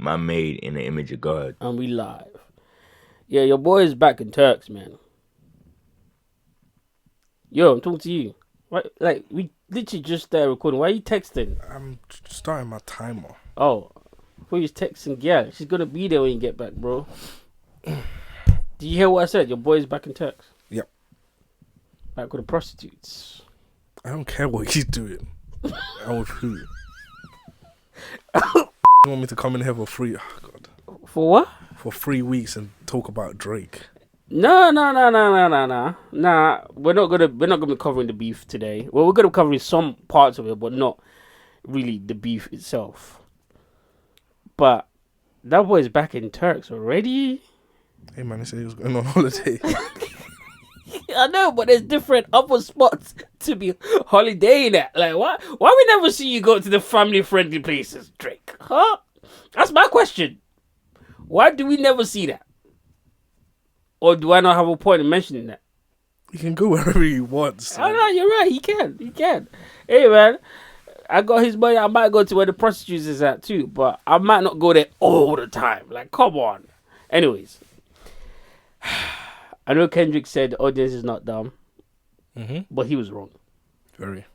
man made in the image of God. And we live. Yeah, your boy is back in Turks, man. Yo, I'm talking to you. What? Like, we literally just started recording. Why are you texting? I'm starting my timer. Oh, I thought you was texting. Yeah, she's gonna be there when you get back, bro. Did you hear what I said? Your boy is back in Turks. Yep. Back with the prostitutes. I don't care what he's doing. I with who? You want me to come in here for free? Oh, God. For what? For 3 weeks and talk about Drake. No. Nah, we're not gonna be covering the beef today. Well, we're gonna be covering some parts of it, but not really the beef itself. But that boy's back in Turks already. Hey man, he said he was going on holiday. I know, but there's different other spots to be holidaying at. Like, why we never see you go to the family-friendly places, Drake? Huh? That's my question. Why do we never see that? Or do I not have a point in mentioning that? He can go wherever he wants. Oh, no, you're right. He can. Hey, man, I got his money. I might go to where the prostitutes is at, too. But I might not go there all the time. Like, come on. Anyways. I know Kendrick said the audience is not dumb. But he was wrong. Very.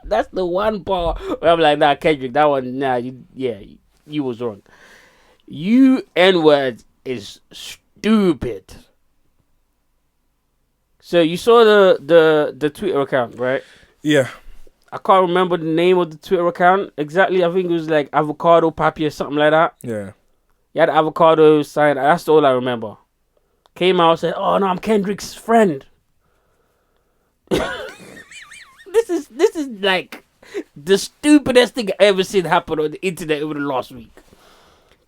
That's the one part where I'm like, nah, Kendrick, that one, nah, you was wrong. You N-word is stupid. So you saw the Twitter account, right? Yeah. I can't remember the name of the Twitter account exactly. I think it was like Avocado Papi or something like that. Yeah. You had the avocado sign. That's all I remember. Came out and said, "Oh no, I'm Kendrick's friend." This is like the stupidest thing I ever seen happen on the internet over the last week.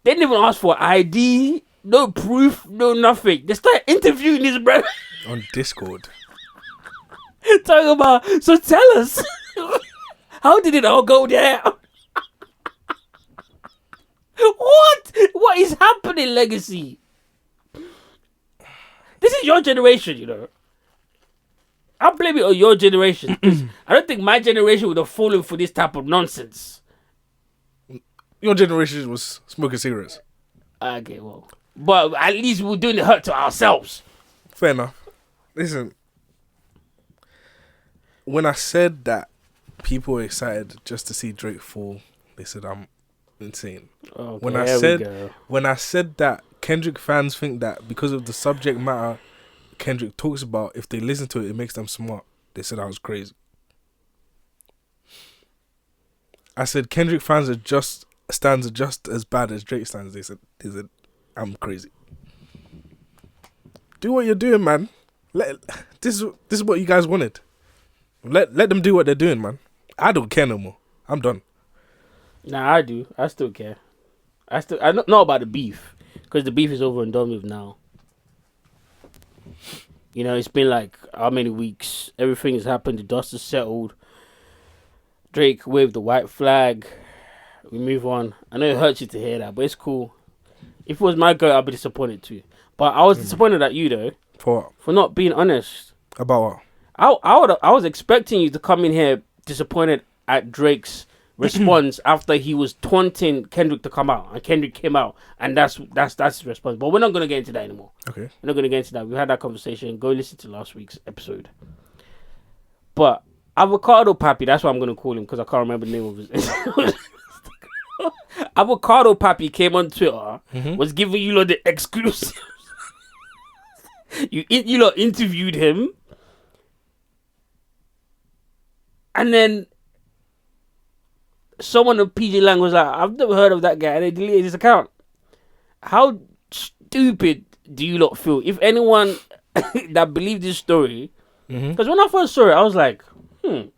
They didn't even ask for ID, no proof, no nothing. They started interviewing his brother On Discord. talking about. So tell us, how did it all go down? What is happening, Legacy? This is your generation, you know. I'll blame it on your generation. I don't think my generation would have fallen for this type of nonsense. Your generation was smoking cigarettes. Okay, well. But at least we're doing the hurt to ourselves. Fair enough. Listen. When I said that people were excited just to see Drake fall, they said I'm insane. Okay, When I said that Kendrick fans think that because of the subject matter Kendrick talks about, if they listen to it, it makes them smart, they said I was crazy. I said Kendrick fans stands are just as bad as Drake stands. They said I'm crazy. Do what you're doing, man. This is what you guys wanted. Let them do what they're doing, man. I don't care no more. I'm done. Nah, I do. I still care. I don't know about the beef, because the beef is over and done with now. You know, it's been like how many weeks? Everything has happened. The dust has settled. Drake waved the white flag. We move on. I know it hurts you to hear that, but it's cool. If it was my girl, I'd be disappointed too. But I was disappointed at you though. For what? For not being honest. About what? I was expecting you to come in here disappointed at Drake's response after he was taunting Kendrick to come out, and Kendrick came out, and that's his response. But we're not gonna get into that anymore. Okay. We're not gonna get into that. We had that conversation. Go listen to last week's episode. But Avocado Papi, that's what I'm gonna call him because I can't remember the name of his. Avocado Papi came on Twitter, was giving you lot the exclusive. you lot interviewed him, and then someone on PG Lang was like, I've never heard of that guy, and they deleted his account. How stupid do you lot feel? If anyone that believed this story, because when I first saw it, I was like, hold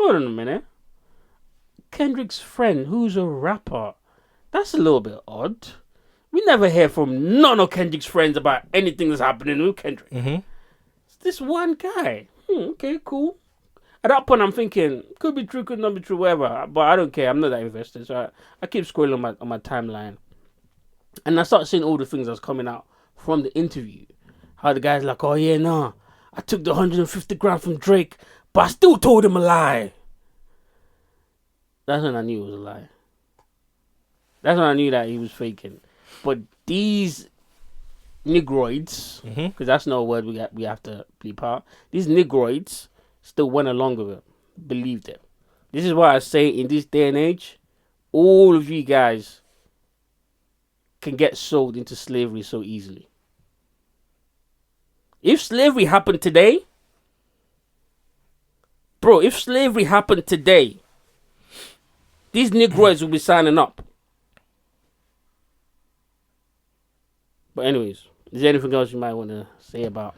on a minute. Kendrick's friend, who's a rapper, that's a little bit odd. We never hear from none of Kendrick's friends about anything that's happening with Kendrick. It's this one guy. Okay, cool. At that point, I'm thinking, could be true, could not be true, whatever. But I don't care. I'm not that invested. So I keep scrolling on my timeline. And I start seeing all the things that's coming out from the interview. How the guy's like, oh yeah, nah. I took the 150 grand from Drake, but I still told him a lie. That's when I knew it was a lie. That's when I knew that he was faking. But these Negroids, because that's not a word we have to bleep out. These Negroids still went along with it, believed it. This is why I say in this day and age, all of you guys can get sold into slavery so easily. If slavery happened today, bro, these Negroids will be signing up. But anyways, is there anything else you might want to say about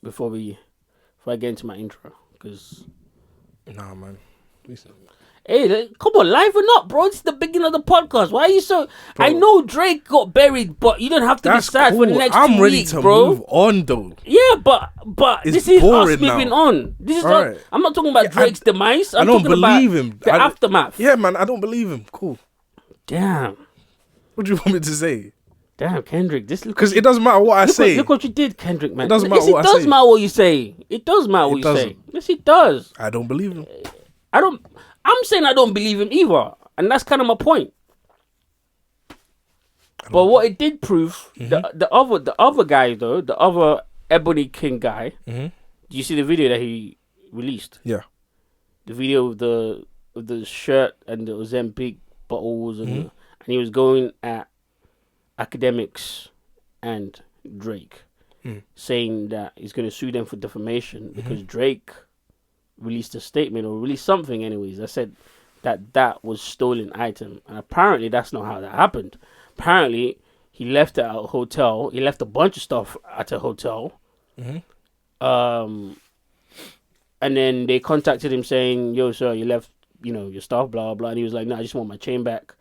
before I get into my intro? Because nah, man. Hey, come on, liven up, bro. It's the beginning of the podcast. Why are you so... Bro, I know Drake got buried, but you don't have to be sad for the next 2 weeks, bro. I'm ready to move on, though. Yeah, but this is us moving on. This is not... I'm not talking about Drake's demise. I don't believe him. The aftermath. Yeah, man, I don't believe him. Cool. Damn. What do you want me to say? Damn, Kendrick. Because it doesn't matter what I say. Look what you did, Kendrick, man. It doesn't matter what I say. It does matter what you say. It does matter what you say. Yes, it does. I don't believe him. I'm saying I don't believe him either, and that's kind of my point. But what it did prove, the other guy though, the other Ebony King guy. Do you see the video that he released? Yeah. The video of the shirt and the Ozempic bottles, and he was going at academics and Drake, saying that he's going to sue them for defamation because Drake released a statement or released something anyways that said that was stolen item, and apparently that's not how that happened. Apparently he left it at a hotel. He left a bunch of stuff at a hotel, and then they contacted him saying, yo sir, you left your stuff, blah blah, and he was like, no, I just want my chain back.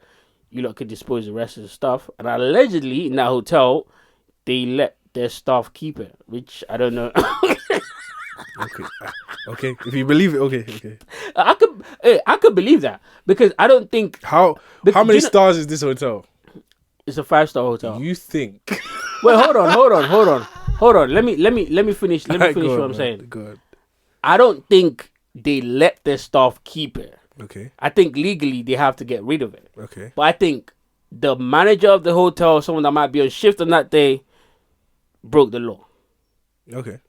You lot could dispose the rest of the stuff. And allegedly in that hotel they let their staff keep it, which I don't know. Okay. If you believe it, okay. I could believe that because I don't think how many stars is this hotel? It's a 5-star hotel. You think? Wait, hold on. Let me finish. Let me finish what I'm saying. Good. I don't think they let their staff keep it. Okay. I think legally they have to get rid of it. Okay. But I think the manager of the hotel, someone that might be on shift on that day, broke the law. Okay.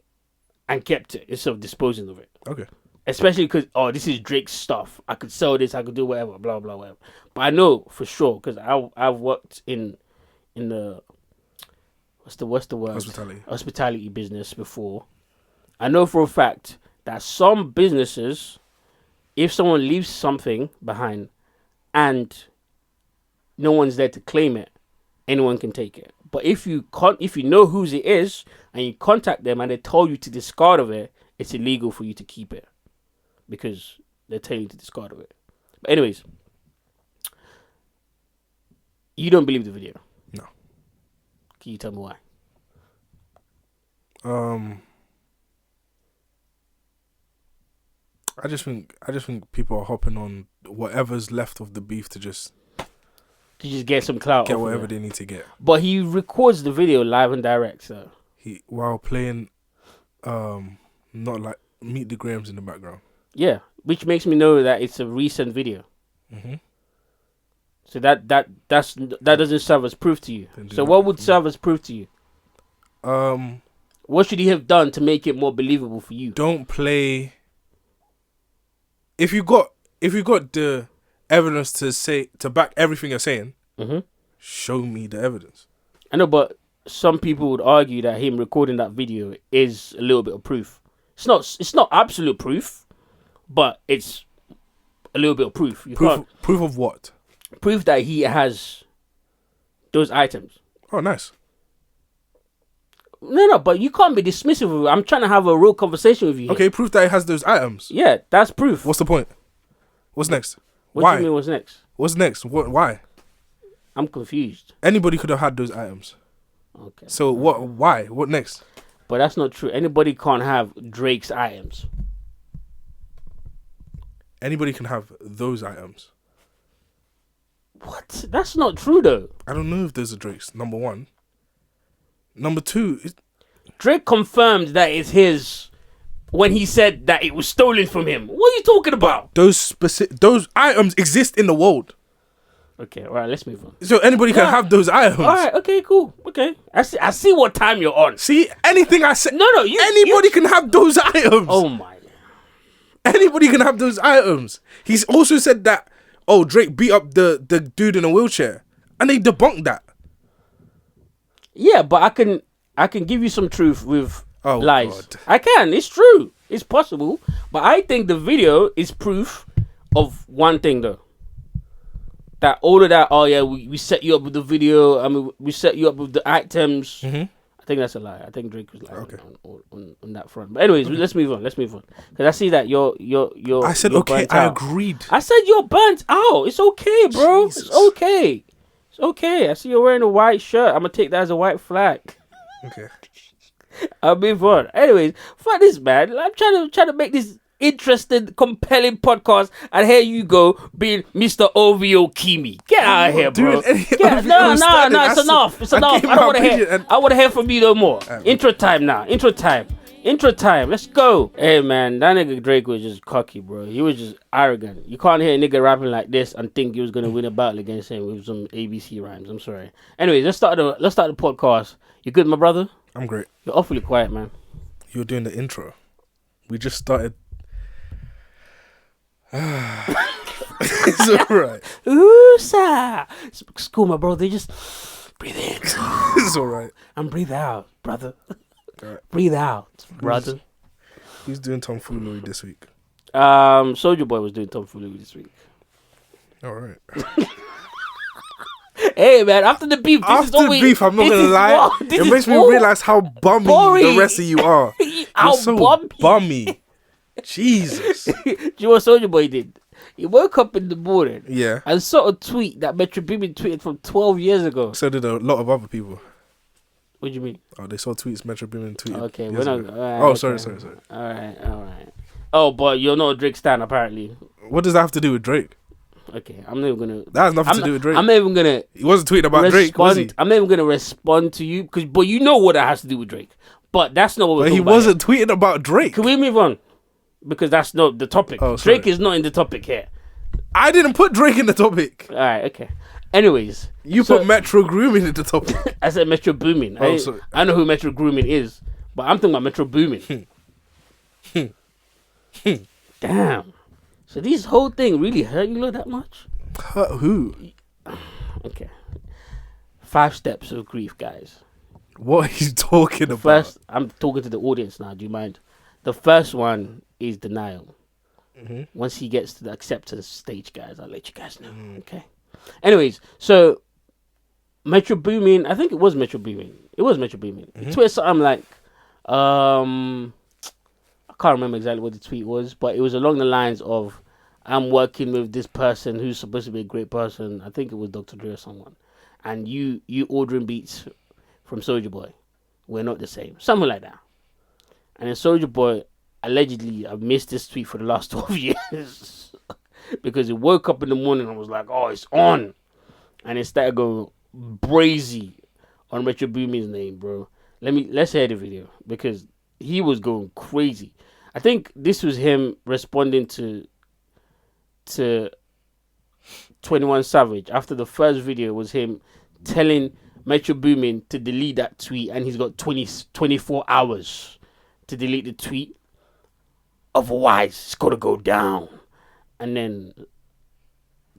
And kept it instead of disposing of it. Okay. Especially because, this is Drake's stuff. I could sell this, I could do whatever, blah, blah, whatever. But I know for sure, because I've worked in the, what's the word? Hospitality business before. I know for a fact that some businesses, if someone leaves something behind and no one's there to claim it, anyone can take it. But if you know whose it is and you contact them and they tell you to discard of it, it's illegal for you to keep it because they're telling you to discard of it. But anyways, you don't believe the video? No. Can you tell me why? I just think people are hopping on whatever's left of the beef to just get some clout. Get whatever they need to get. But he records the video live and direct, so while playing not like Meet the Grahams in the background. Yeah, which makes me know that it's a recent video. So that doesn't serve as proof to you. So what would serve as proof to you? What should he have done to make it more believable for you? Don't play. If you got the evidence to back everything you're saying, show me the evidence. I know, but some people would argue that him recording that video is a little bit of proof. It's not absolute proof, but it's a little bit of proof. Proof of what? Proof that he has those items. Oh, nice. No, but you can't be dismissive of it. I'm trying to have a real conversation with you. Okay, proof that he has those items. Yeah, that's proof. What's the point? What's next? What do you mean, what's next? What's next? Why? I'm confused. Anybody could have had those items. Okay. So what? Why? What next? But that's not true. Anybody can't have Drake's items. Anybody can have those items. What? That's not true, though. I don't know if those are Drake's, number one. Number two, Drake confirmed that it's his when he said that it was stolen from him. What are you talking about? Those items exist in the world. Okay, all right, let's move on. So anybody can have those items. All right, okay, cool. Okay. I see what time you're on. See, anything I said. No, anybody can have those items. Oh my. Anybody can have those items. He's also said that, Drake beat up the dude in a wheelchair. And they debunked that. Yeah, but I can give you some truth with lies. God. I can. It's true. It's possible. But I think the video is proof of one thing, though. That all of that, we set you up with the video. I mean, we set you up with the items. Mm-hmm. I think that's a lie. I think Drake was lying on that front. But anyways, let's move on. Because I see that you're I said, you're okay, burnt I out. agreed. I said you're burnt out. It's okay, bro. Jesus. It's okay. It's okay. I see you're wearing a white shirt. I'm gonna take that as a white flag. Okay. I'll move on. Anyways, fuck this, man. I'm trying to make this interesting, compelling podcast, and here you go being Mr. OVO Kimi. Get out of here, bro. No, it's enough. It's enough. I don't want to hear. I want to hear from you no more. Intro time now. Intro time. Let's go. Hey, man, that nigga Drake was just cocky, bro. He was just arrogant. You can't hear a nigga rapping like this and think he was gonna win a battle against him with some ABC rhymes. I'm sorry. Anyways, let's start the podcast. You good, my brother? I'm great. You're awfully quiet, man. You were doing the intro. We just started. It's alright. Ooh, sir. It's cool, my brother. Just breathe in. It's alright. And breathe out, brother. Right. Breathe out, brother. Who's doing tomfoolery this week? Soulja Boy was doing tomfoolery this week. Alright. Hey, man, after the beef, I'm not gonna lie. It makes me realize how bummy the rest of you are. You're so bummy. Jesus. Do you know what Soulja Boy did? He woke up in the morning and saw a tweet that Metro Boomin tweeted from 12 years ago. So did a lot of other people. What do you mean? Oh, they saw tweets Metro Boomin tweeted. Okay, we're not. Sorry. All right. Oh, but you're not a Drake stan, apparently. What does that have to do with Drake? Okay, I'm not even gonna. That has nothing to do with Drake. I'm not even gonna. He wasn't tweeting about Drake, was he? I'm not even gonna respond to you but you know what that has to do with Drake. But that's not what we're talking about. He wasn't tweeting about Drake. Can we move on? Because that's not the topic. Oh, sorry. Drake is not in the topic here. I didn't put Drake in the topic. All right, okay. Anyways, you put Metro Boomin in the topic. I said Metro Boomin. I know who Metro Boomin is, but I'm talking about Metro Boomin. Damn. So this whole thing really hurt you that much? Hurt who? Okay. 5 steps of grief, guys. What are you talking about? First, I'm talking to the audience now. Do you mind? The first one is denial. Mm-hmm. Once he gets to the acceptance stage, guys, I'll let you guys know. Okay. Anyways, so Metro Boomin, I think it was Metro Boomin. It was Metro Boomin. He tweeted something like, I can't remember exactly what the tweet was, but it was along the lines of, I'm working with this person who's supposed to be a great person. I think it was Dr. Dre or someone. And you ordering beats from Soulja Boy. We're not the same. Something like that. And then Soulja Boy, allegedly, I've missed this tweet for the last 12 years. Because he woke up in the morning and was like, oh, it's on. And it started going brazy on Metro Boomin's name, bro. Let's hear the video. Because he was going crazy. I think this was him responding to 21 Savage. After the first video was him telling Metro Boomin to delete that tweet, and he's got 24 hours to delete the tweet. Otherwise, it's got to go down. And then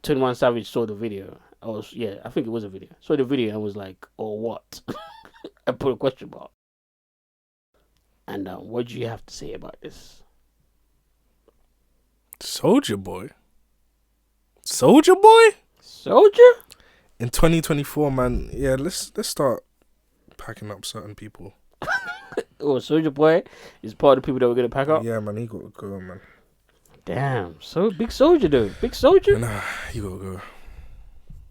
21 Savage saw the video. I think it was a video. Saw the video and was like, oh, what? I put a question mark. And what do you have to say about this? Soulja Boy? Soulja Boy? Soulja? In 2024, man, yeah, let's start packing up certain people. Oh, Soulja Boy is part of the people that we're going to pack up? Yeah, man, he got to go, man. Damn, so big Soulja, though. Big Soulja? Nah, he got to go.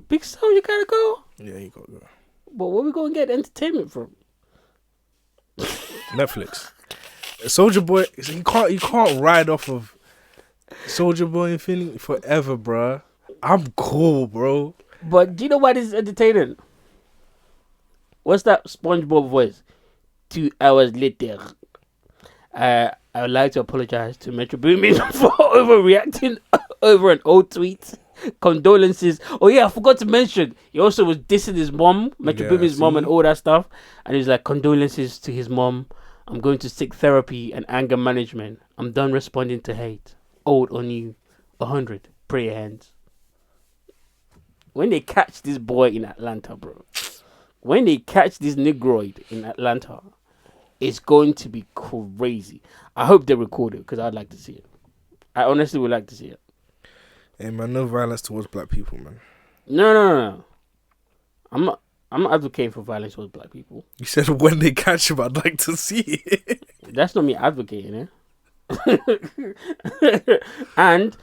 Big Soulja got to go? Yeah, he got to go. But where we going to get entertainment from? Netflix. Soulja Boy, you can't ride off of Soulja Boy Infinity forever, bruh. I'm cool, bro. But do you know why this is entertaining? What's that SpongeBob voice? 2 hours later. I would like to apologize to Metro Boomin for overreacting over an old tweet. condolences. Oh yeah, I forgot to mention. He also was dissing his mom, Metro Boomin's mom, and all that stuff. And he was like, condolences to his mom. I'm going to seek therapy and anger management. I'm done responding to hate. Old on you. 100. Pray your hands. When they catch this boy in Atlanta, bro. When they catch this Negroid in Atlanta, it's going to be crazy. I hope they record it because I'd like to see it. I honestly would like to see it. Hey man, no violence towards black people, man. No. I'm not advocating for violence towards black people. You said when they catch him, I'd like to see it. That's not me advocating it. And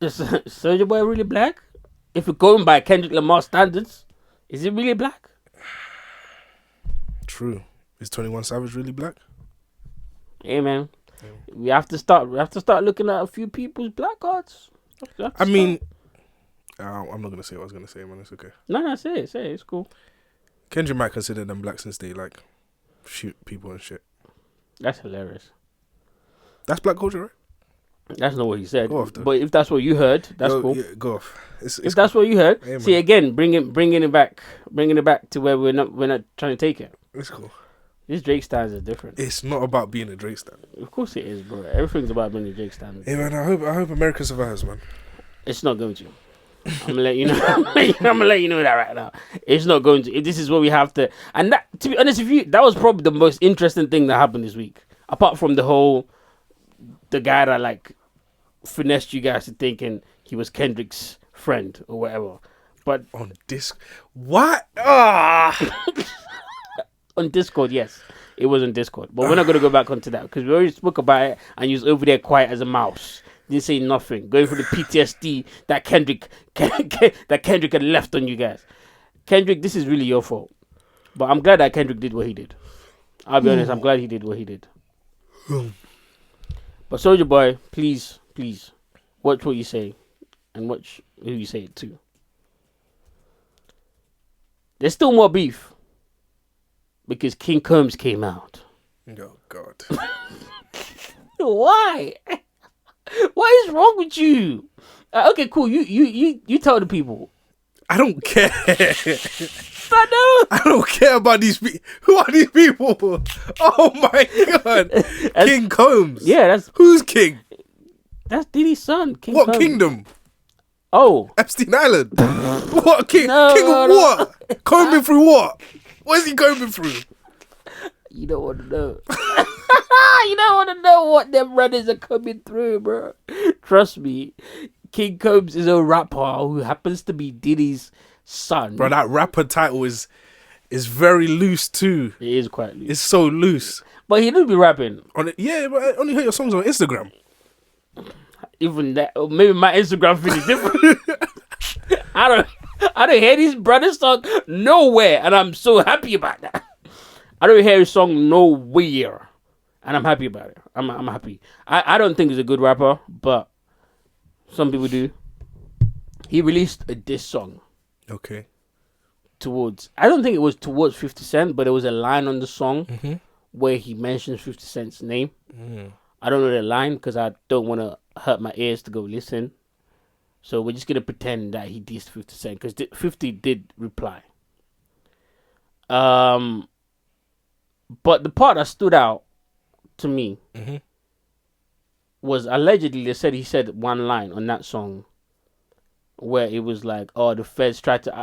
is Soulja Boy really black? If we're going by Kendrick Lamar standards, is he really black? True. Is 21 Savage really black? Hey man, we have to start looking at a few people's black cards. I mean, I'm not gonna say what I was gonna say, man. It's okay. No, say it. It's cool. Kendrick might consider them black since they like shoot people and shit. That's hilarious. That's black culture, right? That's not what he said. Go off, but if that's what you heard, that's cool. Yeah, go off. If that's what you heard, hey, see again, bringing it back to where we're not trying to take it. It's cool. This Drake stands is different. It's not about being a Drake stan. Of course it is, bro. Everything's about being a Drake stand. Hey man, I hope America survives, man. It's not going to. I'm gonna let you know. I'm gonna let you know that right now. It's not going to. This is what we have to. And that, to be honest with you, that was probably the most interesting thing that happened this week. Apart from the guy that like finessed you guys to thinking he was Kendrick's friend or whatever. But on disc, what? Ah. On Discord, yes. It was on Discord. But we're not going to go back onto that because we already spoke about it and you was over there quiet as a mouse. Didn't say nothing. Going for the PTSD that Kendrick had left on you guys. Kendrick, this is really your fault. But I'm glad that Kendrick did what he did. I'll be honest, I'm glad he did what he did. But Soulja Boy, please, watch what you say and watch who you say it to. There's still more beef. Because King Combs came out. Oh God! Why? What is wrong with you? Okay, cool. You tell the people. I don't care. I know. I don't care about these people. Who are these people? Oh my God! King Combs. Yeah, who's king? That's Diddy's son. King what Combs. kingdom? Oh, Epstein Island. What king? No, king of no. what? Combing through what? What is he combing through? You don't want to know. You don't want to know what them brothers are coming through, bro. Trust me. King Combs is a rapper who happens to be Diddy's son. Bro, that rapper title is very loose too. It is quite loose. It's so loose. But he do be rapping. Yeah, but I only heard your songs on Instagram. Even that, or maybe my Instagram feed is different. I don't hear these brothers song nowhere, and I'm so happy about that. I don't hear his song nowhere, and I'm happy about it. I'm happy. I don't think he's a good rapper, but some people do. He released a diss song. Okay. I don't think it was towards 50 Cent, but there was a line on the song where he mentions 50 Cent's name. I don't know the line because I don't want to hurt my ears to go listen. So we're just going to pretend that he dissed 50 Cent because 50 did reply. But the part that stood out to me was allegedly he said one line on that song where it was like, oh, the feds tried to...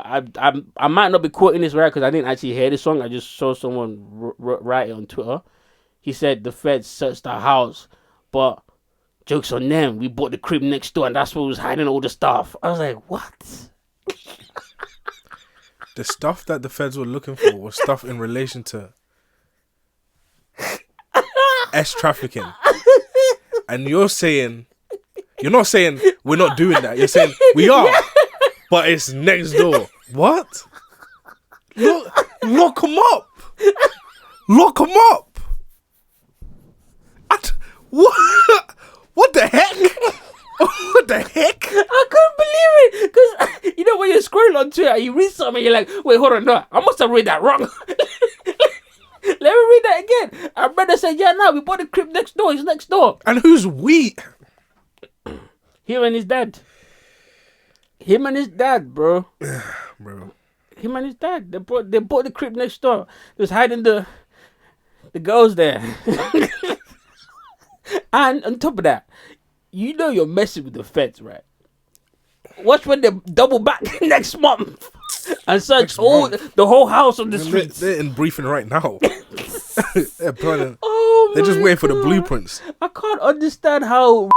I might not be quoting this right because I didn't actually hear the song. I just saw someone write it on Twitter. He said the feds searched our house, but... joke's on them. We bought the crib next door, and that's where we was hiding all the stuff. I was like, what? The stuff that the feds were looking for was stuff in relation to trafficking. And you're not saying we're not doing that. You're saying we are, but it's next door. What? Lock them up. Lock them up. What? What the heck? What the heck? I couldn't believe it. Because, you know, when you scroll on Twitter, you read something, you're like, wait, hold on, no. I must have read that wrong. Let me read that again. Our brother said, yeah, no, we bought the crib next door. It's next door. And who's we? Him and his dad. Him and his dad, bro. Bro. Him and his dad. They bought the crib next door. They was hiding the girls there. And on top of that, you know you're messing with the feds, right? Watch when they double back next month and search the whole house on the streets. They're in briefing right now. They're planning. Oh, they're just waiting for the God. blueprints. I can't understand how.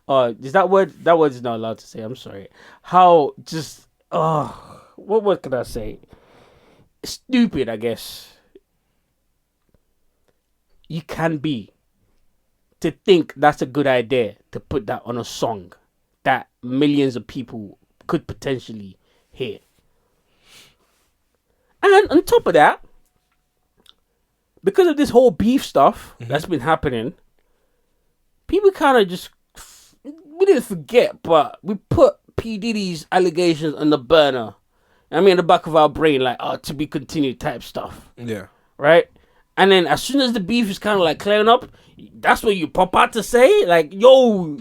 Is that word? That word is not allowed to say. I'm sorry. How just. What word can I say? Stupid, I guess. You can be. To think that's a good idea to put that on a song that millions of people could potentially hear. And on top of that, because of this whole beef stuff that's been happening, people kind of just, we didn't forget, but we put P. Diddy's allegations on the burner. I mean, in the back of our brain, like, to be continued type stuff. Yeah. Right? And then as soon as the beef is kind of like clearing up, that's what you pop out to say. Like, yo.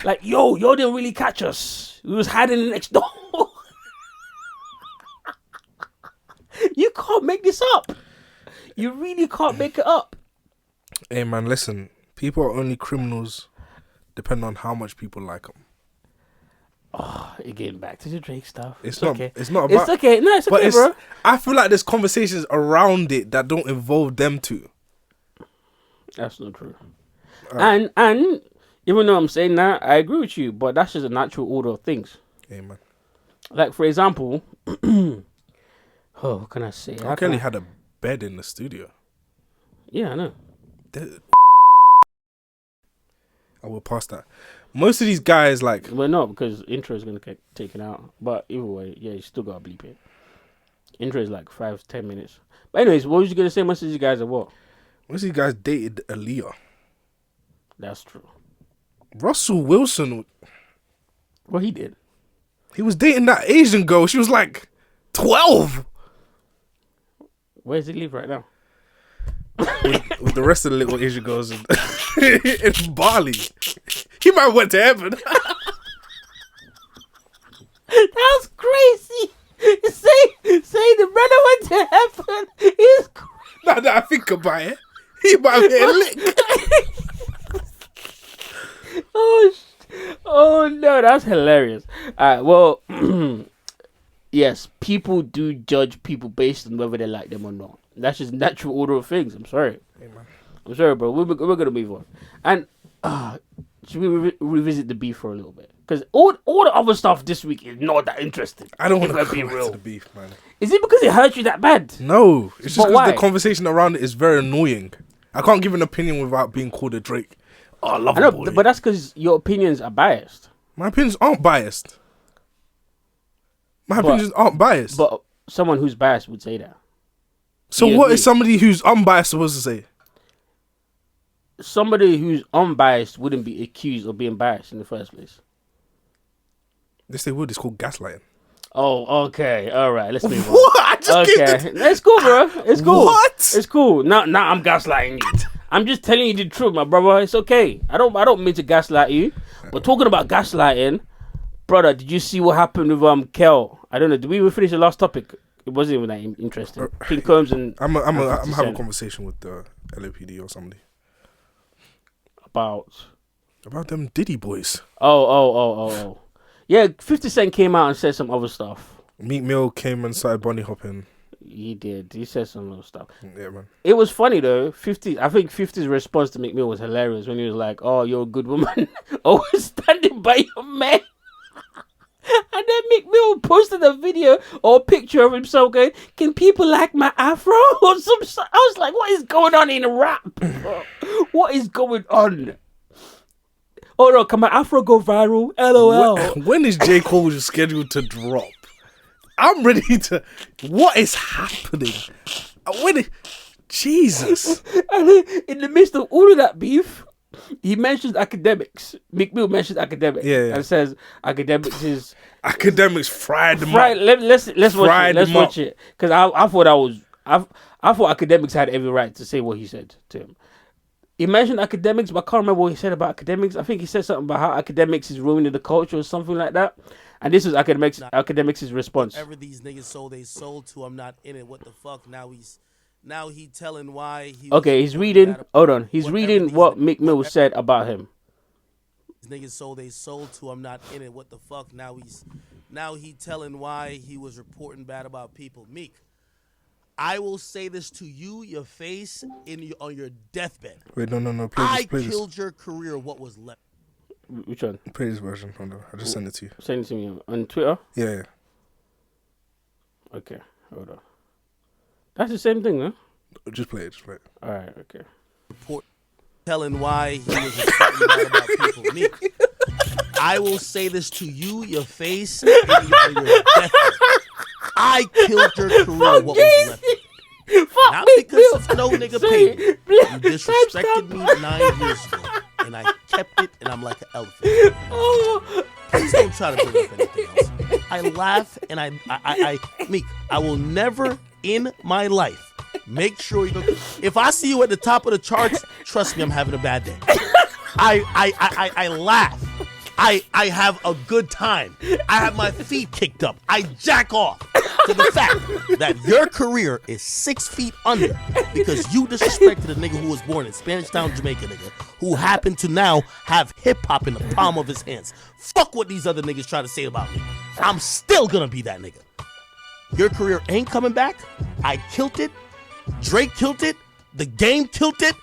Like, yo didn't really catch us. We was hiding next door. You can't make this up. You really can't make it up. Hey, man, listen. People are only criminals depending on how much people like them. Oh, you're getting back to the Drake stuff. It's okay. It's not about... It's okay. No, it's okay, bro. I feel like there's conversations around it that don't involve them two. That's not true. And even though I'm saying that, I agree with you, but that's just a natural order of things. Yeah, man. Like, for example, what can I say? R. Kelly had a bed in the studio. Yeah, I know. I will pass that. Most of these guys, like... Well, no, because intro is going to get taken out. But either way, yeah, you still got to bleep it. Intro is like 5-10 minutes. But anyways, what was you going to say? Most of these guys are what? Most of these guys dated Aaliyah. That's true. Russell Wilson... Well, he did. He was dating that Asian girl. She was like 12. Where does he live right now? with the rest of the little Asian girls in Bali. He might have went to heaven. That's crazy. Say the brother went to heaven is crazy. Now that I think about it, he might have hit a lick. Oh no, that's hilarious. Well, yes, people do judge people based on whether they like them or not. That's just natural order of things. I'm sorry. Hey, man. I'm sorry, bro. We're gonna move on. And should we revisit the beef for a little bit? Because all the other stuff this week is not that interesting. I don't want to be go back real. to the beef, man. Is it because it hurt you that bad? No, it's just But because the conversation around it is very annoying. I can't give an opinion without being called a Drake. Oh, I love I know, boy. but that's because your opinions are biased. My opinions aren't biased. But someone who's biased would say that. So what is somebody who's unbiased supposed to say? Somebody who's unbiased wouldn't be accused of being biased in the first place. Yes, they would. It's called gaslighting. Oh, okay. All right. Let's move on. What? I just Okay. It's cool, bro. It's cool. What? It's cool. Now I'm gaslighting you. I'm just telling you the truth, my brother. It's okay. I don't mean to gaslight you. But talking about gaslighting, brother, did you see what happened with Kel? I don't know. Did we even finish the last topic? It wasn't even that interesting. King Combs and I'm having a conversation with the LOPD or somebody about them Diddy boys. Oh. Yeah, 50 Cent came out and said some other stuff. Meek Mill came and started bunny hopping. He did. He said some other stuff. Yeah, man. It was funny though. I think 50's response to Meek Mill was hilarious when he was like, "Oh, you're a good woman, always standing by your man." And then Meek Mill posted a video or a picture of himself going, "Can people like my afro?" or some. I was like, "What is going on in rap? What is going on?" Oh no, can my afro go viral? LOL. When is J. Cole scheduled to drop? I'm ready to. What is happening? Jesus. And then in the midst of all of that beef, he mentions academics. Meek Mill mentions academics. Yeah. And says academics is Academics fried them right. up. Let's watch it. Let's watch it. Because I thought academics had every right to say what he said to him. He mentioned academics, but I can't remember what he said about academics. I think he said something about how academics is ruining the culture or something like that. And this was academics' response. Whatever these niggas sold they sold to, I'm not in it. What the fuck? Now he telling why he. Okay, he's reading. Hold on, he's reading what Meek Mill said about him. These niggas sold they sold to, I'm not in it. What the fuck? Now he telling why he was reporting bad about people. Meek, I will say this to you, your face, on your deathbed. Wait, no. Play this. Killed your career. What was left? Which one? Play this version. Hold on. I just sent it to you. Send it to me on Twitter? Yeah. Okay, hold on. That's the same thing, huh? Just play it. All right, okay. Report telling why he was reporting bad about people. Meek, I will say this to you, your face, on your deathbed. I killed your career. What was left? Not because of no nigga paid me. You disrespected me 9 years ago, and I kept it, and I'm like an elephant. Please don't try to bring up anything else. I laugh, and I Meek, I will never in my life make sure if I see you at the top of the charts, trust me, I'm having a bad day. I laugh. I have a good time. I have my feet kicked up. I jack off to the fact that your career is 6 feet under because you disrespected a nigga who was born in Spanish Town, Jamaica, nigga, who happened to now have hip-hop in the palm of his hands. Fuck what these other niggas try to say about me. I'm still gonna be that nigga. Your career ain't coming back. I killed it. Drake killed it. The Game killed it.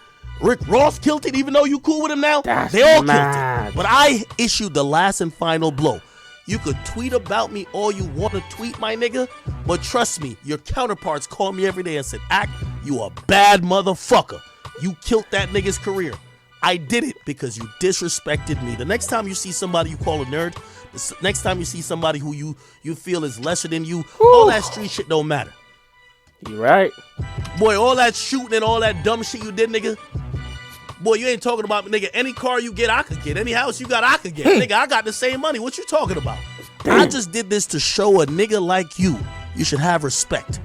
Rick Ross killed it, even though you cool with him now. They all killed it. But I issued the last and final blow. You could tweet about me all you want to tweet, my nigga, but trust me, your counterparts call me every day and said, Ack, you a bad motherfucker. You killed that nigga's career. I did it because you disrespected me. The next time you see somebody you call a nerd, the next time you see somebody who you feel is lesser than you, all that street shit don't matter. You right. Boy, all that shooting and all that dumb shit you did, nigga. Boy, you ain't talking about, nigga, any car you get, I could get. Any house you got, I could get. Nigga, I got the same money. What you talking about? I just did this to show a nigga like you should have respect.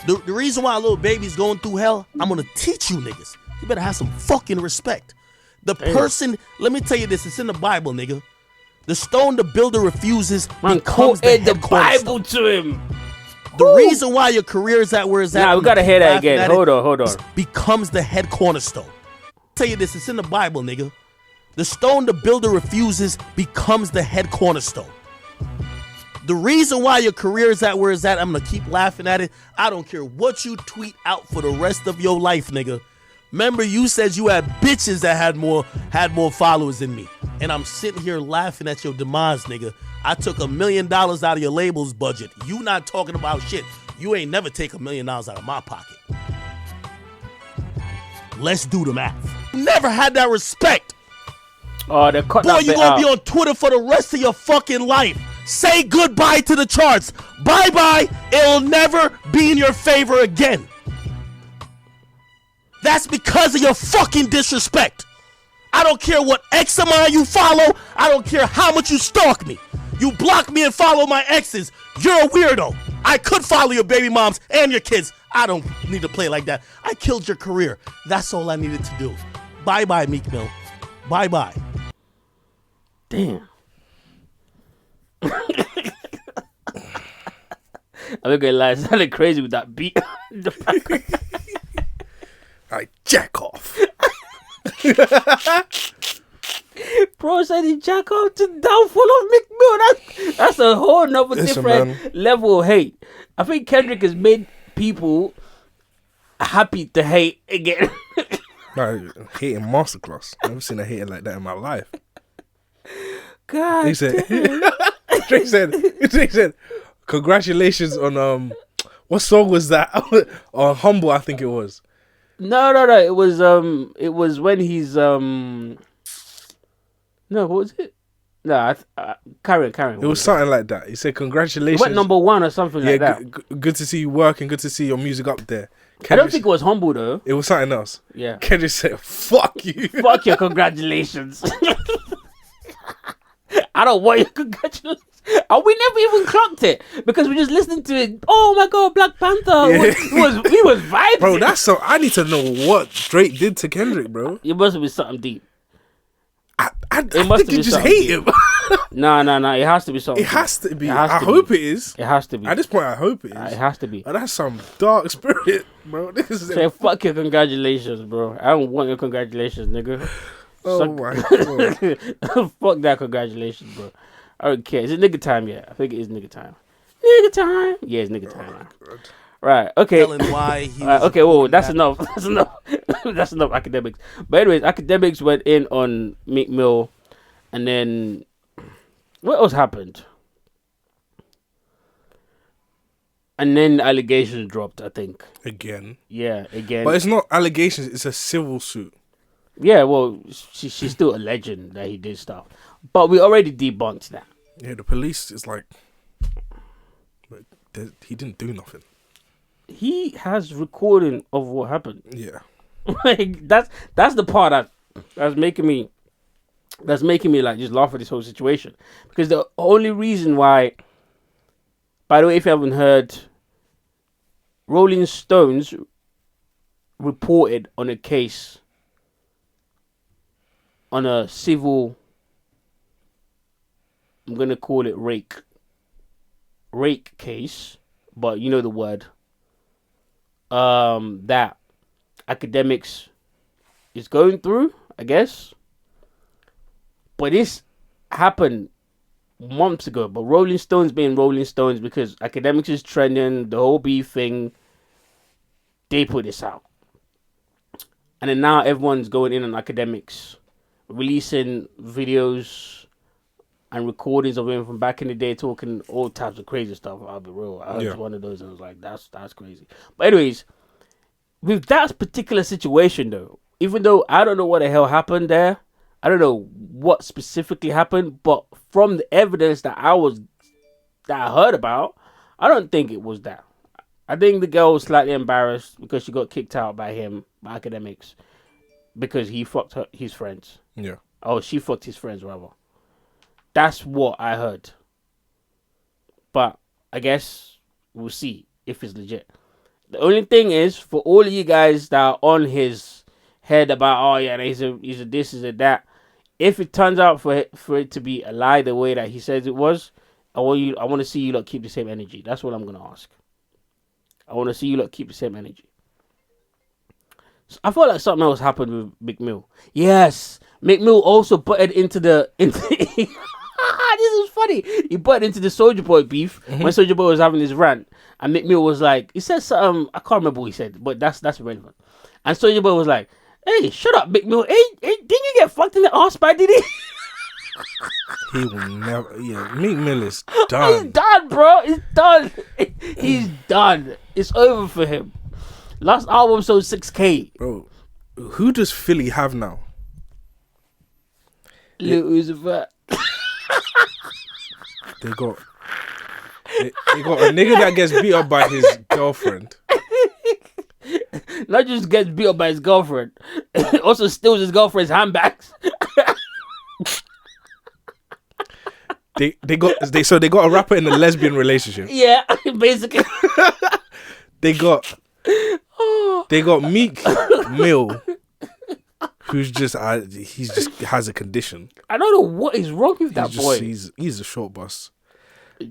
The reason why a little baby's going through hell, I'm going to teach you niggas. You better have some fucking respect. The person, let me tell you this, it's in the Bible, nigga. The stone the builder refuses becomes the Bible to him. The reason why your career is at where it's at. Nah, we got to hear that again. Hold on. Becomes the head cornerstone. Tell you this, it's in the Bible, nigga. The stone the builder refuses becomes the head cornerstone. The reason why your career is at where it's at, I'm gonna keep laughing at it. I don't care what you tweet out for the rest of your life, nigga. Remember, you said you had bitches that had more followers than me, and I'm sitting here laughing at your demise, nigga. I took $1 million out of your label's budget. You not talking about shit. You ain't never take $1 million out of my pocket. Let's do the math. Never had that respect. Oh, they cut that boy, you gonna be on Twitter for the rest of your fucking life. Say goodbye to the charts. Bye-bye. It'll never be in your favor again. That's because of your fucking disrespect. I don't care what ex of mine you follow. I don't care how much you stalk me. You block me and follow my exes. You're a weirdo. I could follow your baby moms and your kids. I don't need to play like that. I killed your career. That's all I needed to do. Bye-bye, Meek Mill. Bye-bye. Damn. I'm not gonna lie, it sounded crazy with that beat. I jack off. Bro said he jack off to downfall of Meek Mill. That's a whole nother different level of hate. I think Kendrick has made people happy to hate again. No, hating masterclass. I've never seen a hater like that in my life. God, he said, Drake said, congratulations on what song was that? On Humble, I think it was. No. It was when he's No, what was it? No, carry on. It was something like that. He said congratulations. It went number 1 or something like that. Good to see you working. Good to see your music up there. I don't think it was Humble though. It was something else. Yeah. Kendrick said, "Fuck you." Fuck your congratulations. I don't want your congratulations. And we never even clocked it because we just listened to it. Oh my god, Black Panther! We was vibing, Bro, that's so. I need to know what Drake did to Kendrick, bro. It must have been something deep. I must think have you been just something hate deep. him. No. It has to be something. It has to be. It has I to hope be. it is. It has to be. At this point, I hope it is. It has to be. But that's some dark spirit, bro. This is Say fuck your congratulations, bro. I don't want your congratulations, nigga. oh my god. Fuck that congratulations, bro. I don't care. Is it nigga time yet? I think it is nigga time. Nigga time. Yeah, it's nigga time. Man. Right. Okay. Telling why he was okay. Whoa. That's enough. That's enough. That's enough academics. But anyways, academics went in on Meek Mill, and then what else happened? And then allegations dropped. I think. Again. Yeah. Again. But it's not allegations. It's a civil suit. Yeah. Well, she's still alleging that he did stuff, but we already debunked that. Yeah, the police is like, he didn't do nothing. He has recording of what happened. Yeah. Like that's the part that's making me like just laugh at this whole situation, because the only reason why, by the way, if you haven't heard, Rolling Stones reported on a case, on a civil, I'm gonna call it rake case, but you know the word, that academics is going through, I guess. But this happened months ago. But Rolling Stones being Rolling Stones, because academics is trending, the whole beef thing, they put this out. And then now everyone's going in on academics, releasing videos and recordings of him from back in the day, talking all types of crazy stuff. I'll be real. I heard one of those and I was like, that's crazy. But anyways, with that particular situation though, even though I don't know what the hell happened there, I don't know what specifically happened, but from the evidence that I heard about, I don't think it was that. I think the girl was slightly embarrassed because she got kicked out by him, by academics, because he fucked his friends. Yeah. Oh, she fucked his friends, rather. That's what I heard. But I guess we'll see if it's legit. The only thing is, for all of you guys that are on his head about, oh yeah, he's a this, he's a that, if it turns out for it to be a lie the way that he says it was, I want to see you lot keep the same energy. That's what I'm gonna ask. I want to see you lot keep the same energy. So I felt like something else happened with Meek Mill. Yes, Meek Mill also butted into this is funny. He butted into the Soulja Boy beef when Soulja Boy was having his rant, and Meek Mill was like, he said something, I can't remember what he said, but that's irrelevant. And Soulja Boy was like, hey, shut up, Meek Mill. Hey, didn't you get fucked in the arse by Diddy? He will never. Yeah, Meek Mill is done. He's done, bro. He's done. He's done. It's over for him. Last album sold 6K. Bro, who does Philly have now? Lil Uzi Vert. They got a nigga that gets beat up by his girlfriend. Not just gets beat up by his girlfriend, also steals his girlfriend's handbags. They got a rapper in a lesbian relationship. Yeah, basically. They got Meek Mill, who's just he just has a condition. I don't know what is wrong with that boy. He's a short bus.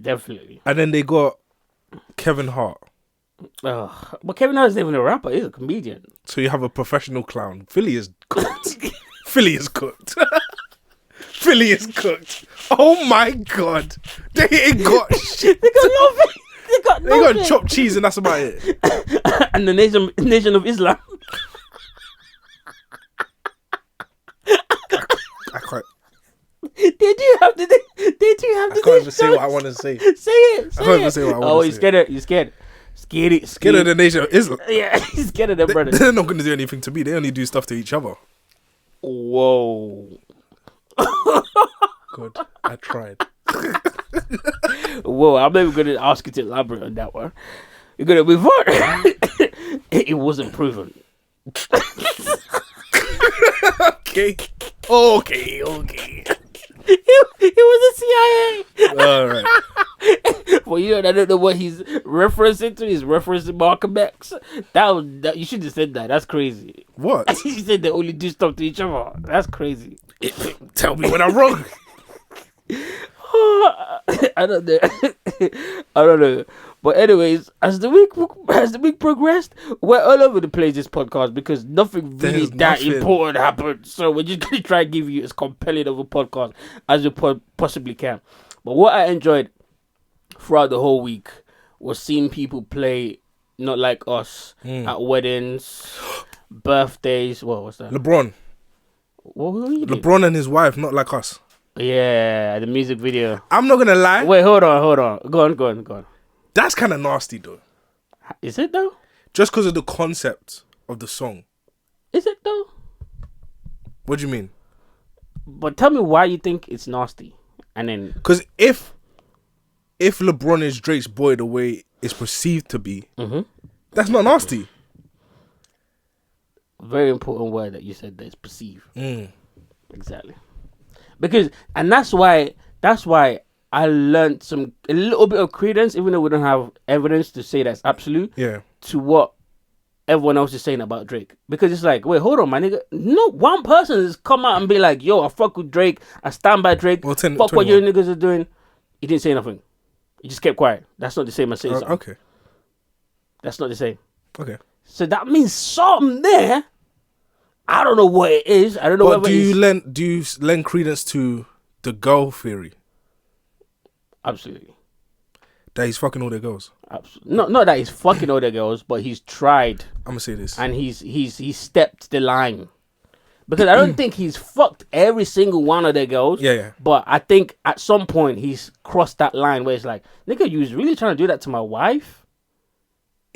Definitely. And then they got Kevin Hart. But Kevin Hart isn't even a rapper; he's a comedian. So you have a professional clown. Philly is cooked. Philly is cooked. Philly is cooked. Oh my god, they ain't got shit. They got nothing. They got chopped cheese and that's about it. And the nation of Islam. I can't. They do have the. I can't even say what I want to say. Say it. I can't even say what I want to say. Oh, you're scared. You're scared. Scared of the nation of Islam. Yeah, he's scared of them, brother. They're not going to do anything to me. They only do stuff to each other. Whoa. Good. I tried. Whoa, I'm never going to ask you to elaborate on that one. You're going to move on. It wasn't proven. Okay. It was the CIA. All right. video and I don't know what he's referencing to. He's referencing Malcolm X. That you should have said that. That's crazy. What? He said they only do stuff to each other. That's crazy. Tell me when I'm wrong. I don't know. I don't know. But anyways, as the week progressed, we're all over the place this podcast because nothing really important happened. So we're just gonna try and give you as compelling of a podcast as we possibly can. But what I enjoyed throughout the whole week was seeing people play Not Like Us at weddings, birthdays. What's that? LeBron. LeBron and his wife, Not Like Us. Yeah, the music video. I'm not gonna lie. Wait, hold on. Go on. That's kind of nasty, though. Is it though? Just because of the concept of the song. Is it though? What do you mean? But tell me why you think it's nasty, and then because if LeBron is Drake's boy the way it's perceived to be, that's not nasty. Very important word that you said that is perceived. Exactly. Because that's why I learned a little bit of credence, even though we don't have evidence to say that's absolute. Yeah. To what everyone else is saying about Drake, because it's like, wait, hold on, my nigga. No one person has come out and be like, yo, I fuck with Drake, I stand by Drake. Well, fuck what you niggas are doing. He didn't say nothing. He just kept quiet. That's not the same as saying something. Okay. That's not the same. Okay. So that means something there. I don't know what it is. I don't know. But do you lend credence to the girl theory? Absolutely. That he's fucking all their girls. Absolutely. Not that he's fucking all their girls, but he's tried. I'm gonna say this, and he's stepped the line, because I don't think he's fucked every single one of their girls. Yeah. But I think at some point he's crossed that line where it's like, nigga, you was really trying to do that to my wife?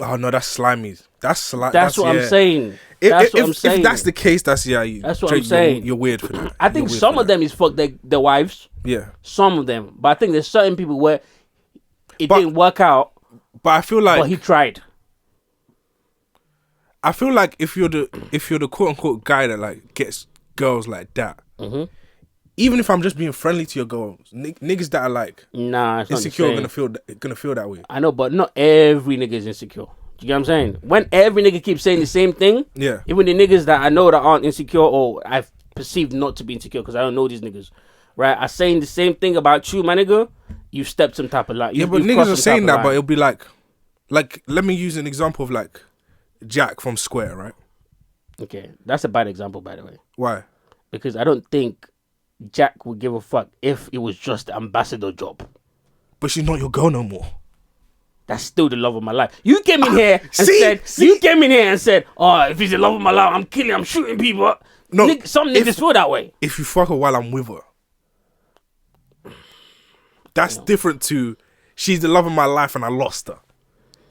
Oh no, that's slimy. That's what I'm saying. If that's the case, that's what I'm saying. You're weird for that. I think some of them is fuck their wives. Yeah. Some of them, but I think there's certain people where it didn't work out. But I feel like, but he tried. I feel like if you're the quote unquote guy that like gets girls like that, even if I'm just being friendly to your girls, niggas that are like it's insecure gonna feel that way. I know, but not every nigga is insecure. Do you get what I'm saying? When every nigga keeps saying the same thing, even the niggas that I know that aren't insecure or I've perceived not to be insecure because I don't know these niggas, right, are saying the same thing about you, my nigga, you've stepped some type of line. But niggas are saying that, but it'll be like, let me use an example of like Jack from Square, right? Okay, that's a bad example, by the way. Why? Because I don't think Jack would give a fuck if it was just the ambassador job. But she's not your girl no more. That's still the love of my life. You came in here and said, oh, if he's the love of my life, I'm shooting people. No, some niggas feel that way. If you fuck her while I'm with her, that's different to she's the love of my life and I lost her.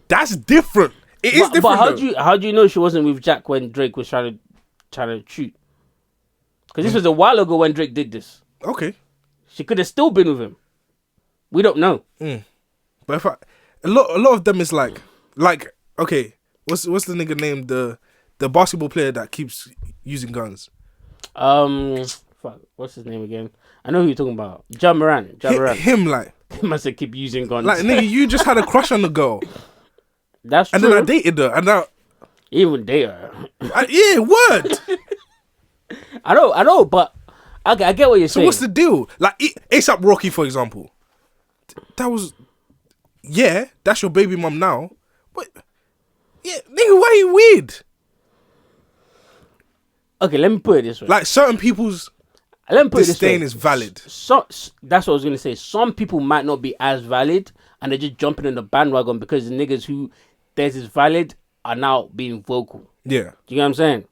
That's different. It is different. But how do you know she wasn't with Jack when Drake was trying to shoot? Because this was a while ago when Drake did this. Okay. She could have still been with him. We don't know. But if a lot of them is like okay, what's the nigga name, the basketball player that keeps using guns? Fuck, what's his name again? I know who you're talking about. Ja Morant. Him like he must have keep using guns. Like nigga, you just had a crush on the girl. That's true. And then I dated her, and now even date her. Yeah, word. I know, but I get what you're saying. So what's the deal? Like ASAP Rocky, for example. That was, that's your baby mum now. But nigga, why are you weird? Okay, let me put it this way. Like certain people's disdain is valid. So that's what I was gonna say. Some people might not be as valid, and they're just jumping in the bandwagon because the niggas who theirs is valid are now being vocal. Yeah, do you get what I'm saying?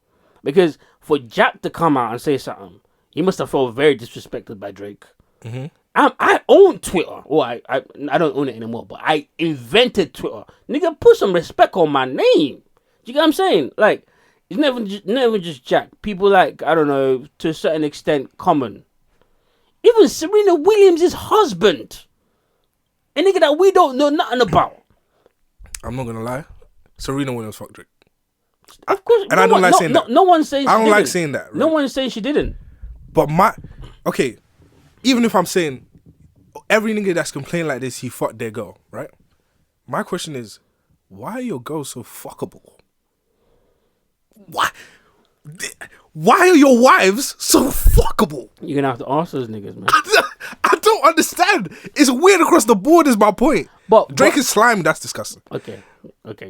Because for Jack to come out and say something, he must have felt very disrespected by Drake. I own Twitter. Well, I don't own it anymore, but I invented Twitter. Nigga, put some respect on my name. Do you get what I'm saying? Like, it's never just Jack. People like, I don't know, to a certain extent, Common. Even Serena Williams' husband. A nigga that we don't know nothing about. I'm not gonna lie. Serena Williams fucked Drake. Of course. And I don't like saying that. No one's saying she didn't. I don't like saying that. Right? No one's saying she didn't. But even if I'm saying every nigga that's complaining like this, he fucked their girl, right? My question is, why are your girls so fuckable? Why? Why are your wives so fuckable? You're gonna have to ask those niggas, man. I don't understand. It's weird across the board. Is my point. But Drake is slimy. That's disgusting. Okay,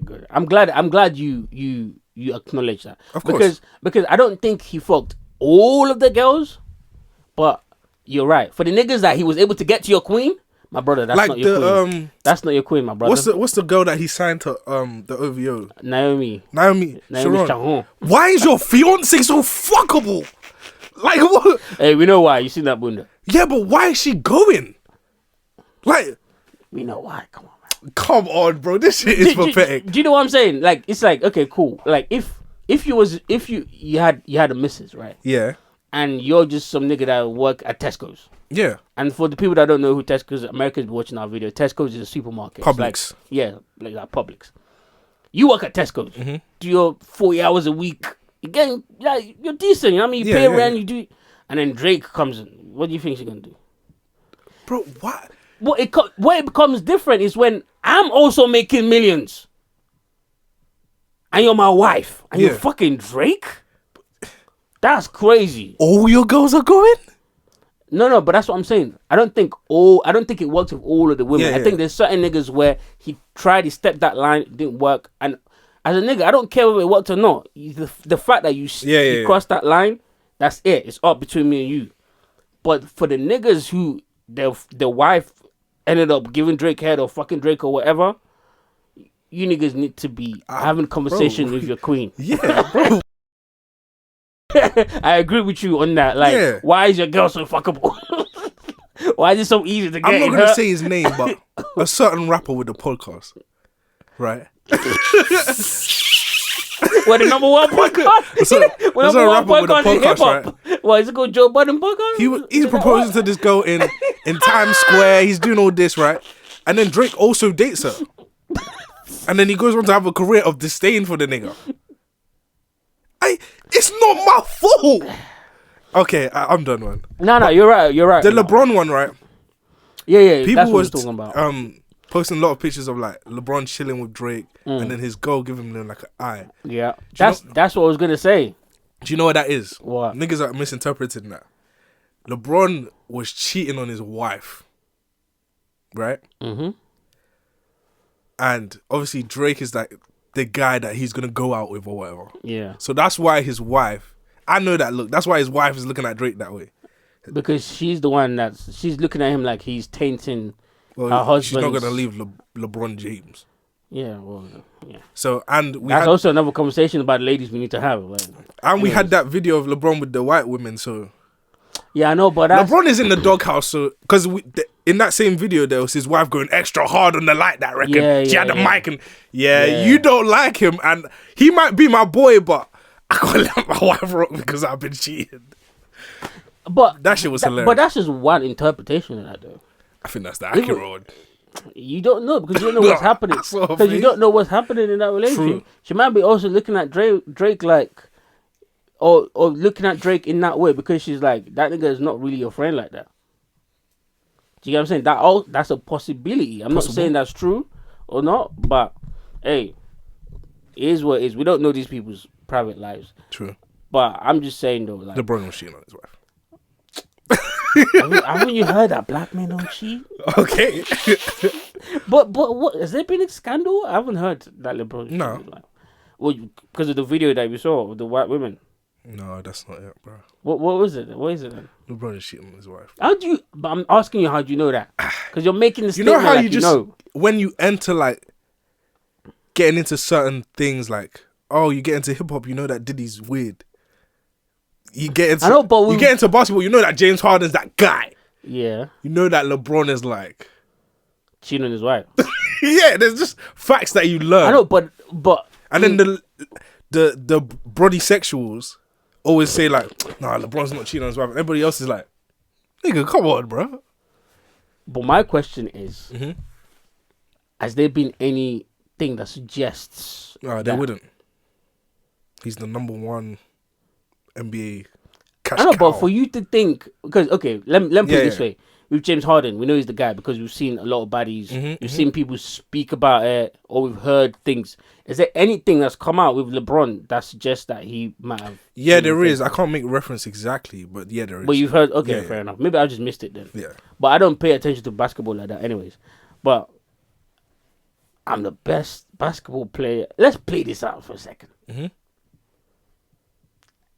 good. I'm glad you acknowledge that. Of course. Because I don't think he fucked all of the girls, but you're right. For the niggas that he was able to get to your queen, my brother, that's Like not your the queen. That's not your queen, my brother. what's the girl that he signed to the OVO? Naomi Sharon. Sharon. Why is your fiance so fuckable? Like what? Hey, we know why. You seen that bunda? Yeah, but why is she going? Like, We know why. Come on, man. come on, bro. This shit is pathetic. Do you know what I'm saying? Like, it's like, okay, cool. Like, if you had a missus, right? Yeah, And you're just some nigga that work at Tesco's. yeah. And for the people that don't know who Tesco's, Americans watching our video, Tesco's is a supermarket. It's Publix. Like Publix. You work at Tesco's. Do your 40 hours a week. Again, yeah, you're decent. You know what I mean? You pay rent, you do. And then Drake comes in. What do you think she's gonna do? Bro, what? What it becomes different is when I'm also making millions. And you're my wife. And you're fucking Drake? That's crazy. All your girls are going? No, but that's what I'm saying. I don't think it works with all of the women. I think there's certain niggas where he stepped that line, it didn't work. And as a nigga, I don't care whether it worked or not. The fact that you crossed that line, that's it. It's up between me and you. But for the niggas who their wife ended up giving Drake head or fucking Drake or whatever, you niggas need to be having a conversation with your queen. Yeah, bro. I agree with you on that. Like, why is your girl so fuckable? Why is it so easy to get? I'm not gonna say his name, but a certain rapper with a podcast, right? What, the number one podcast? What number one podcast in hip hop? Right? What is it called? Joe Budden podcast? He's proposing to this girl in Times Square. He's doing all this, right? And then Drake also dates her, and then he goes on to have a career of disdain for the nigga. It's not my fault. Okay, I'm done, man. No, you're right. The LeBron one, right? Yeah. People that's what was talking about. posting a lot of pictures of like LeBron chilling with Drake, and then his girl giving him like an eye. Yeah, that's what I was gonna say. Do you know what that is? What? Niggas are misinterpreting that. LeBron was cheating on his wife, right? Mm-hmm. And obviously Drake is like the guy that he's gonna go out with or whatever. Yeah. So that's why his wife, I know that look. That's why his wife is looking at Drake that way. Because she's the one she's looking at him like he's tainting her Well, husband. she's not gonna leave LeBron James. Yeah, well, yeah. So that's also another conversation about ladies we need to have. Like, and we had that video of LeBron with the white women. So yeah, I know, but LeBron is in the doghouse. So because in that same video there was his wife going extra hard on the light. That reckon she had the mic and you don't like him, and he might be my boy, but I can't let my wife rock because I've been cheating. But that shit was hilarious. But that's just one interpretation of that, though. I think that's the accurate one. You don't know because you don't know what's happening. Because you don't know what's happening in that relationship. True. She might be also looking at Drake like, or looking at Drake in that way because she's like, that nigga is not really your friend like that. Do you get what I'm saying? That's a possibility. I'm not saying that's true or not, but hey, it is what it is. We don't know these people's private lives. True. But I'm just saying though, like, LeBron was cheating on his wife. Haven't you heard that black men don't cheat? Okay. but what has there been a scandal? I haven't heard that LeBron. No. Like, well, because of the video that we saw of the white women. No, that's not it, bro. What was it? What is it then? LeBron is cheating on his wife. How do you? But I'm asking you, how do you know that? Because you're making the You statement know how like you just know. when you enter like getting into certain things like you get into hip hop, you know that Diddy's weird. You get into you get into basketball, you know that James Harden's that guy. Yeah. You know that LeBron is like cheating on his wife. Yeah, there's just facts that you learn. I know, but and then the brody sexuals always say like, nah, LeBron's not cheating on his wife. Everybody else is like, nigga, come on, bro. But my question is, has there been anything that suggests? No, they wouldn't. He's the number one NBA cash I know, cow. but for you to think, because okay, let me put it this way: with James Harden, we know he's the guy because we've seen a lot of baddies. We've seen people speak about it, or we've heard things. Is there anything that's come out with LeBron that suggests that he might have? Yeah, there is. I can't make reference exactly, but yeah, there is. But you've heard, okay, fair enough. Maybe I just missed it then. Yeah. But I don't pay attention to basketball like that anyways. But I'm the best basketball player. Let's play this out for a second.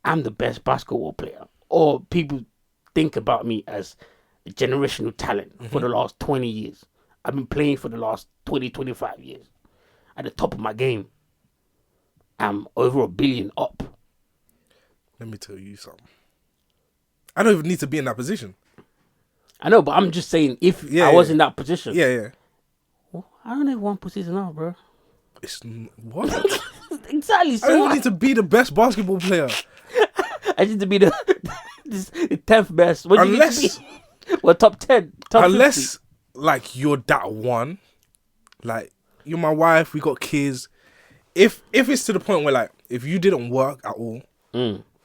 I'm the best basketball player. Or people think about me as a generational talent for the last 20 years. I've been playing for the last 20, 25 years. At the top of my game. I'm over $1 billion up. Let me tell you something. I don't even need to be in that position. I know, but I'm just saying, if I was in that position. Yeah. Well, I don't have one position now, bro. It's what? Exactly. So I don't need to be the best basketball player. I need to be the 10th best. What do you need to be? Well, top 10. Unless, 50. like, you're that one. Like, you're my wife, we got kids. If it's to the point where, like, if you didn't work at all,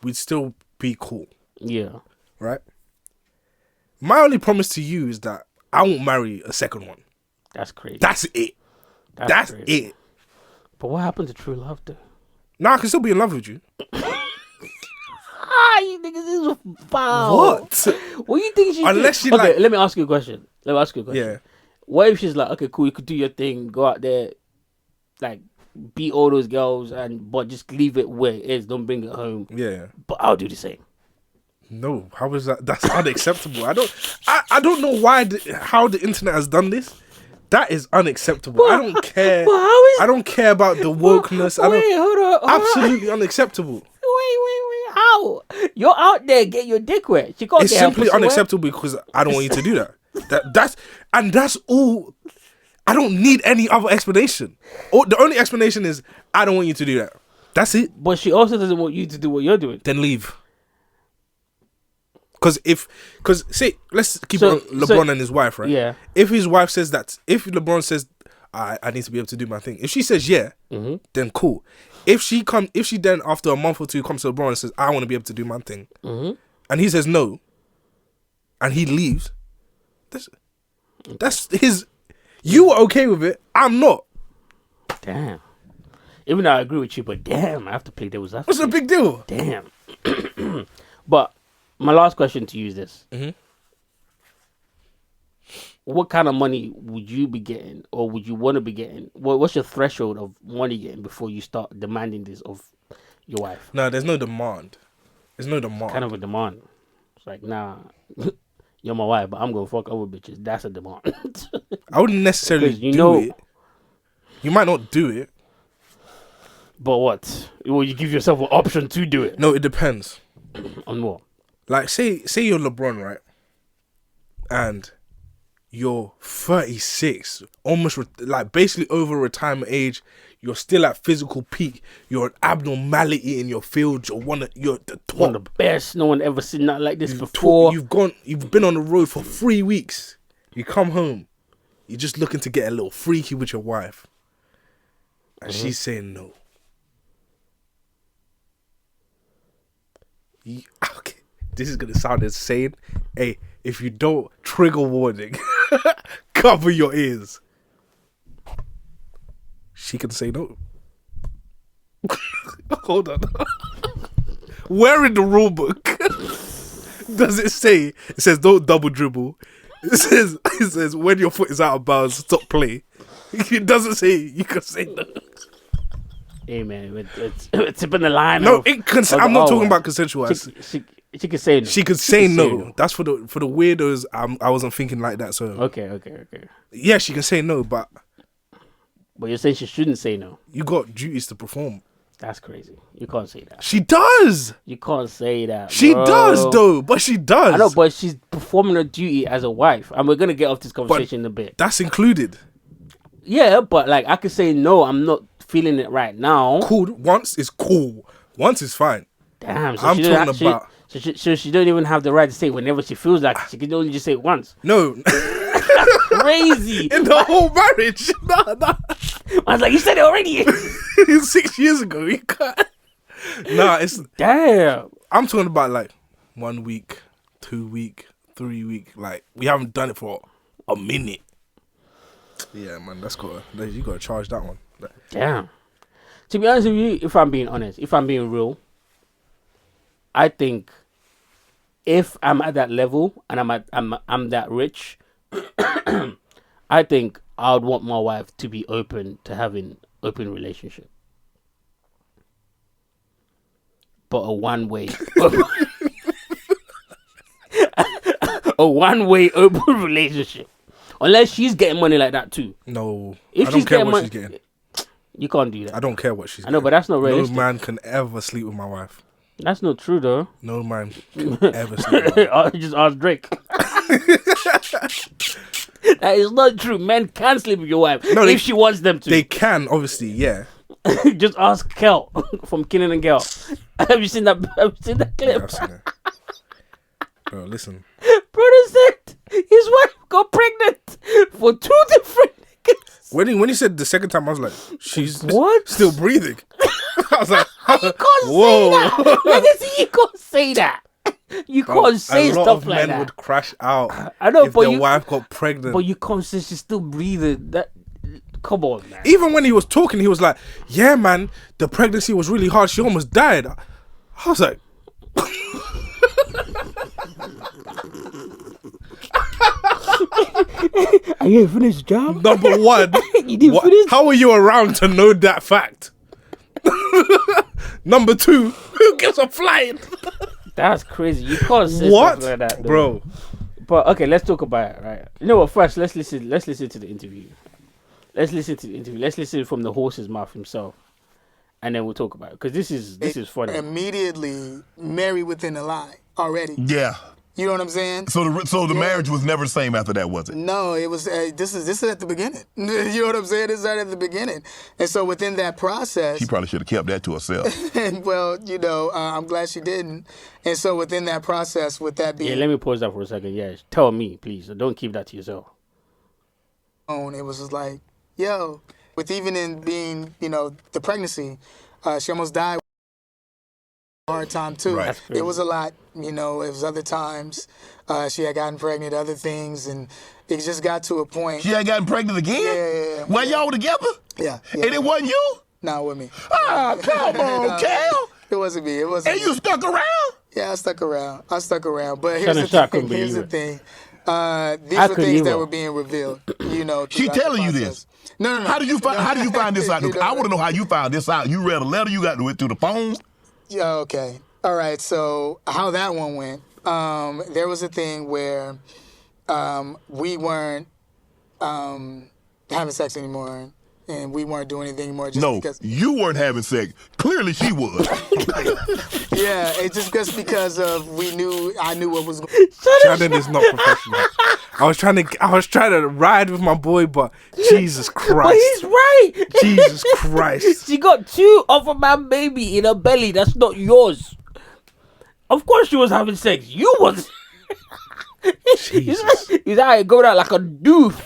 we'd still be cool. Yeah. Right? My only promise to you is that I won't marry a second one. That's crazy. That's it. That's crazy. it. But what happened to true love, though? Nah, I can still be in love with you. You niggas is foul. What? What do you think she Unless do? she like... let me ask you a question. Yeah. What if she's like, okay, cool, you could do your thing, go out there, like, beat all those girls, but just leave it where it is, don't bring it home. Yeah. But I'll do the same. No, how is that? That's unacceptable. I don't know how the internet has done this. That is unacceptable. I don't care. But how is... I don't care about the wokeness. Hold on. Absolutely unacceptable. Wait. How? You're out there getting your dick wet. It's simply unacceptable because I don't want you to do that. That's all. I don't need any other explanation. The only explanation is I don't want you to do that. That's it. But she also doesn't want you to do what you're doing. Then leave. Because say, let's keep it on LeBron and his wife, right? Yeah. If his wife says that, if LeBron says, I need to be able to do my thing. If she says yeah, then cool. If she then after a month or two comes to LeBron and says, I want to be able to do my thing, and he says no, and he leaves, that's his. You were okay with it. I'm not. Damn. Even though I agree with you, but damn, I have to play devil's advocate. What's the big deal? Damn. But my last question to you is this. What kind of money would you be getting, or would you want to be getting? What's your threshold of money getting before you start demanding this of your wife? No, there's no demand. There's no demand. Kind of a demand. It's like, nah, you're my wife, but I'm going to fuck other bitches. That's a demand. I wouldn't necessarily do it. You might not do it. But what? Well, you give yourself an option to do it. No, it depends. On what? Like, say you're LeBron, right? And you're 36, almost like basically over retirement age. You're still at physical peak. You're an abnormality in your field. You're the top. One of the best. No one ever seen nothing like this before. You've been on the road for 3 weeks. You come home. You're just looking to get a little freaky with your wife. And she's saying no. Okay, this is going to sound insane. Hey, if you don't, trigger warning. Cover your ears. She can say no. Hold on. Where in the rule book does it say? It says don't double dribble. It says when your foot is out of bounds, stop play. It doesn't say you can say no. Hey man, it's tipping the line. No, I'm not talking about consensual. She could say no. She could say no. That's for the weirdos. I wasn't thinking like that. So okay. Yeah, she can say no, but you're saying she shouldn't say no. You got duties to perform. That's crazy. You can't say that. She does. You can't say that. She bro. does though, but she does. I know, but she's performing her duty as a wife, and we're gonna get off this conversation in a bit. That's included. Yeah, but like I could say no. I'm not feeling it right now. Cool. Once is cool. Once is fine. Damn. So I'm talking about. So she don't even have the right to say it whenever she feels like it. She can only just say it once. No. That's crazy. In the whole marriage. No. I was like, you said it already. 6 years ago. You can't. Nah, it's... Damn. I'm talking about like 1 week, 2 week, 3 week. Like, we haven't done it for a minute. Yeah, man, you gotta charge that one. Damn. To be honest with you, if I'm being honest, if I'm being real, I think if I'm at that level and I'm that rich, I think I would want my wife to be open to having open relationship. But a one-way open relationship. Unless she's getting money like that too. No. If I don't care what money, she's getting. You can't do that. I don't care what she's getting. I know, but that's not realistic. No man can ever sleep with my wife. That's not true though. No man can ever sleep with my wife. Just ask Drake. That is not true. Men can sleep with your wife if she wants them to. They can, obviously, yeah. Just ask Kel from Kinnan and Kel. Have you seen that? Have you seen that clip? Yeah, I've seen it. Bro, listen. Brother said his wife got pregnant for 2 different niggas. When he said the second time, I was like, she's What? still breathing. I was like, You can't say that. Legacy, you can't say that. You can't say stuff like that. A lot of men would crash out I know, if but their wife got pregnant. But you can't say she's still breathing. Come on, man. Even when he was talking, he was like, yeah, man, the pregnancy was really hard. She almost died. I was like... Are you finished the job? Number one, You didn't finish? how are you around to know that fact? Number two, who gives a flying? That's crazy. You can't say What? stuff like that, though. Bro. But okay, let's talk about it, right? You know what? First, let's listen to the interview. Let's listen from the horse's mouth himself, and then we'll talk about it because this is funny. Immediately married within a lie already. Yeah. You know what I'm saying? So the marriage was never the same after that, was it? No, it was. This is at the beginning. You know what I'm saying? This is right at the beginning, and so within that process, She probably should have kept that to herself. and well, I'm glad she didn't. And so within that process, with that being Yeah, let me pause that for a second. Yeah, tell me, please. Don't keep that to yourself. it was just like, yo, with even in being, the pregnancy, she almost died. Hard time too. Right. It was a lot. It was other times. She had gotten pregnant, other things, and it just got to a point. She had gotten pregnant again? Yeah. While y'all were together? Yeah. And it wasn't you? Not with me. Ah, come on, Cal. It wasn't me. It wasn't. And me. you stuck around? Yeah, I stuck around. But here's Shannon the Sharp thing. couldn't Here's the believe thing. These I were couldn't things that either. were being revealed. She throughout the telling you process. this? No. How do you find this out? I want to know how you found this out. You read a letter, you got to it through the phone? Yeah. Okay. All right. So how that one went? There was a thing where we weren't having sex anymore, and we weren't doing anything anymore. Just No, because, you weren't having sex. Clearly she was. yeah, it's just because of I knew what was. Shannon is not professional. I was trying to ride with my boy, but Jesus But Christ. he's right. Jesus Christ. She got 2 of a man baby in her belly. That's not yours. Of course she was having sex. You was. Jesus. He's out here going out like a doof.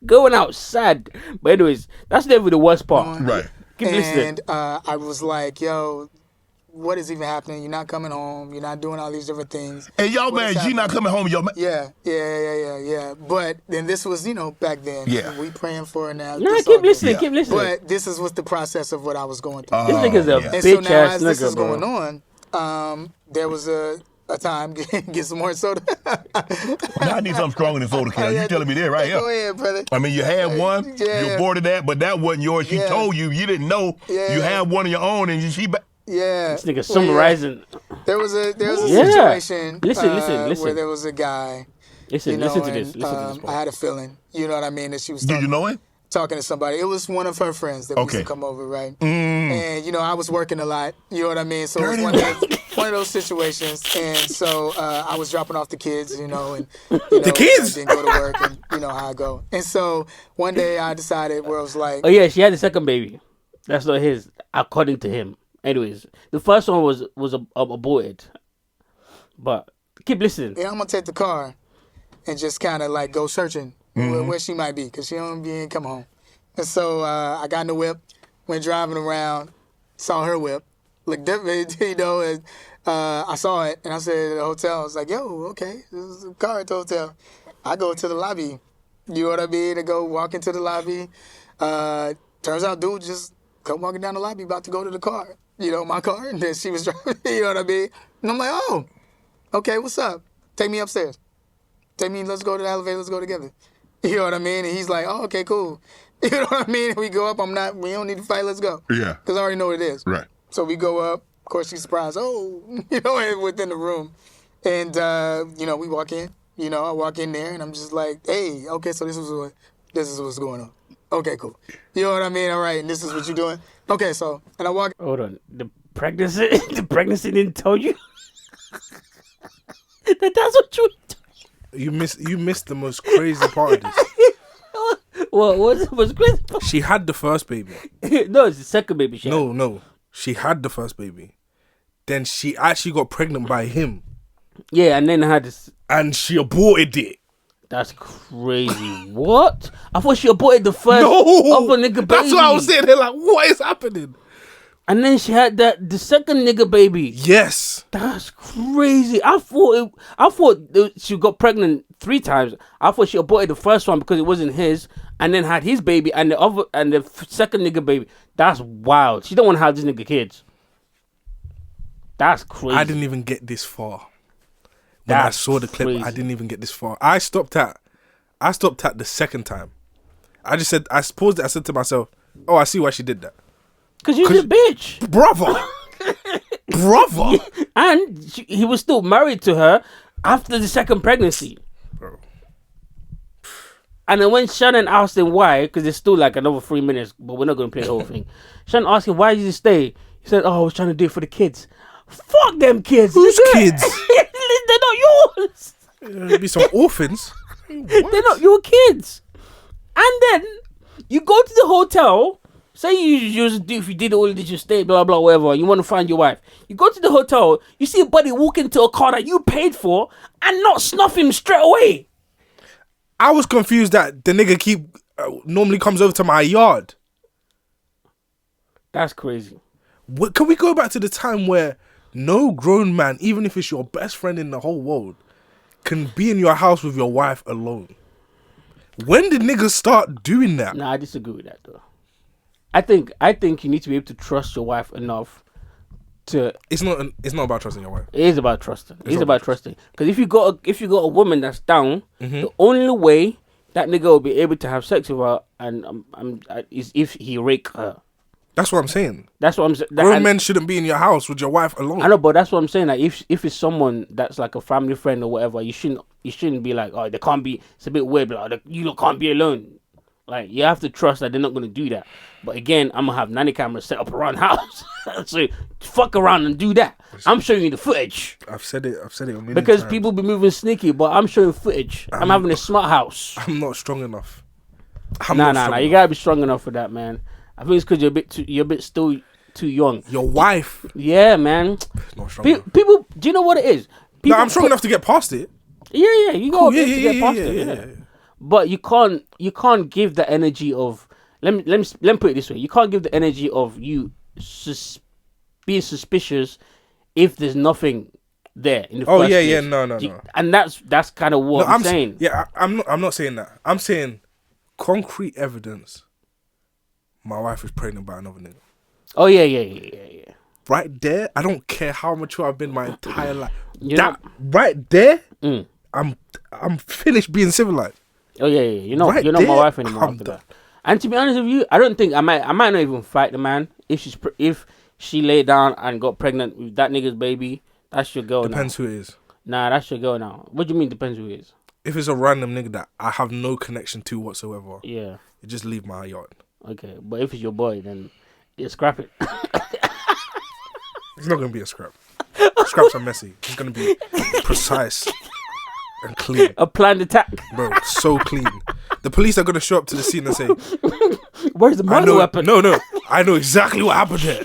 Going out sad. But anyways, that's never the worst part. Right. Keep listening. And I was like, yo, what is even happening? You're not coming home. You're not doing all these different things. And y'all What is man, G not happening? coming home. Y'all Yeah. But then this was, back then. Yeah. We praying for her now. Nah, This keep all good. listening. Keep listening. But this is what the process of what I was going through. This nigga's a yeah. And so bitch now ass as this nigga, is bro. going on, there was a time, get some more soda. Now I need something stronger than soda can. You telling me that right Go here. ahead, brother. I mean, you had one, Yeah. you aborted that, but that wasn't yours. She Yeah. told you, you didn't know Yeah. you had one of your own, and Yeah. This nigga summarizing. There was a Yeah. situation Listen. where there was a guy, Listen to this. Listen to this, I bro. had a feeling, you know what I mean, that she was did you know him? talking to somebody. It was one of her friends that used Okay. to come over, right? And, I was working a lot, you know what I mean? So it was Dirty one of those situations. And so I was dropping off the kids, and, The kids? didn't go to work, and you know how I go. And so one day I decided where I was like, Oh yeah, she had the second baby. That's not his, according to him. Anyways, the first one was aborted. But keep listening. yeah, I'm going to take the car and just kind of like go searching where she might be, because she ain't come home. And so I got in the whip, went driving around, saw her whip, looked different, and I saw it and I said at the hotel, I was like, yo, okay, this is a car at the hotel. I go to the lobby. You know what I mean? I go walk into the lobby. Turns out dude just come walking down the lobby about to go to the car. You know, my car. And then she was driving, you know what I mean? And I'm like, oh, okay, what's up? Take me upstairs. Let's go to the elevator, let's go together. You know what I mean? And he's like, oh, okay, cool. You know what I mean? We go up, we don't need to fight, let's go. Yeah. Because I already know what it is. Right. So we go up. Of course, she's surprised. Oh, you know, within the room. And, you know, we walk in. You know, I walk in there, and I'm just like, hey, okay, so this is what's going on. Okay, cool. You know what I mean? All right, and this is what you're doing? Okay, so, and I walk. Hold on. The pregnancy didn't tell you? That's what you You missed the most crazy part of this. What was crazy? She had the first baby. No, it's the second baby she had. No. She had the first baby. Then she actually got pregnant by him. Yeah, and then had this. And she aborted it. That's crazy. What? I thought she aborted the first No! other nigga baby. That's what I was saying. They're like, what is happening? And then she had the second nigga baby. Yes. That's crazy. I thought she got pregnant 3 times. I thought she aborted the first one because it wasn't his, and then had his baby and the second nigga baby. That's wild. She don't want to have this nigga kids. That's crazy. I didn't even get this far. When I saw the clip, I didn't even get this far. I stopped at the second time. I paused it. I said to myself, "Oh, I see why she did that." Because you're a bitch, brother. And he was still married to her after the second pregnancy. Bro. And then when Shannon asked him why, because there's still like another 3 minutes, but we're not going to play the whole thing. Shannon asked him, why did you stay? He said, oh, I was trying to do it for the kids. Fuck them kids. Whose kids? They're not yours. There'll be some orphans. They're not your kids. And then you go to the hotel. Say if you did all this, you stay, blah, blah, whatever. You want to find your wife. You go to the hotel. You see a buddy walk into a car that you paid for and not snuff him straight away. I was confused that the nigga normally comes over to my yard. That's crazy. Can we go back to the time where no grown man, even if it's your best friend in the whole world, can be in your house with your wife alone? When did niggas start doing that? Nah, I disagree with that though. I think you need to be able to trust your wife enough to. It's not about trusting your wife. It is about trusting. It's about trusting. Because if you got a woman that's down, the only way that nigga will be able to have sex with her is if he rape her. That's what I'm saying. That's what I'm saying. Grown men shouldn't be in your house with your wife alone. I know, but that's what I'm saying. Like if it's someone that's like a family friend or whatever, you shouldn't be like, oh, they can't be. It's a bit weird, but like, you can't be alone. Like, you have to trust that they're not going to do that. But again, I'm going to have nanny cameras set up around the house. So, fuck around and do that. I'm showing you the footage. I've said it a million because times. People be moving sneaky, but I'm showing footage. I'm having a smart house. I'm not strong enough. Nah. You got to be strong enough for that, man. I think it's because you're a bit still too young. Your wife. Yeah, man. Not strong enough. People, do you know what it is? No, I'm strong enough to get past it. Yeah. You got to get past it. Yeah. But you can't give the energy of let me put it this way. You can't give the energy of you being suspicious if there's nothing there in the first place. No. And that's kind of what I'm saying. I'm not saying that. I'm saying concrete evidence. My wife is pregnant by another nigga. Oh yeah. Right there, I don't care how mature I've been my entire life. Right there, I'm finished being civilized. Oh yeah. You're not my wife anymore after that. And to be honest with you, I don't think I might not even fight the man if she lay down and got pregnant with that nigga's baby. That's your girl. Depends who it is. Nah, that's your girl now. What do you mean depends who it is? If it's a random nigga that I have no connection to whatsoever, yeah, you just leave my yard. Okay, but if it's your boy, then you scrap it. It's not gonna be a scrap. Scraps are messy. It's gonna be precise and clean. A planned attack, bro. So clean. The police are gonna show up to the scene and say, "Where's the murder weapon?" No. I know exactly what happened here.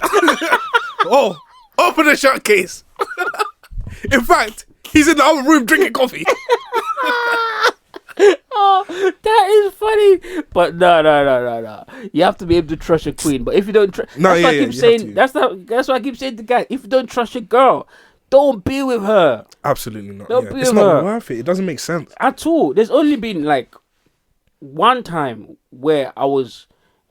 Oh, open the shot case. In fact, he's in the other room drinking coffee. Oh, that is funny. But no. You have to be able to trust your queen. But if you don't trust, that's why I keep saying to guys, if you don't trust your girl, don't be with her Absolutely not. Don't Yeah. be It's with not her. worth it. It doesn't make sense. at all. There's only been like one time where I was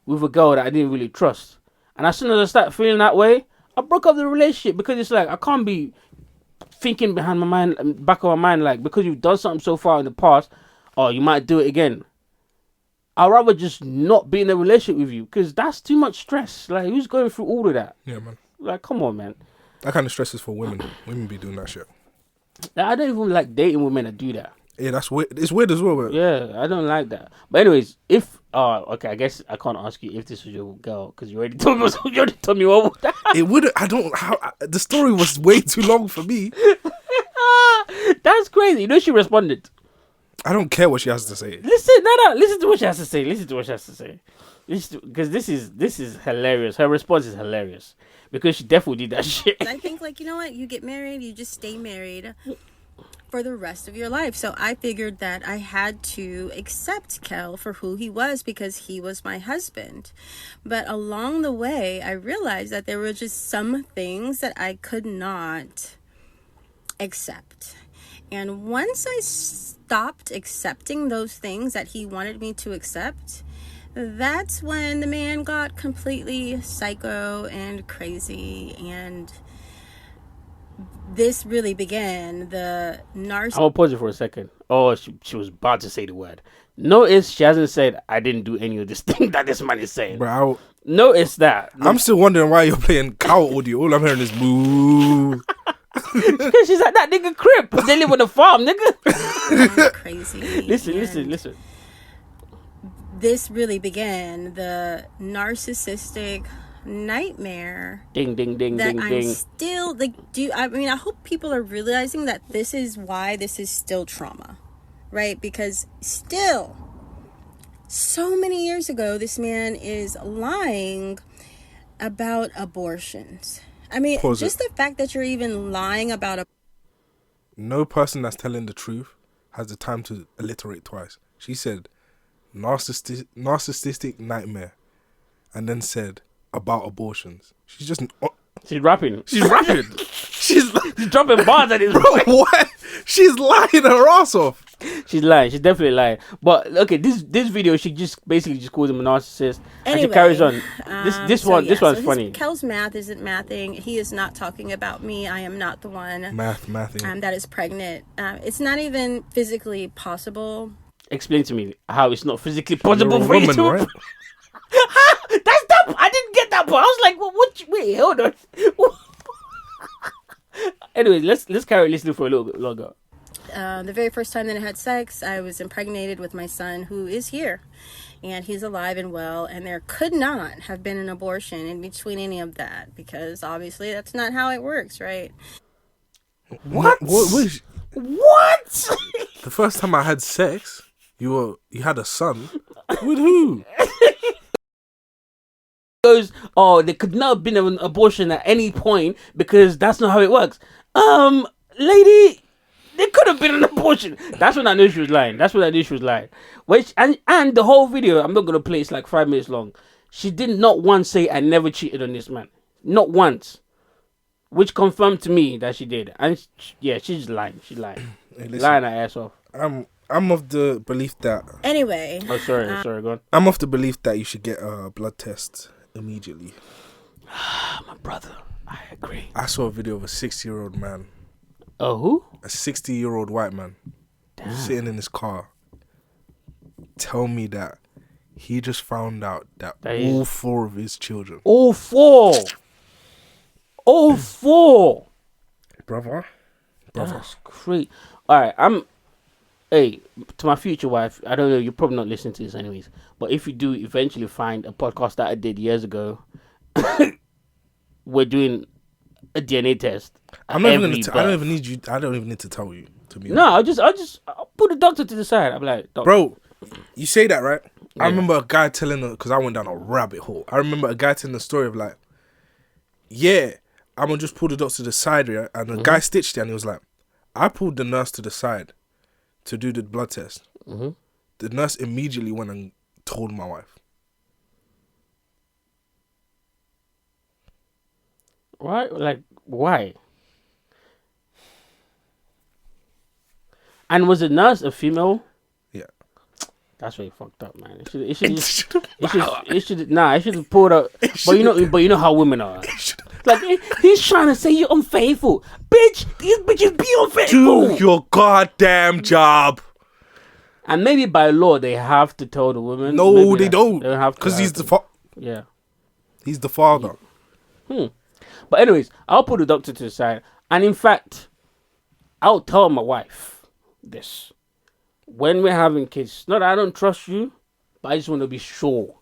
with a girl that I didn't really trust, and as soon as I started feeling that way, I broke up the relationship because it's like I can't be thinking back of my mind, like because you've done something so far in the past, or you might do it again. I'd rather just not be in a relationship with you because that's too much stress. Like, who's going through all of that? Yeah, man. Like, come on, man. That kind of stress is for women. Women be doing that shit. Like, I don't even like dating women that do that. Yeah, that's weird. It's weird as well, but Yeah, I don't like that. But anyways, okay, I guess I can't ask you if this was your girl because you already told me. You already told me what. it would. I don't. The story was way too long for me. That's crazy. You know, she responded. I don't care what she has to say. Listen to what she has to say. Because this is hilarious. Her response is hilarious because she definitely did that shit. I think, like, you know what? You get married, you just stay married for the rest of your life. So I figured that I had to accept Kel for who he was because he was my husband. But along the way, I realized that there were just some things that I could not accept. And once I stopped accepting those things that he wanted me to accept, that's when the man got completely psycho and crazy, and this really began the narcissism. I'm gonna pause it for a second. Oh, she was about to say the word. Notice she hasn't said I didn't do any of this thing that this man is saying. Bro, Notice that. I'm still wondering why you're playing cow audio. All I'm hearing is moo. Because she's like that nigga Crip. They live on a farm, nigga. Crazy. Listen. This really began the narcissistic nightmare. Ding, ding, ding, that ding, I'm ding. still like. I hope people are realizing that this is why this is still trauma, right? Because still, so many years ago, this man is lying about abortions. I mean, Pause just the fact that you're even lying about a. No person that's telling the truth has the time to alliterate twice. She said narcissistic nightmare and then said about abortions. She's just She's rapping. she's rapping. She's dropping bars at his bro, what? She's lying her ass off. She's lying. She's definitely lying. But okay, this video, she just basically just calls him a narcissist, and she carries on. This one's funny. Kel's math isn't mathing. He is not talking about me. I am not the one. Mathing. That is pregnant. It's not even physically possible. Explain to me how it's not physically possible You're a for you woman, to. right? That's that. I didn't get that part. I was like, what? Wait, hold on. Anyway, let's carry listening for a little bit longer. The very first time that I had sex, I was impregnated with my son, who is here, and he's alive and well, and there could not have been an abortion in between any of that, because obviously that's not how it works, right? What? What? The first time I had sex, you had a son. With who? Goes, oh, there could not have been an abortion at any point because that's not how it works. Lady, there could have been an abortion. That's when I knew she was lying. Which and the whole video, I'm not gonna play. It's like 5 minutes long. She did not once say I never cheated on this man. Not once. Which confirmed to me that she did. And she's lying. She's lying. Hey, listen, lying her ass off. I'm of the belief that. Anyway. Oh, sorry, go on. I'm of the belief that you should get a blood test immediately. My brother, I agree. I saw a video of a 60-year-old man. Oh, who? A 60-year-old white man. Damn. Sitting in his car. Tell me that he just found out that all 4 of his children. All 4. All 4. Brother. That's crazy. All right, Hey, to my future wife, I don't know, you're probably not listening to this anyways, but if you do eventually find a podcast that I did years ago, we're doing a DNA test. I don't even need to tell you, to be honest. No, I'll put the doctor to the side. I'm like, doctor. Bro, you say that, right? Yeah. I remember a guy telling her, because I went down a rabbit hole. I remember a guy telling the story of like, yeah, I'm going to just pull the doctor to the side, yeah? And the guy stitched it and he was like, I pulled the nurse to the side to do the blood test. Mm-hmm. The nurse immediately went and told my wife. Right? Like, why? And was the nurse a female? Yeah. That's really fucked up, man. It should have pulled up. But you know how women are. Like, he's trying to say you're unfaithful. Bitch, these bitches be unfaithful. Do your goddamn job. And maybe by law, they have to tell the woman. No, Maybe they don't. They don't have to. Because he's Yeah. He's the father. But anyways, I'll put the doctor to the side. And in fact, I'll tell my wife this. When we're having kids, not that I don't trust you, but I just want to be sure.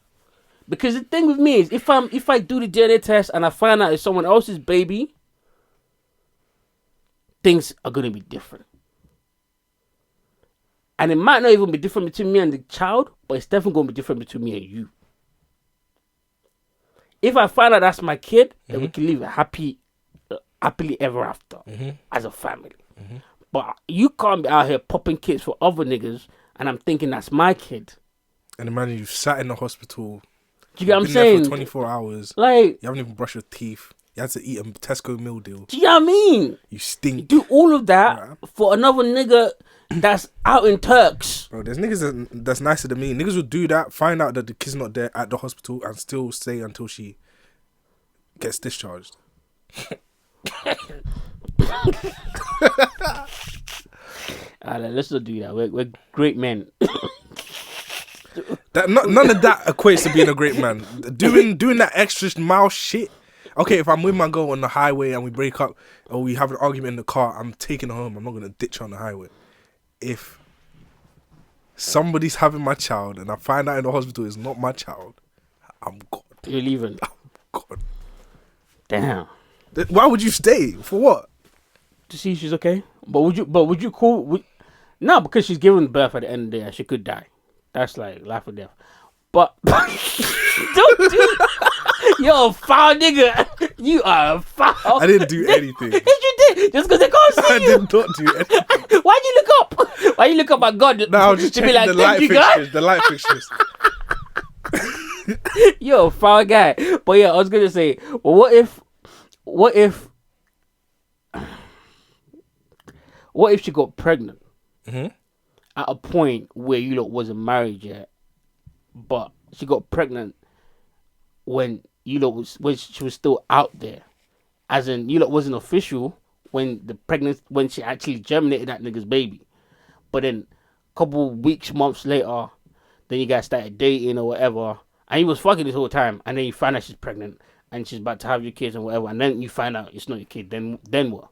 Because the thing with me is, if I do the DNA test and I find out it's someone else's baby, things are going to be different. And it might not even be different between me and the child, but it's definitely going to be different between me and you. If I find out that's my kid, then we can live happily ever after as a family. But you can't be out here popping kids for other niggas, and I'm thinking that's my kid. And imagine you've sat in the hospital. Do you get what I'm been there saying? for 24 hours. Like, you haven't even brushed your teeth. You had to eat a Tesco meal deal. Do you know what I mean? You stink. You do all of that for another nigga that's out in Turks. Bro, there's niggas that's nicer than me. Niggas will do that, find out that the kid's not there at the hospital, and still stay until she gets discharged. Let's not do that. We're great men. None of that equates to being a great man. Doing that extra mile shit. Okay, if I'm with my girl on the highway and we break up or we have an argument in the car, I'm taking her home. I'm not gonna ditch her on the highway. If somebody's having my child and I find out in the hospital it's not my child, I'm gone. You're leaving. I'm gone. Damn. Why would you stay? For what? To see if she's okay. But would you call? No, because she's giving birth at the end of the day and she could die. That's like life or death. But don't do that. You're a foul nigga. You are a foul. I didn't do anything. Yes, you did. Just because they can't see I you. did not do anything. Why'd you look up? Why you look up at God? No, I was just to checking be like, the light "Thank you, fixtures. God." The light fixtures. You're a foul guy. But yeah, I was gonna say, well, what if she got pregnant at a point where you lot wasn't married yet, but she got pregnant when you lot when she was still out there, as in you lot wasn't official when she actually germinated that nigga's baby, but then a couple weeks, months later, then you guys started dating or whatever, and you was fucking this whole time, and then you find out she's pregnant and she's about to have your kids and whatever, and then you find out it's not your kid. Then what?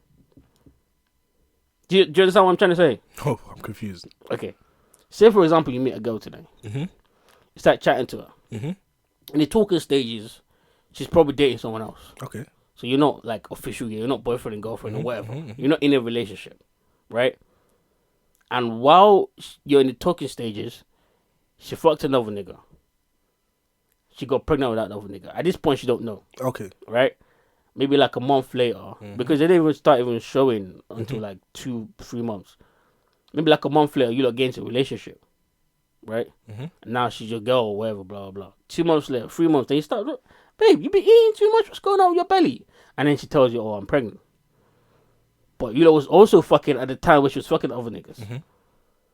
Do you understand what I'm trying to say? Oh, I'm confused. Okay. Say, for example, you meet a girl today. You start chatting to her. In the talking stages, she's probably dating someone else. Okay. So you're not, like, official. You're not boyfriend and girlfriend or whatever. You're not in a relationship. Right? And while you're in the talking stages, she fucked another nigga. She got pregnant with that other nigga. At this point, she don't know. Okay. Right? Maybe like a month later, because they didn't even start showing until like 2-3 months. Maybe like a month later, you lot get into a relationship, right? And now she's your girl or whatever, blah, blah, blah. 2 months later, 3 months, then you start, babe, you been eating too much, what's going on with your belly? And then she tells you, oh, I'm pregnant. But you lot was also fucking at the time where she was fucking other niggas.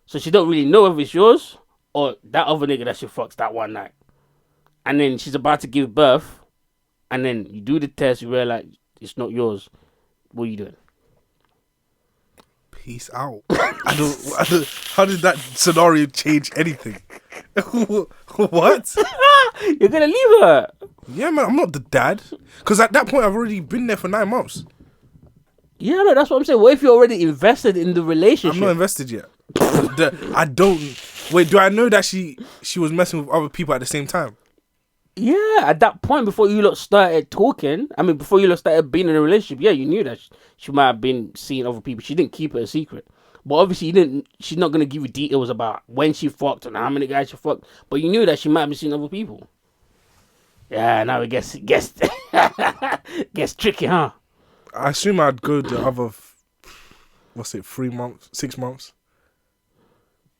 So she don't really know if it's yours or that other nigga that she fucks that one night. And then she's about to give birth. And then you do the test, you realize it's not yours. What are you doing? Peace out. I don't. How did that scenario change anything? What? You're gonna leave her? Yeah, man. I'm not the dad. Because at that point, I've already been there for 9 months. Yeah, no, that's what I'm saying. What if you're already invested in the relationship? I'm not invested yet. I don't. Wait, do I know that she was messing with other people at the same time? Yeah, at that point, before you lot started talking, before you lot started being in a relationship, yeah, you knew that she might have been seeing other people. She didn't keep it a secret. But obviously, she's not going to give you details about when she fucked and how many guys she fucked. But you knew that she might be seeing other people. Yeah, now it gets tricky, huh? I assume I'd go the other, 3 months, 6 months,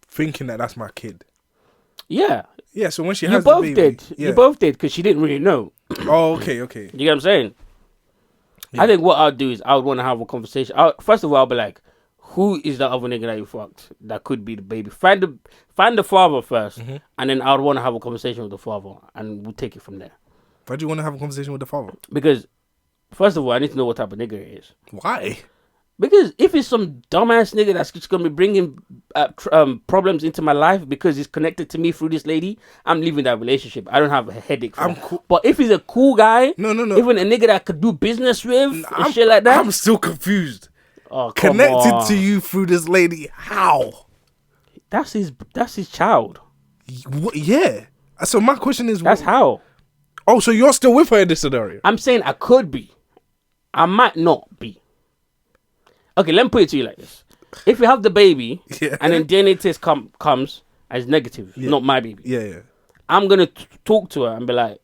thinking that that's my kid. Yeah. Yeah, so when she You has the both baby... did. Yeah. You both did, because she didn't really know. Oh, okay. You get what I'm saying? Yeah. I think what I'll do is I would want to have a conversation. First of all, I'll be like, who is the other nigga that you fucked that could be the baby? Find the father first, and then I would want to have a conversation with the father, and we'll take it from there. Why do you want to have a conversation with the father? Because, first of all, I need to know what type of nigga it is. Why? Because if it's some dumbass nigga that's just gonna be bringing problems into my life because he's connected to me through this lady, I'm leaving that relationship. I don't have a headache for that. Cool. But if he's a cool guy, no, even a nigga that I could do business with and shit like that, I'm still confused. Oh, come Connected on. to you through this lady, how? That's his child. What? Yeah. So my question is, That's how. Oh, so you're still with her in this scenario? I'm saying I could be. I might not be. Okay, let me put it to you like this. If you have the baby, and then DNA test comes as negative, not my baby. Yeah. I'm going to talk to her and be like,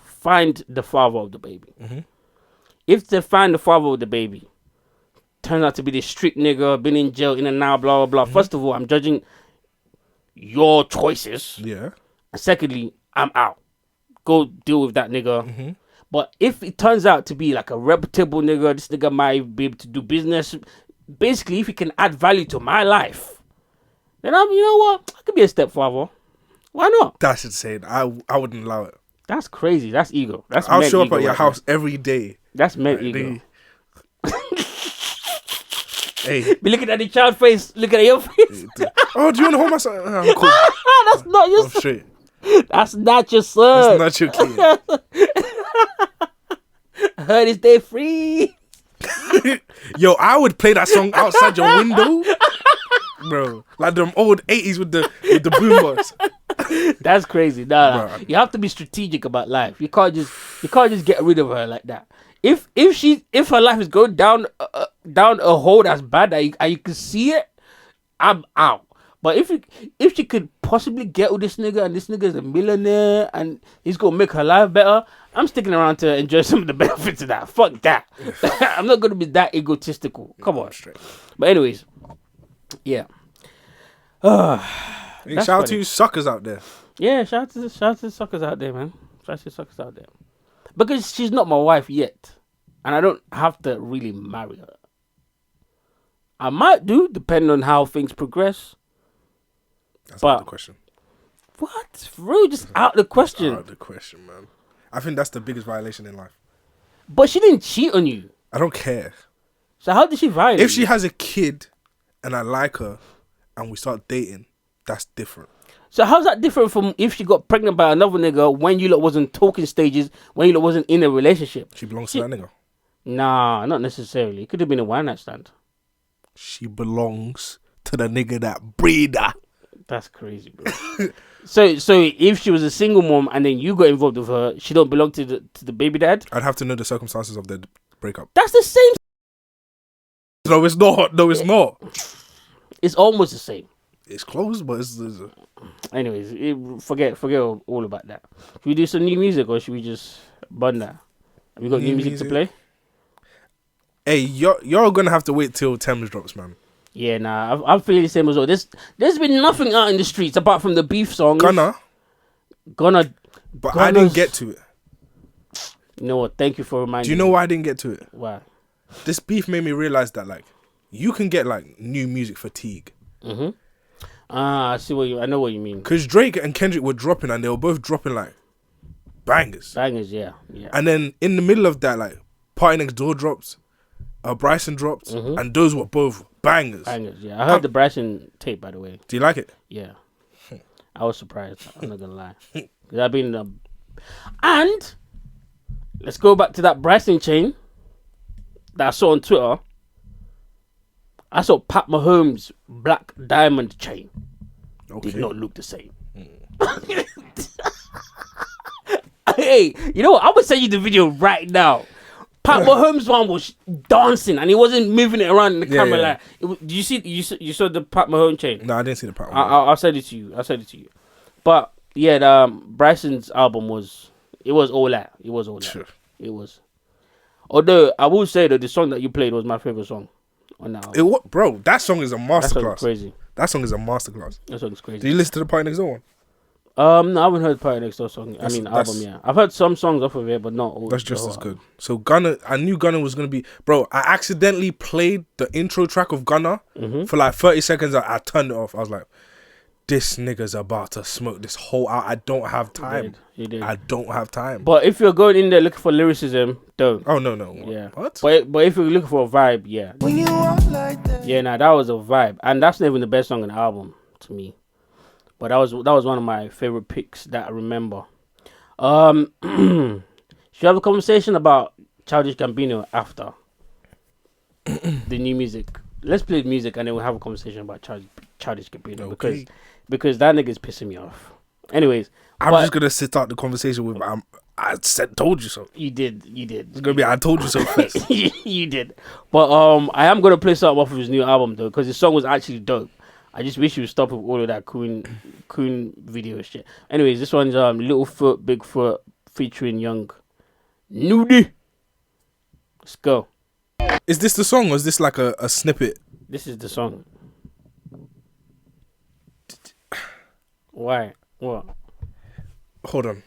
find the father of the baby. If they find the father of the baby, turns out to be this strict nigga, been in jail, in and out, blah, blah, blah. First of all, I'm judging your choices. Yeah. And secondly, I'm out. Go deal with that nigga. But if it turns out to be like a reputable nigga, this nigga might be able to do business. Basically, if he can add value to my life, then you know what? I could be a stepfather. Why not? That's insane. I wouldn't allow it. That's crazy. That's ego. I'll show up at your house every day. That's men ego. Hey. Be looking at the child face, looking at your face. Oh, do you want to hold my son? I'm cool. That's not your I'm son. straight. That's not your son. That's not your kid. I heard his day free. Yo, I would play that song outside your window, bro. Like them old 80s with the boombox. That's crazy. Nah. You have to be strategic about life. You can't just get rid of her like that. If her life is going down a hole that's bad and you can see it, I'm out. But if she could possibly get with this nigga and this nigga is a millionaire and he's gonna make her life better, I'm sticking around to enjoy some of the benefits of that. Fuck that. I'm not gonna be that egotistical. Come on. Straight. But anyways, yeah. Hey, shout out to you suckers out there. Yeah, shout out to the suckers out there, man. Shout out to the suckers out there. Because she's not my wife yet. And I don't have to really marry her. I might do, depending on how things progress. That's out of the question. What? Bro, just out of the question. Out of the question, man. I think that's the biggest violation in life. But she didn't cheat on you. I don't care. So how did she violate If she you? has a kid and I like her and we start dating, that's different. So how's that different from if she got pregnant by another nigga when you lot wasn't talking stages, when you lot wasn't in a relationship? She belongs to that nigga. Nah, not necessarily. It could have been a one night stand. She belongs to the nigga that breed her. That's crazy, bro. So if she was a single mom and then you got involved with her, she don't belong to the baby dad? I'd have to know the circumstances of their breakup. That's the same. No, it's not. No, it's not. It's almost the same. It's close, but it's Anyways, forget all about that. Should we do some new music or should we just bun that? Have you got new music to play? Hey, you're gonna have to wait till Thames drops, man. Yeah, nah, I'm feeling the same as well. There's been nothing out in the streets apart from the beef song. Gunna. But I didn't get to it. You know what? Thank you for reminding me. Do you know why I didn't get to it? Why? This beef made me realize that like you can get like new music fatigue. I know what you mean. Because Drake and Kendrick were dropping and they were both dropping like bangers. Yeah. And then in the middle of that, like Party Next Door dropped, Bryson dropped, and those were both bangers. Yeah. I heard the Bryson tape, by the way. Do you like it? Yeah. I was surprised. I'm not gonna lie. 'Cause I've been and let's go back to that Bryson chain that I saw on Twitter. I saw Pat Mahomes' black diamond chain. Okay. Did not look the same. Hey, you know what? I'm gonna send you the video right now. Pat Mahomes' one was dancing and he wasn't moving it around in the camera. Yeah. Like, did you see? You saw the Pat Mahomes chain? No, I didn't see the Pat. I'll send it to you. But yeah, Bryson's album was all that. It was all that. Sure. It was. Although I will say that the song that you played was my favorite song on that album. Bro, that song is a That song is masterclass. crazy. That song is a masterclass. That song is crazy. Did you listen to the Party Next Door one? No, I haven't heard Party.96 song. Album. Yeah, I've heard some songs off of it, but not all. That's just as good. So Gunna, I knew Gunna was gonna be, bro. I accidentally played the intro track of Gunna for like 30 seconds. I turned it off. I was like, this nigga's about to smoke this whole out. I don't have time. You did. I don't have time. But if you're going in there looking for lyricism, don't. Oh no. Yeah. What? But if you're looking for a vibe, yeah. When you walk like that. Yeah, that was a vibe, and that's not even the best song on the album to me. But that was one of my favorite picks that I remember. Should you have a conversation about Childish Gambino after the new music? Let's play music and then we'll have a conversation about Childish Gambino because that nigga's pissing me off. Anyways, I'm just gonna sit out the conversation with I told you so. You did. It's gonna be I told you so first. You did. But I am gonna play something off of his new album though, because his song was actually dope. I just wish you would stop with all of that coon video shit. Anyways, this one's Little Foot, Big Foot featuring Young Nudie. Let's go. Is this the song or is this like a snippet? This is the song. Why? What? Hold on.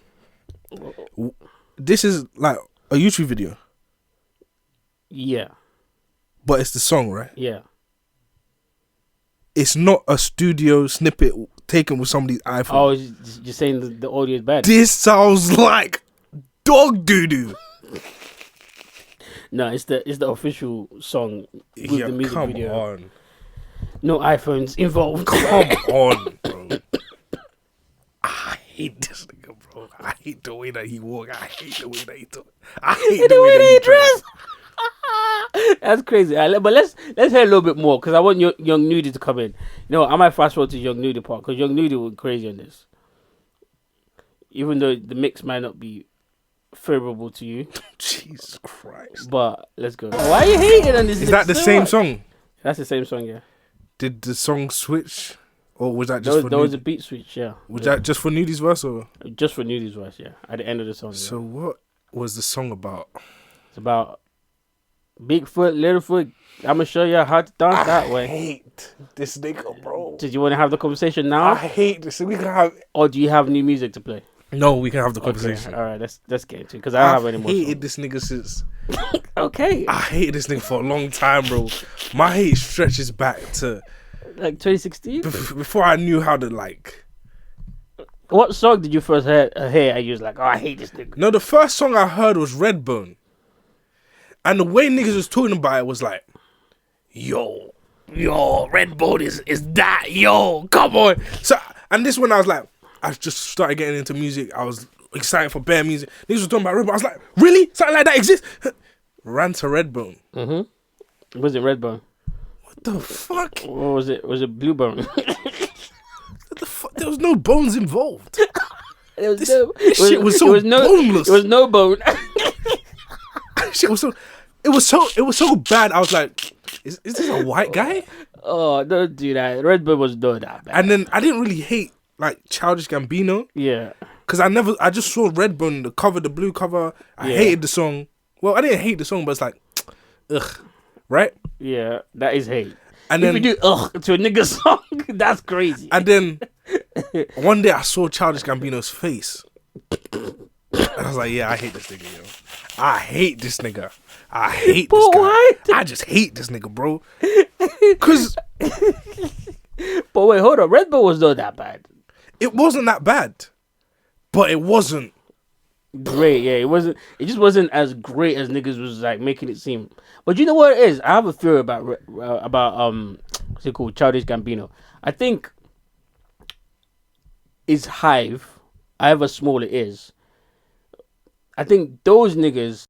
This is like a YouTube video. Yeah. But it's the song, right? Yeah. It's not a studio snippet taken with somebody's iPhone. Oh, you're saying the audio is bad? This sounds like dog doo-doo. No, it's the official song with the music come video. on. No iPhones involved. Come on, bro. I hate this nigga, bro. I hate the way that he walk. I hate the way that he talk. I hate the way that he dress. That's crazy. But let's hear a little bit more because I want Young Nudie to come in. I might fast forward to Young Nudie part because Young Nudie went crazy on this. Even though the mix might not be favorable to you. Jesus Christ. But let's go. Why are you hating on this? Is that the same song? That's the same song, yeah. Did the song switch? Or was that just there was a beat switch, yeah. Was that just for Nudie's verse or? Just for Nudie's verse, yeah. At the end of the song. So what was the song about? It's about Bigfoot, Littlefoot. I'm gonna show you how to dance that way. I hate this nigga, bro. Did you want to have the conversation now? I hate this. We can have. Or do you have new music to play? No, we can have the conversation. Okay. All right, let's get into it because I don't have any more. I hated this nigga since. Okay. I hated this nigga for a long time, bro. My hate stretches back to like 2016. Before I knew how to like. What song did you first hear? And you was like, oh, I hate this nigga. No, the first song I heard was Redbone. And the way niggas was talking about it was like, yo, Redbone is that, yo, come on. So, and this when I was like, I just started getting into music. I was excited for bare music. Niggas was talking about Redbone. I was like, really? Something like that exists? Ran to Redbone. Mm-hmm. Was it Redbone? What the fuck? Or was it Bluebone? What the fuck? There was no bones involved. This shit was so boneless. It was no bone. Shit was so. It was so bad. I was like, is this a white guy? Oh, don't do that. Redbone was not that bad. And then I didn't really hate like Childish Gambino. Yeah. Because I just saw Redbone, the cover, the blue cover. I hated the song. Well, I didn't hate the song, but it's like, ugh, right? Yeah, that is hate. And if then you do ugh to a nigga song, that's crazy. And then one day I saw Childish Gambino's face. And I was like, yeah, I hate this nigga, yo. I hate this nigga. I hate this guy. Why? I just hate this nigga, bro. Cause but wait, hold on. Redbone was not that bad. It wasn't that bad. But it wasn't great, yeah. It just wasn't as great as niggas was like making it seem. But you know what it is? I have a theory about what's it called? Childish Gambino. I think it's Hive, however small it is. I think those niggas,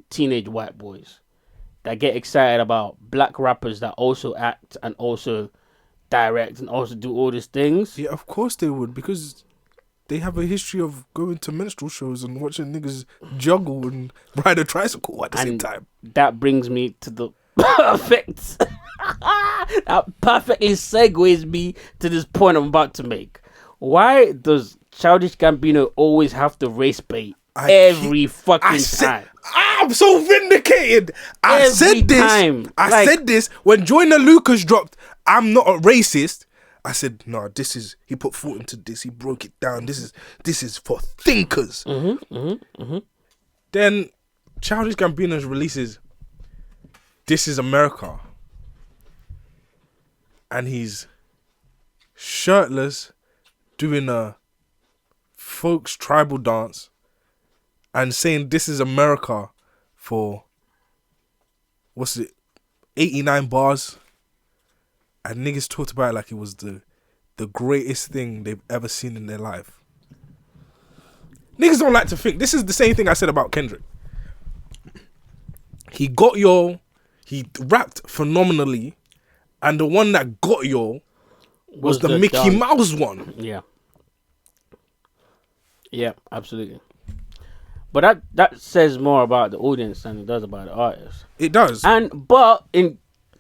teenage white boys, that get excited about black rappers that also act and also direct and also do all these things. Yeah, of course they would, because they have a history of going to minstrel shows and watching niggas juggle and ride a tricycle at the same time. That brings me to the perfect. That perfectly segues me to this point I'm about to make. Why does Childish Gambino always have to race bait every fucking time? I'm so vindicated. I said this when Joyner Lucas dropped I'm Not a Racist. I said, no, he put thought into this. He broke it down. This is for thinkers. Then Childish Gambino releases This Is America. And he's shirtless doing a folks tribal dance and saying this is America for 89 bars, and niggas talked about it like it was the greatest thing they've ever seen in their life. Niggas don't like to think. This is the same thing I said about Kendrick. He rapped phenomenally, and the one that got was the Mickey Mouse one. Yeah, absolutely. But that says more about the audience than it does about the artist. It does. But in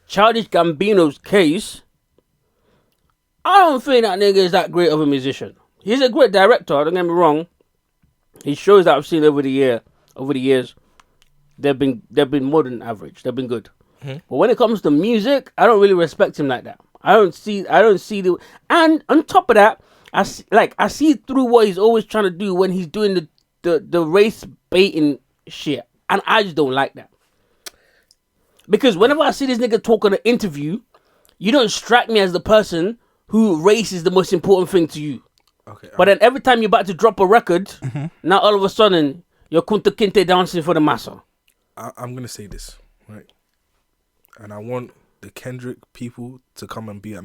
Childish Gambino's case, I don't think that nigga is that great of a musician. He's a great director, don't get me wrong. His shows that I've seen over the years, they've been more than average. They've been good. But when it comes to music, I don't really respect him like that. I don't see and on top of that, I see through what he's always trying to do when he's doing the race baiting shit, and I just don't like that. Because whenever I see this nigga talk on an interview, you don't strike me as the person who race is the most important thing to you. Okay. But then every time you're about to drop a record, now all of a sudden you're Kunta Kinte dancing for the massa. I'm gonna say this, right? And I want the Kendrick people to come and back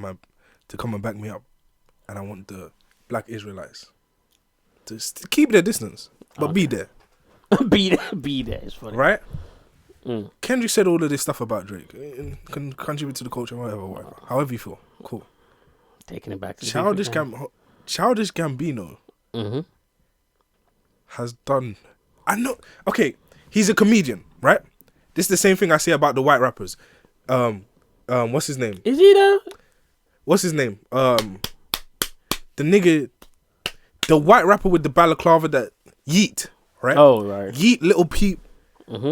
me up, and I want the Black Israelites to keep their distance, but be there. be there. It's funny, right? Kendrick said all of this stuff about Drake. Can contribute to the culture, whatever. However you feel, cool. Taking it back to Childish Gambino has done. I know. Okay, he's a comedian, right? This is the same thing I say about the white rappers. What's his name? Is he there? What's his name? The nigga, the white rapper with the balaclava that Yeet, right? Oh, right. Yeet, Little Peep.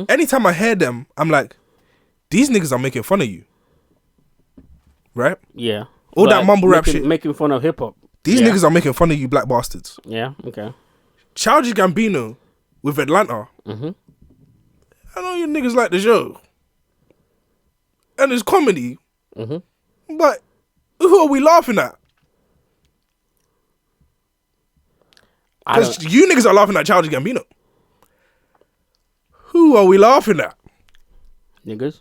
Anytime I hear them, I'm like, these niggas are making fun of you, right? Yeah. All that mumble rap shit. Making fun of hip hop. These niggas are making fun of you, black bastards. Yeah, okay. Childish Gambino with Atlanta. I know you niggas like the show. And it's comedy. But who are we laughing at? Because you niggas are laughing at Childish Gambino. Who are we laughing at? Niggas.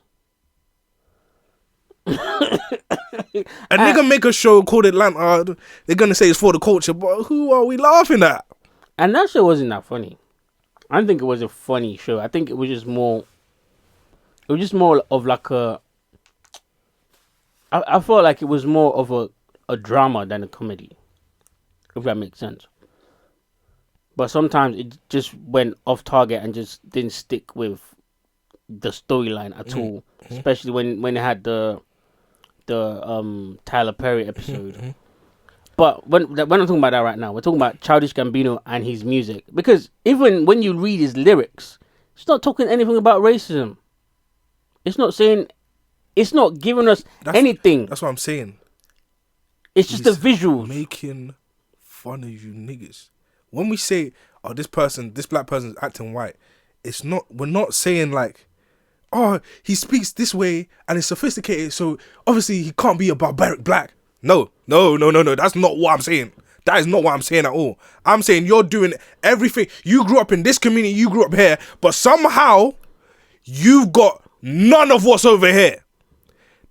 A nigga make a show called Atlanta. They're gonna say it's for the culture, but who are we laughing at? And that show wasn't that funny. I don't think it was a funny show. I think it was just more. It was just more of like a. I felt like it was more of a drama than a comedy, if that makes sense. But sometimes it just went off target and just didn't stick with the storyline at all. Especially when it had the Tyler Perry episode. But when I'm talking about that right now, we're talking about Childish Gambino and his music. Because even when you read his lyrics, it's not talking anything about racism. It's not saying, it's not giving us anything. That's what I'm saying. It's just the visuals. Making fun of you niggas. When we say, oh, this black person's acting white, it's not, we're not saying like, oh, he speaks this way and is sophisticated, so obviously he can't be a barbaric black. No. That's not what I'm saying. That is not what I'm saying at all. I'm saying you're doing everything. You grew up in this community, you grew up here, but somehow you've got none of what's over here.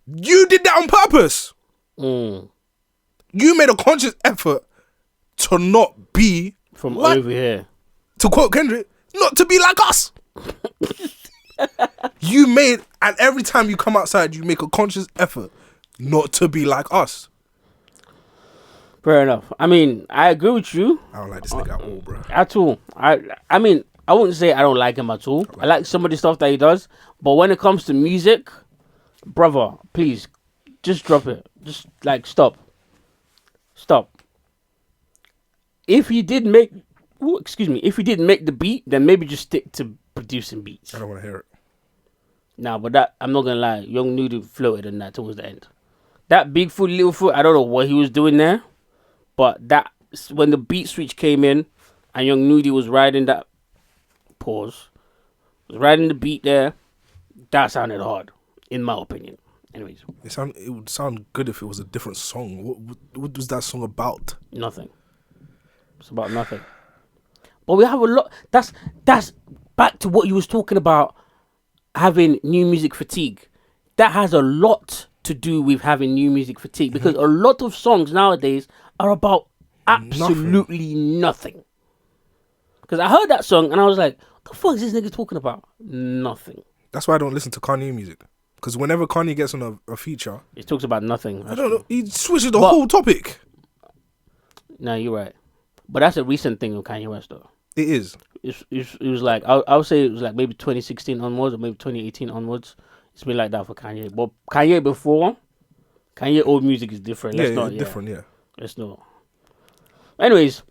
You did that on purpose. You made a conscious effort to not be from like, over here. To quote Kendrick, not to be like us. You made, and every time you come outside, you make a conscious effort not to be like us. Fair enough. I mean, I agree with you. I don't like this nigga at all, bro. At all. I mean, I wouldn't say I don't like him at all. I like some of the stuff that he does. But when it comes to music, brother, please, just drop it. Just, like, stop. If he did make the beat, then maybe just stick to producing beats. I don't want to hear it. Nah, but that, I'm not going to lie, Young Nudy floated on that towards the end. that Big Foot, Little Foot, I don't know what he was doing there, but that when the beat switch came in and Young Nudie was riding that was riding the beat there, that sounded hard, in my opinion. Anyways, it would sound good if it was a different song. What was that song about? Nothing. It's about nothing. But we have a lot. That's back to what you was talking about, having new music fatigue. That has a lot to do with having new music fatigue, because a lot of songs nowadays are about absolutely nothing. Because I heard that song and I was like, what the fuck is this nigga talking about? Nothing. That's why I don't listen to Kanye music. Because whenever Kanye gets on a feature, it talks about nothing. I don't know. He switches the whole topic. No, you're right. But that's a recent thing with Kanye West, though. It is. It was like, I would say it was like maybe 2016 onwards or maybe 2018 onwards. It's been like that for Kanye. But Kanye old music is different. Different, yeah. Let's not. Anyways,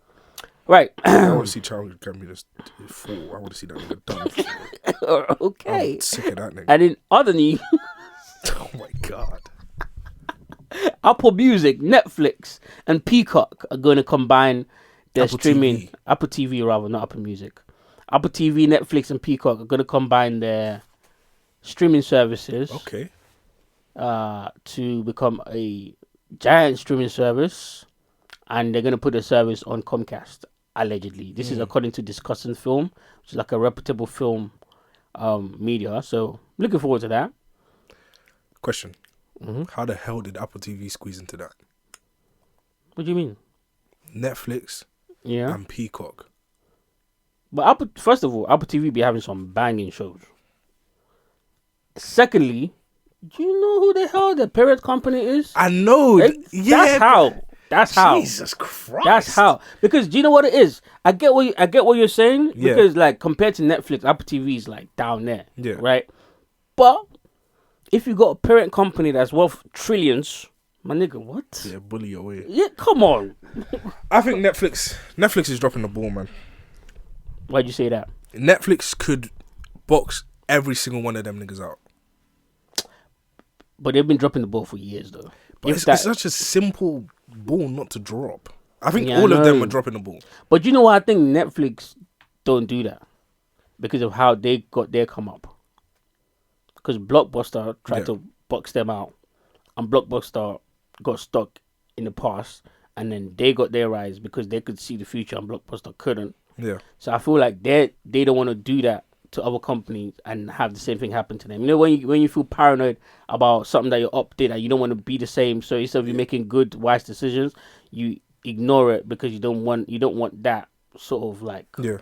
right. I want to see Childish Gambino fall. I want to see that nigga done. Okay. I'm sick of that nigga. And in other news, oh my God. Apple Music, Netflix, and Peacock are going to combine their streaming. Apple TV, rather, not Apple Music. Apple TV, Netflix, and Peacock are going to combine their streaming services. Okay. To become a giant streaming service, and they're going to put the service on Comcast, allegedly. This is according to Discussing Film, which is like a reputable film media. So, looking forward to that. Question. How the hell did Apple TV squeeze into that? What do you mean? Netflix and Peacock. But first of all, Apple TV be having some banging shows. Secondly, do you know who the hell the parent company is? I know. That's how. Jesus Christ. That's how. Because do you know what it is? I get what you're saying. Yeah. Because like compared to Netflix, Apple TV is like down there. Yeah. Right. But if you got a parent company that's worth trillions, my nigga, what? Yeah, bully your way. Yeah, come on. I think Netflix is dropping the ball, man. Why'd you say that? Netflix could box every single one of them niggas out. But they've been dropping the ball for years, though. But it's such a simple ball not to drop. I think Yeah, all I of them know. are dropping the ball. But you know what? I think Netflix don't do that because of how they got their come up. Because Blockbuster tried to box them out, and Blockbuster got stuck in the past, and then they got their rise because they could see the future, and Blockbuster couldn't. Yeah. So I feel like they don't want to do that to other companies and have the same thing happen to them. You know, when you feel paranoid about something that you're updated and you don't want to be the same, so instead of you making good, wise decisions, you ignore it because you don't want that sort of like. Yeah. You know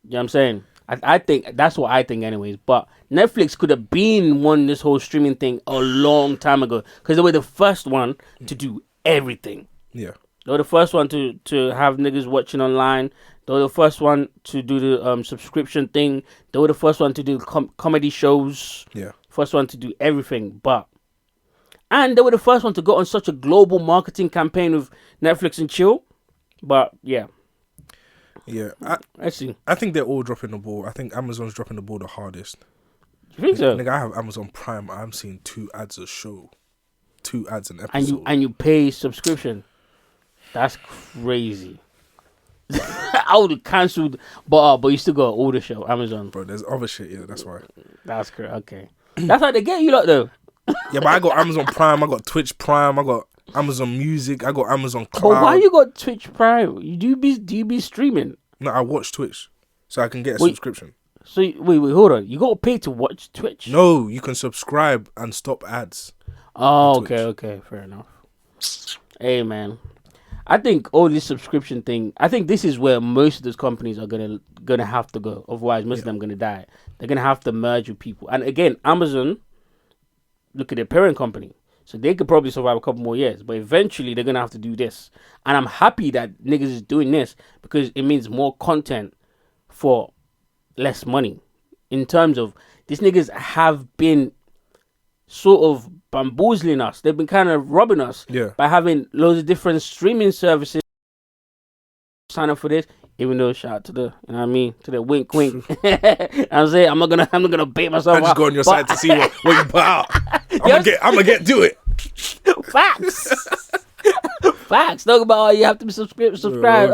what I'm saying? I think that's what I think, anyways. But Netflix could have won this whole streaming thing a long time ago because they were the first one to do everything. Yeah. They were the first one to have niggas watching online. They were the first one to do the subscription thing. They were the first one to do comedy shows. Yeah. First one to do everything. And they were the first one to go on such a global marketing campaign with Netflix and chill. But yeah. Yeah. Let's see. I think they're all dropping the ball. I think Amazon's dropping the ball the hardest. You think so? Nigga, I have Amazon Prime. I'm seeing 2 ads a show. 2 ads an episode. And you pay subscription. That's crazy. I would have cancelled, but you still got all the show, Amazon. Bro, there's other shit, yeah, that's why. That's correct, okay. That's how they get you lot, though. Yeah, but I got Amazon Prime, I got Twitch Prime, I got Amazon Music, I got Amazon Cloud. But why you got Twitch Prime? Do you be streaming? No, I watch Twitch, so I can get a subscription. So, wait, hold on. You got to pay to watch Twitch? No, you can subscribe and stop ads. Oh, okay, fair enough. Hey, man. I think all this subscription thing, I think this is where most of those companies are gonna have to go. Otherwise, most of them are gonna die. They're gonna have to merge with people. And again, Amazon, look at their parent company. So they could probably survive a couple more years. But eventually, they're gonna have to do this. And I'm happy that niggas is doing this because it means more content for less money. In terms of, these niggas have been sort of bamboozling us. They've been kind of robbing us by having loads of different streaming services. Sign up for this, even though shout out to the, you know what I mean, to the wink. I'm saying I'm not gonna bait myself. I just go on your site to see what you put out. I'm gonna get do it. Facts. Facts. Talk about how you have to be subscribed.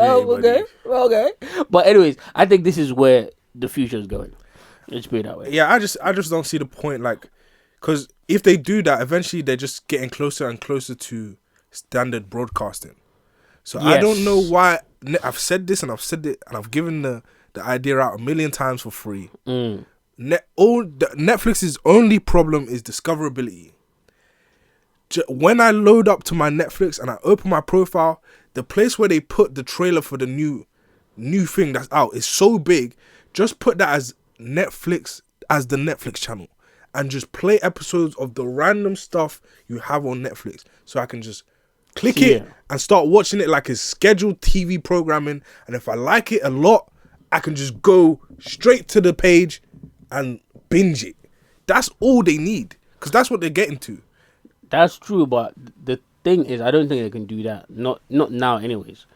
Okay. But anyways, I think this is where the future is going. Let's put it that way. Yeah, I just don't see the point, like, because if they do that, eventually they're just getting closer and closer to standard broadcasting. So I don't know why. I've said this and I've said it and I've given the idea out a million times for free. Netflix's only problem is discoverability. When I load up to my Netflix and I open my profile, the place where they put the trailer for the new thing that's out is so big. Just put that as Netflix, as the Netflix channel, and just play episodes of the random stuff you have on Netflix, so I can just click it and start watching it like it's scheduled TV programming. And if I like it a lot, I can just go straight to the page and binge it. That's all they need, because that's what they're getting to. That's true, but the thing is, I don't think they can do that. Not now, anyways,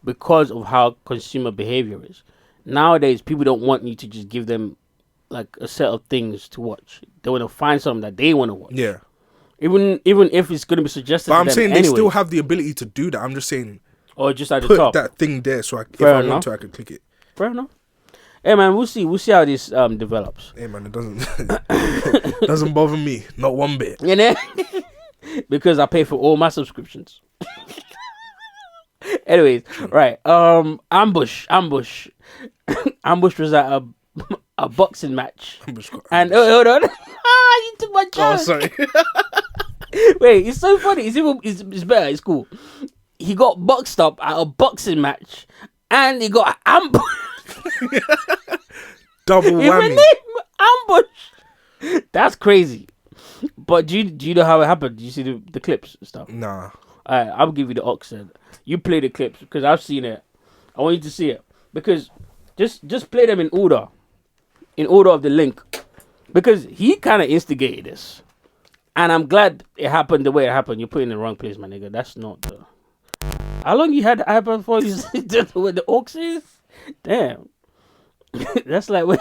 because of how consumer behavior is. Nowadays, people don't want you to just give them like a set of things to watch. They want to find something that they want to watch. Yeah. Even if it's going to be suggested. But I'm to them saying anyways. they still have the ability to do that. I'm just saying. Or just at the put top. That thing there, so if I want to, I can click it. Fair enough. Hey man, we'll see how this develops. Hey man, it doesn't bother me, not one bit. You know, because I pay for all my subscriptions. Anyways, right. Ambush. Ambush was at a boxing match. And hold on. You took my chance. Oh, sorry. Wait, it's so funny. It's better. It's cool. He got boxed up at a boxing match, and he got ambushed. Double whammy. Ambush. That's crazy. But do you know how it happened? Do you see the clips and stuff? Nah. Alright, I'll give you the oxen. You play the clips because I've seen it. I want you to see it because just play them in order of the link, because he kind of instigated this, and I'm glad it happened the way it happened. You're put in the wrong place, my nigga. That's not the. How long you had the iPad for? You with the aux is? Damn. That's like when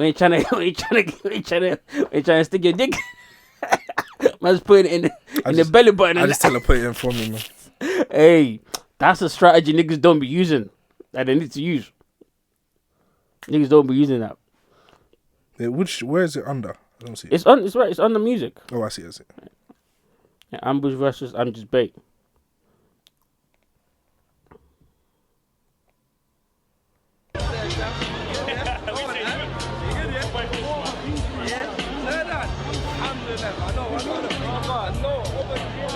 you're trying to stick your dick. Man's putting it in the belly button. I just tell her put it in for me, man. Hey, that's a strategy niggas don't be using that they need to use. Niggas don't be using that. Yeah, where is it under? I don't see it. It's right. It's under music. Oh, I see it. Yeah, Ambush versus I'm Just Bait.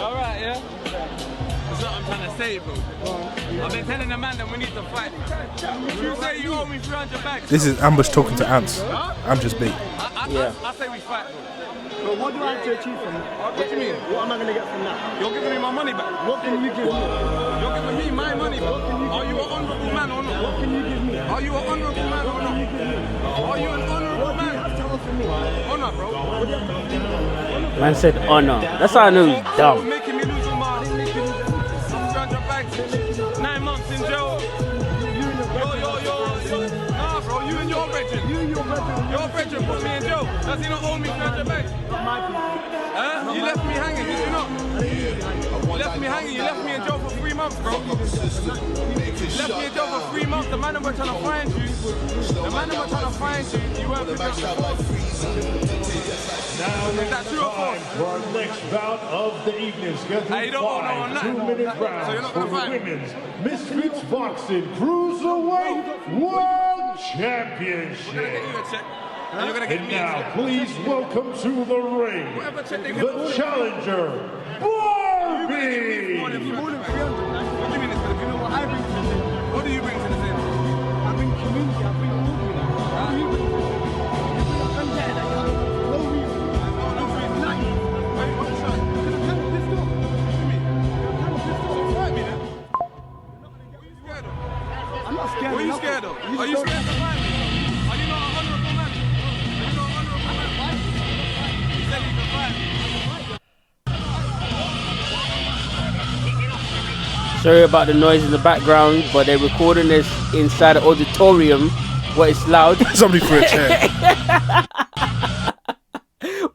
Alright, yeah? That's what I'm trying to say, bro. I've been telling the man that we need to fight. You say you owe me 300 bags. This is Ambush talking to Ants. I'm just bait. I say we fight, bro. But what do I have to achieve from that? What do you mean? What am I going to get from that? You're giving me my money back. What can you give me? You're giving me my money back. Are you an honourable man or not? What can you give me? Are you an honourable man or not? Are you an honourable man? What do you have to offer me? Honour, bro. What do you have to offer me? Man said honor. That's how I know he's dumb. You're making me lose my 300 bags. 9 months in jail. Nah, bro, you and your brethren. Your brethren put me in jail. Does he not owe me 300 bags? You left me hanging, did you not? You left me hanging, you left me in jail for 3 months, bro. You left me in jail for 3 months. The man that were trying to find you, you weren't picking up the phone. Now it's time for our next bout of the evening. Scheduled 5 2-minute rounds for the women's Misfits Boxing Cruiserweight World Championship. And now, please welcome to the ring, the challenger, Barbie! What do you bring to the table? I bring community, I bring movement. What do you bring? I'm there that you have no reason. No reason. Nothing. Wait, what's that? You're kind of pissed off. What do you mean? You're kind of pissed off. Fight me then. What are you scared of? I'm not scared. What are you scared of? Are you scared to fight me? Are you not an honourable man? Are you not an honourable man? You said you can fight me. Sorry about the noise in the background, but they're recording this inside the auditorium where it's loud. Somebody threw a chair.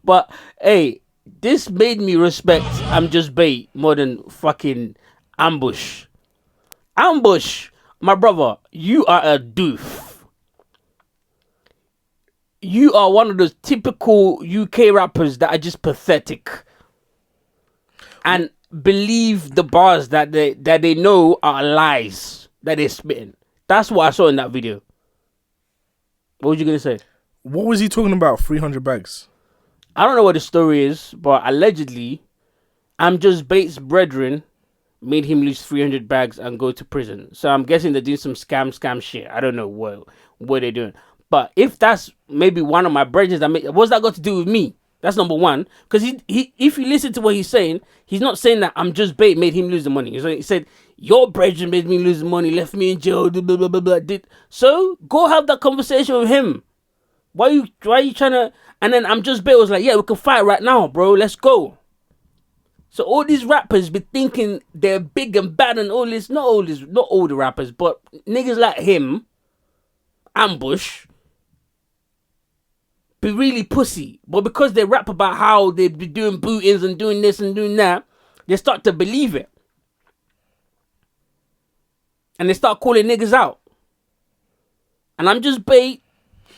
But hey, this made me respect I'm Just Bait more than fucking Ambush. Ambush, my brother, you are a doof. You are one of those typical UK rappers that are just pathetic and believe the bars that they know are lies that they're spitting. That's what I saw in that video. What was you gonna say? What was he talking about? 300 bags. I don't know what the story is, but allegedly, I'm Just Bait's brethren made him lose 300 bags and go to prison. So I'm guessing they're doing some scam shit. I don't know what they're doing. But if that's maybe one of my brethren, what's that got to do with me? That's number one. Because he if you listen to what he's saying, he's not saying that I'm Just Bait made him lose the money. He said, your brethren made me lose the money, left me in jail, blah, blah, blah, blah. So go have that conversation with him. Why are you trying to... And then I'm Just Bait was like, yeah, we can fight right now, bro. Let's go. So all these rappers be thinking they're big and bad and all this. Not all the rappers, but niggas like him, Ambush, be really pussy. But because they rap about how they be doing bootings and doing this and doing that, they start to believe it. And they start calling niggas out. And I'm Just Bait.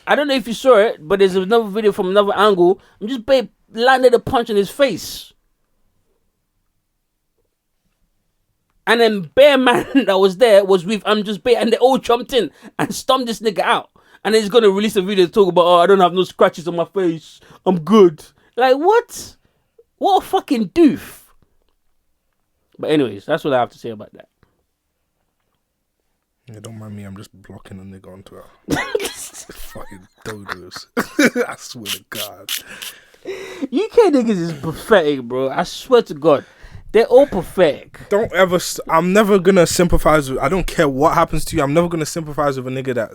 I don't know if you saw it, but there's another video from another angle. I'm Just Bait landed a punch in his face. And then Bear Man that was there was with I'm Just Bait, and they all jumped in and stomped this nigga out. And then he's gonna release a video to talk about, I don't have no scratches on my face. I'm good. Like, what? What a fucking doof. But anyways, that's what I have to say about that. Yeah, don't mind me, I'm just blocking a nigga on Twitter. Fucking dodos. I swear to God. UK niggas is pathetic, bro. I swear to God. They're all pathetic. Don't ever... I'm never gonna sympathize with... I don't care what happens to you. I'm never gonna sympathize with a nigga that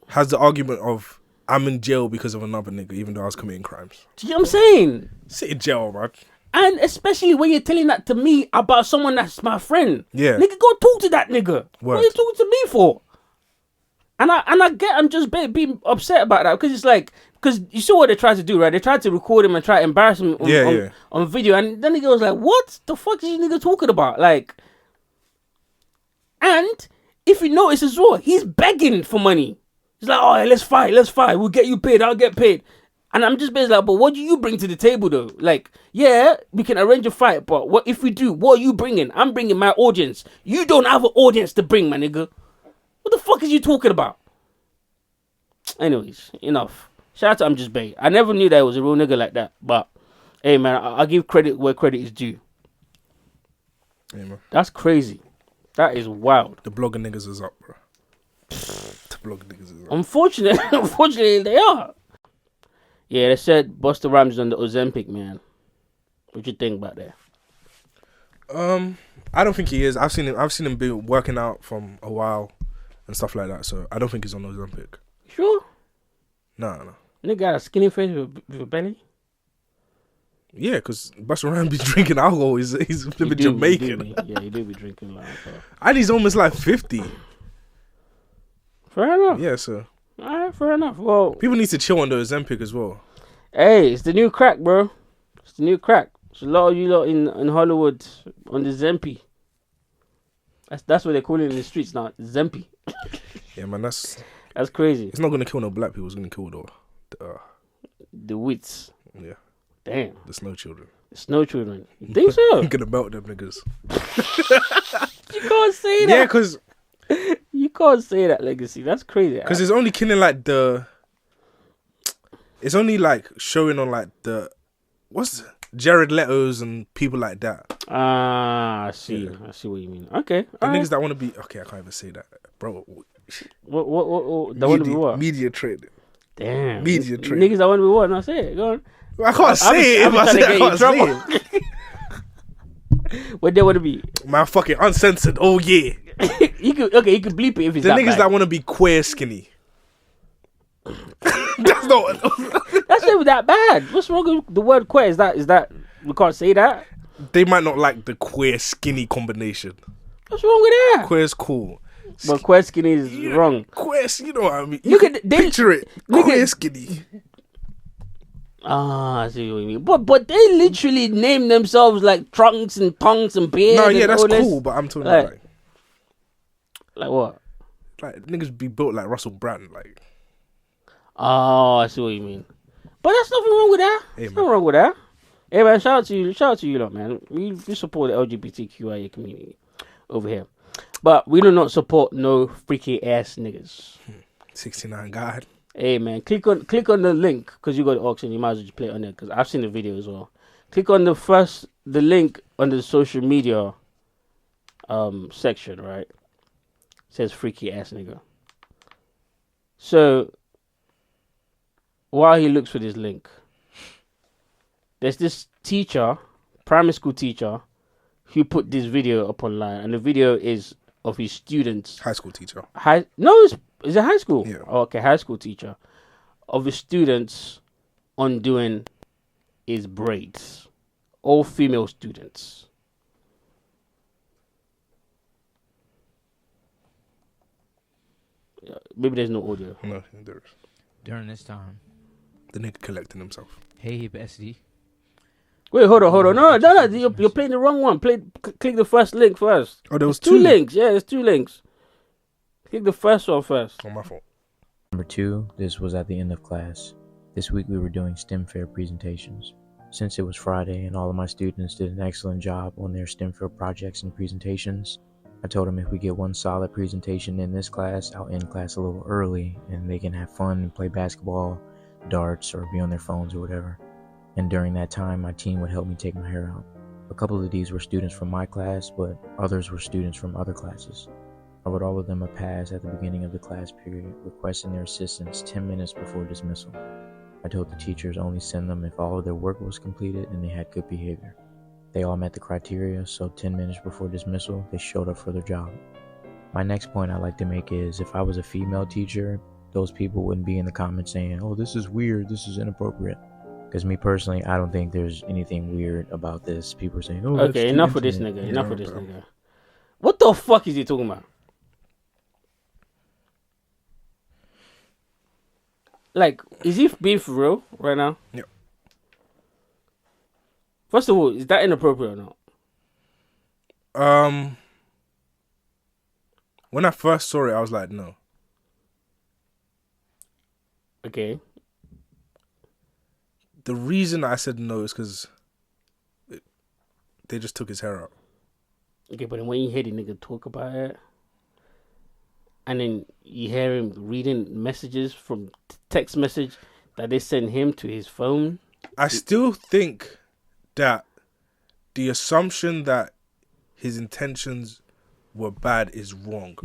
has the argument of, I'm in jail because of another nigga, even though I was committing crimes. Do you know what I'm saying? Sit in jail, man. And especially when you're telling that to me about someone that's my friend. Yeah. Nigga, go talk to that nigga. Word. What are you talking to me for? And I get, I'm just being upset about that because it's like, because you saw what they tried to do, right? They tried to record him and try to embarrass him on video. And then nigga was like, what the fuck is this nigga talking about? Like, and if you notice as well, he's begging for money. He's like, oh, let's fight. We'll get you paid. I'll get paid. And I'm just basically like, but what do you bring to the table though? Like, yeah, we can arrange a fight, but what if we do? What are you bringing? I'm bringing my audience. You don't have an audience to bring, my nigga. What the fuck is you talking about? Anyways, enough. Shout out to I'm Just Bait. I never knew that it was a real nigga like that. But, hey man, I'll give credit where credit is due. Yeah, man. That's crazy. That is wild. The blogger niggas is up, bro. The blogger niggas is up. Unfortunately, they are. Yeah, they said Busta Rhymes is on the Ozempic, man. What you think about that? I don't think he is. I've seen him be working out from a while and stuff like that. So I don't think he's on Ozempic. Sure? No. Nigga got a skinny face with a belly? Yeah, because Busta Rhymes be drinking alcohol. He's living Jamaican. He do be drinking a lot of alcohol. And he's almost like 50. Fair enough. Yeah, so. Alright, fair enough. Well, people need to chill on the Ozempic as well. Hey, it's the new crack, bro. It's the new crack. There's a lot of you lot in Hollywood on the Zempi. That's what they call it in the streets now. Zempi. Yeah, man, that's crazy. It's not gonna kill no black people. It's gonna kill the wits. Yeah. Damn. The snow children. You think so? I'm gonna melt them niggas. You can't say that. Yeah, because you can't say that, Legacy. That's crazy. Because it's only killing like it's only like showing on like Jared Leto's and people like that. I see. Yeah. I see what you mean. Okay. The niggas that want to be... Okay, I can't even say that. Bro. What? They want to be what? Media trading. Damn. Media trading. Niggas that want to be what? No, say it. Go on. I can't say it. I can't say it. What they want to be? Man, fucking uncensored. Oh, yeah. You could bleep it if it's the that niggas bad. that want to be queer skinny. That's not... That's not that bad. What's wrong with the word queer? Is that we can't say that? They might not like the queer skinny combination. What's wrong with that? Queer's cool. But queer skinny is wrong. Queer, you know what I mean? Picture it. Queer skinny. Ah, I see what you mean. But they literally name themselves like Trunks and Tongues and Beard. No, yeah, and that's all this. cool, but I'm talking about like what? Like niggas be built like Russell Brand, like. Oh, I see what you mean. But there's nothing wrong with that. Hey, There's nothing wrong with that. Hey man, shout out to you lot, man. We support the LGBTQIA community over here. But we do not support no freaky ass niggas. 69 God. Hey man, click on the link because you got the auction. You might as well just play it on there because I've seen the video as well. Click on the link under the social media section, right? It says freaky ass nigga. So while he looks for this link, there's this teacher, primary school teacher, who put this video up online, and the video is of his students. High school teacher. Is it high school? Yeah. Oh, okay, high school teacher of his students undoing his braids. All female students. Yeah, maybe there's no audio. No, there is. During this time, the nigga collecting himself. Hey, bestie. Wait, hold on. No, you're playing the wrong one. Click the first link first. Oh, there was two links. Yeah, there's 2 links. Click the first one first. Oh, my fault. Number 2, this was at the end of class. This week we were doing STEM fair presentations. Since it was Friday and all of my students did an excellent job on their STEM fair projects and presentations, I told them if we get one solid presentation in this class, I'll end class a little early and they can have fun and play basketball, darts, or be on their phones or whatever. And during that time, my team would help me take my hair out. A couple of these were students from my class, but others were students from other classes. I wrote all of them a pass at the beginning of the class period, requesting their assistance 10 minutes before dismissal. I told the teachers only send them if all of their work was completed and they had good behavior. They all met the criteria, so 10 minutes before dismissal, they showed up for their job. My next point I'd like to make is if I was a female teacher, those people wouldn't be in the comments saying, oh, this is weird, this is inappropriate. Because me personally, I don't think there's anything weird about this. People are saying, oh, okay, enough of this nigga. Enough of this nigga. What the fuck is he talking about? Like, is he being for real right now? Yep. First of all, is that inappropriate or not? When I first saw it, I was like, no. Okay. The reason I said no is because they just took his hair out. Okay, but then when you hear the nigga talk about it, and then you hear him reading messages from text message that they send him to his phone. I still think that the assumption that his intentions were bad is wrong.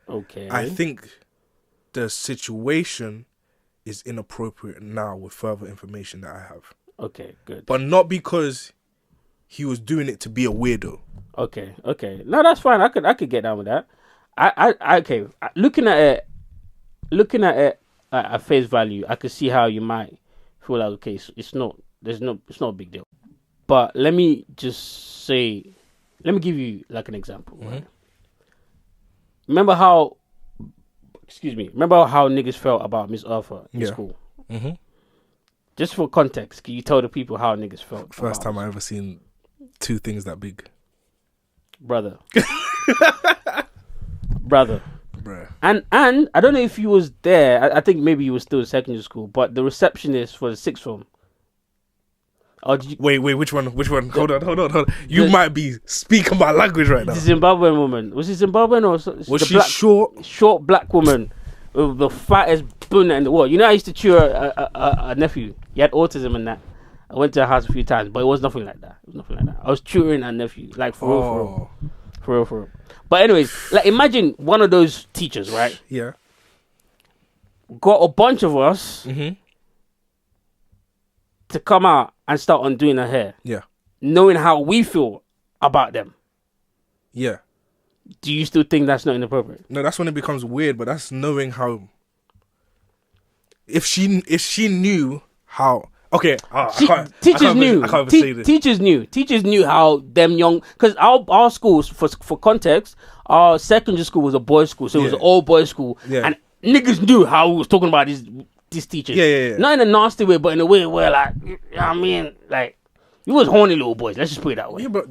Okay. I think the situation is inappropriate now with further information that I have. Okay, good. But not because he was doing it to be a weirdo. Okay. No, that's fine. I could get down with that. Okay. Looking at it at face value, I could see how you might feel like okay, it's not a big deal. But let me give you like an example. Mm-hmm. Right? Remember how niggas felt about Miss Arthur in school? Mm-hmm. Just for context, can you tell the people how niggas felt? First time I ever seen 2 things that big. Brother. Bruh. And I don't know if you was there. I think maybe you was still in secondary school, but the receptionist for the 6th form. Oh, did you... Wait, which one? Hold on. You might be speaking my language right now. The Zimbabwean woman. Was she Zimbabwean or was she short? Short black woman with the fattest bun in the world. You know, I used to chew a nephew. He had autism and that. I went to her house a few times, but it was nothing like that. I was tutoring her nephew, like for real. But anyways, like imagine one of those teachers, right? Yeah. Got a bunch of us to come out and start undoing her hair. Yeah. Knowing how we feel about them. Yeah. Do you still think that's not inappropriate? No, that's when it becomes weird, but that's knowing how. If she knew how. Okay, teachers knew. I can't even say this. Teachers knew how them young, because our schools, for context, our secondary school was a boys' school, so it was an all boys' school, and niggas knew how we was talking about these this teacher. Yeah. Not in a nasty way, but in a way where, like, you know what I mean? Like, you was horny little boys. Let's just put it that way. Yeah, but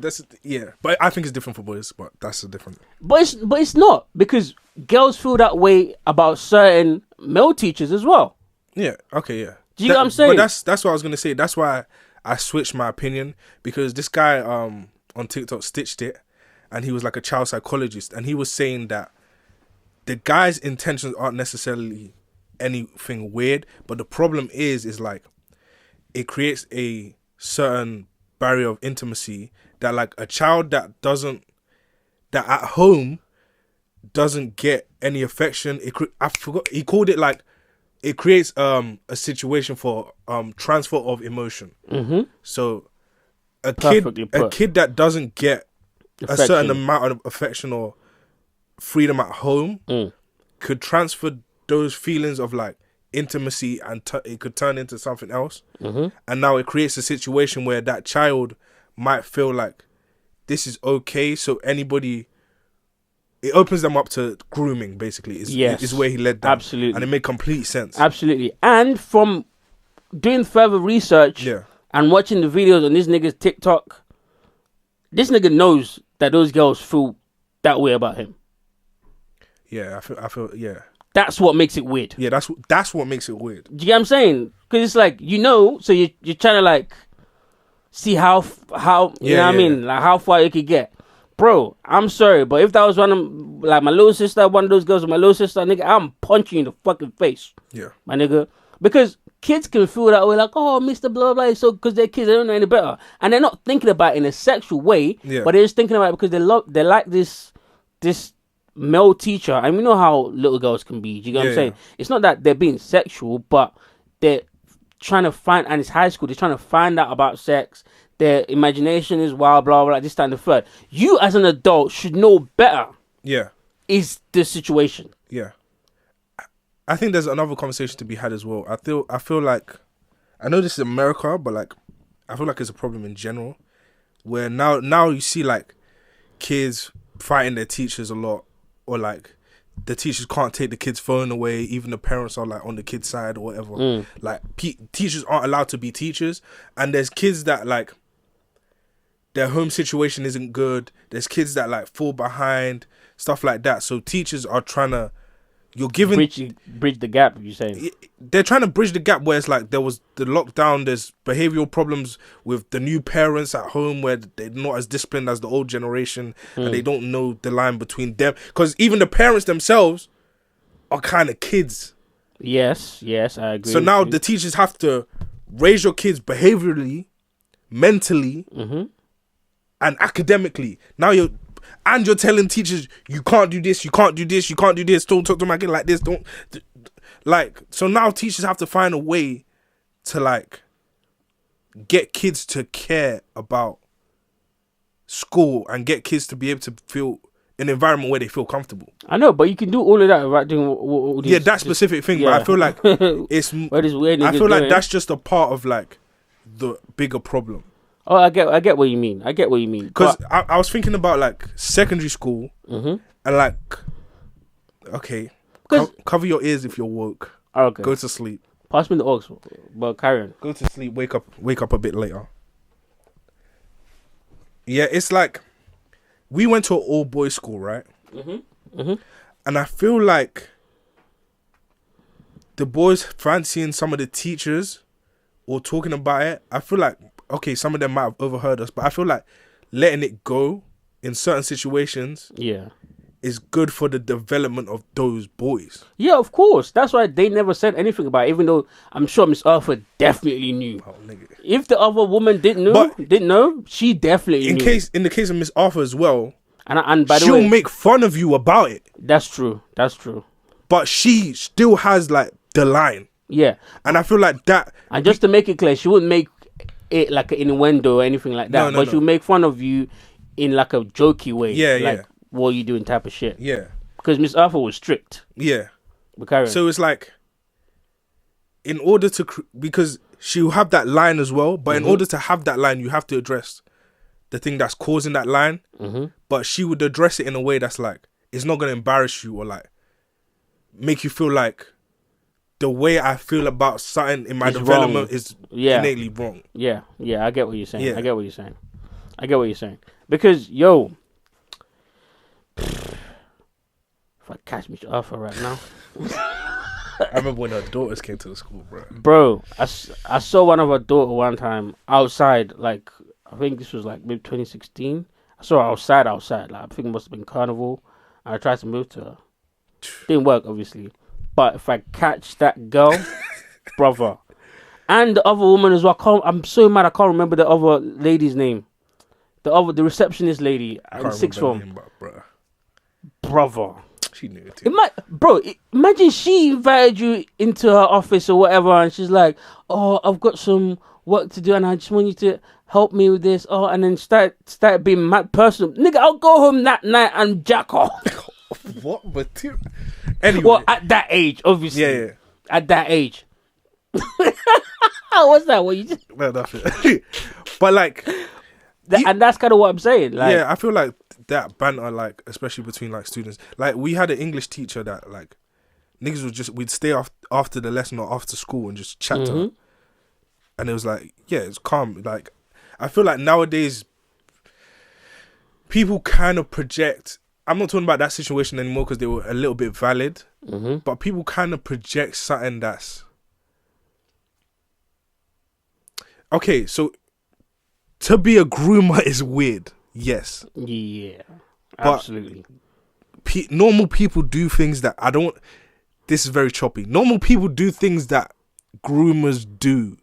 but I think it's different for boys. But that's a different. But it's not, because girls feel that way about certain male teachers as well. Yeah. Okay. Yeah. Do you know what I'm saying? But that's what I was gonna say. That's why I switched my opinion, because this guy on TikTok stitched it, and he was like a child psychologist, and he was saying that the guy's intentions aren't necessarily anything weird, but the problem is like it creates a certain barrier of intimacy that, like, a child that at home doesn't get any affection. I forgot, he called it, like, it creates a situation for transfer of emotion. Mm-hmm. So a kid that doesn't get a certain amount of affection or freedom at home could transfer those feelings of, like, intimacy, and it could turn into something else. And now it creates a situation where that child might feel like this is okay, so anybody, it opens them up to grooming, basically. Is where he led them. Absolutely. And it made complete sense. Absolutely. And from doing further research and watching the videos on this nigga's TikTok, this nigga knows that those girls feel that way about him. Yeah, I feel, yeah. That's what makes it weird. Yeah, that's what makes it weird. Do you get what I'm saying? Because it's like, so you're trying to, like, see how you know what I mean? Like, how far you could get. Bro, I'm sorry, but if that was one of, like, my little sister, one of those girls with my little sister, nigga, I'm punching you in the fucking face. Yeah. My nigga. Because kids can feel that way, like, oh, Mr. Blah, blah, so, because they're kids, they don't know any better. And they're not thinking about it in a sexual way, but they're just thinking about it because they like this male teacher. And we know how little girls can be. Do you get what I'm saying? It's not that they're being sexual, but they're trying to find, and it's high school, they're trying to find out about sex. Their imagination is wild, blah, blah, this, that, and the third. You, as an adult, should know better. Yeah. Is the situation. Yeah. I think there's another conversation to be had as well. I feel like, I know this is America, but, like, I feel like it's a problem in general, where now you see, like, kids fighting their teachers a lot, or, like, the teachers can't take the kid's phone away, even the parents are, like, on the kid's side or whatever. Like, teachers aren't allowed to be teachers, and there's kids that, like, their home situation isn't good. There's kids that, like, fall behind, stuff like that. So teachers are trying to, bridge the gap, you're saying? They're trying to bridge the gap where it's like there was the lockdown, there's behavioural problems with the new parents at home where they're not as disciplined as the old generation, and they don't know the line between them. Because even the parents themselves are kind of kids. Yes, I agree. So now the teachers have to raise your kids behaviourally, mentally, and academically. Now you're telling teachers, you can't do this, you can't do this, you can't do this, don't talk to my kid like this, don't, like, so now teachers have to find a way to, like, get kids to care about school and get kids to be able to feel an environment where they feel comfortable. I know, but you can do all of that without doing all these, that specific thing, but I feel like it's, I feel like that's just a part of, like, the bigger problem. Oh, I get what you mean. Because I was thinking about, like, secondary school, and, like, okay, cover your ears if you're woke. Okay. Go to sleep. Pass me the aux, but carry on. Go to sleep. Wake up a bit later. Yeah, it's like we went to an all boys school, right? And I feel like the boys fancying some of the teachers or talking about it. I feel like, okay, some of them might have overheard us, but I feel like letting it go in certain situations is good for the development of those boys. Yeah, of course. That's why they never said anything about it, even though I'm sure Miss Arthur definitely knew. Oh, nigga. If the other woman didn't know, she definitely knew. In the case of Miss Arthur as well, and by the way, she'll make fun of you about it. That's true. But she still has, like, the line. Yeah. And I feel like that... And just to make it clear, she wouldn't make it like an innuendo or anything like that. But she'll make fun of you in, like, a jokey way. Like, what are you doing type of shit. Yeah. Because Miss Arthur was strict. Yeah. But so it's like, in order to... because she'll have that line as well, but in order to have that line, you have to address the thing that's causing that line. But she would address it in a way that's like, it's not going to embarrass you or, like, make you feel like the way I feel about something in my It's development wrong. is Yeah. innately wrong. Yeah, I get what you're saying. Yeah. I get what you're saying. Because, yo, if I catch Miss Arthur right now. I remember when her daughters came to the school, bro. Bro, I saw one of her daughter one time outside, like, I think this was like maybe 2016. I saw her outside. Like, I think it must have been Carnival. And I tried to move to her. Didn't work, obviously. But if I catch that girl, brother. And the other woman as well. I'm so mad I can't remember the other lady's name. The receptionist lady in sixth form. Brother. She knew it too. Imagine she invited you into her office or whatever, and she's like, "Oh, I've got some work to do, and I just want you to help me with this." Oh, and then start being mad personal. Nigga, I'll go home that night and jack off. What material? Anyway. Well, at that age, obviously. Yeah. At that age. What's that? What you just... No, nothing. But like, and that's kind of what I'm saying. Like, yeah, I feel like that banter, like, especially between like students. Like, we had an English teacher that like niggas we'd stay after the lesson or after school and just chat to her. And it was like, yeah, it's calm. Like, I feel like nowadays people kind of project. I'm not talking about that situation anymore because they were a little bit valid. But people kind of project something that's okay. So to be a groomer is weird. Yes. Yeah. Absolutely. Normal people do things that this is very choppy. Normal people do things that groomers do,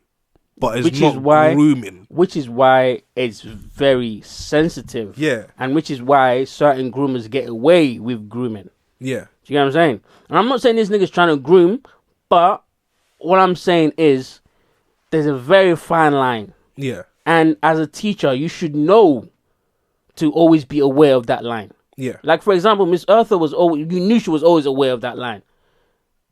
but it's not grooming. Which is why it's very sensitive. Yeah. And which is why certain groomers get away with grooming. Yeah. Do you get what I'm saying? And I'm not saying this nigga's trying to groom, but what I'm saying is there's a very fine line. Yeah. And as a teacher, you should know to always be aware of that line. Yeah. Like, for example, Miss Eartha you knew she was always aware of that line.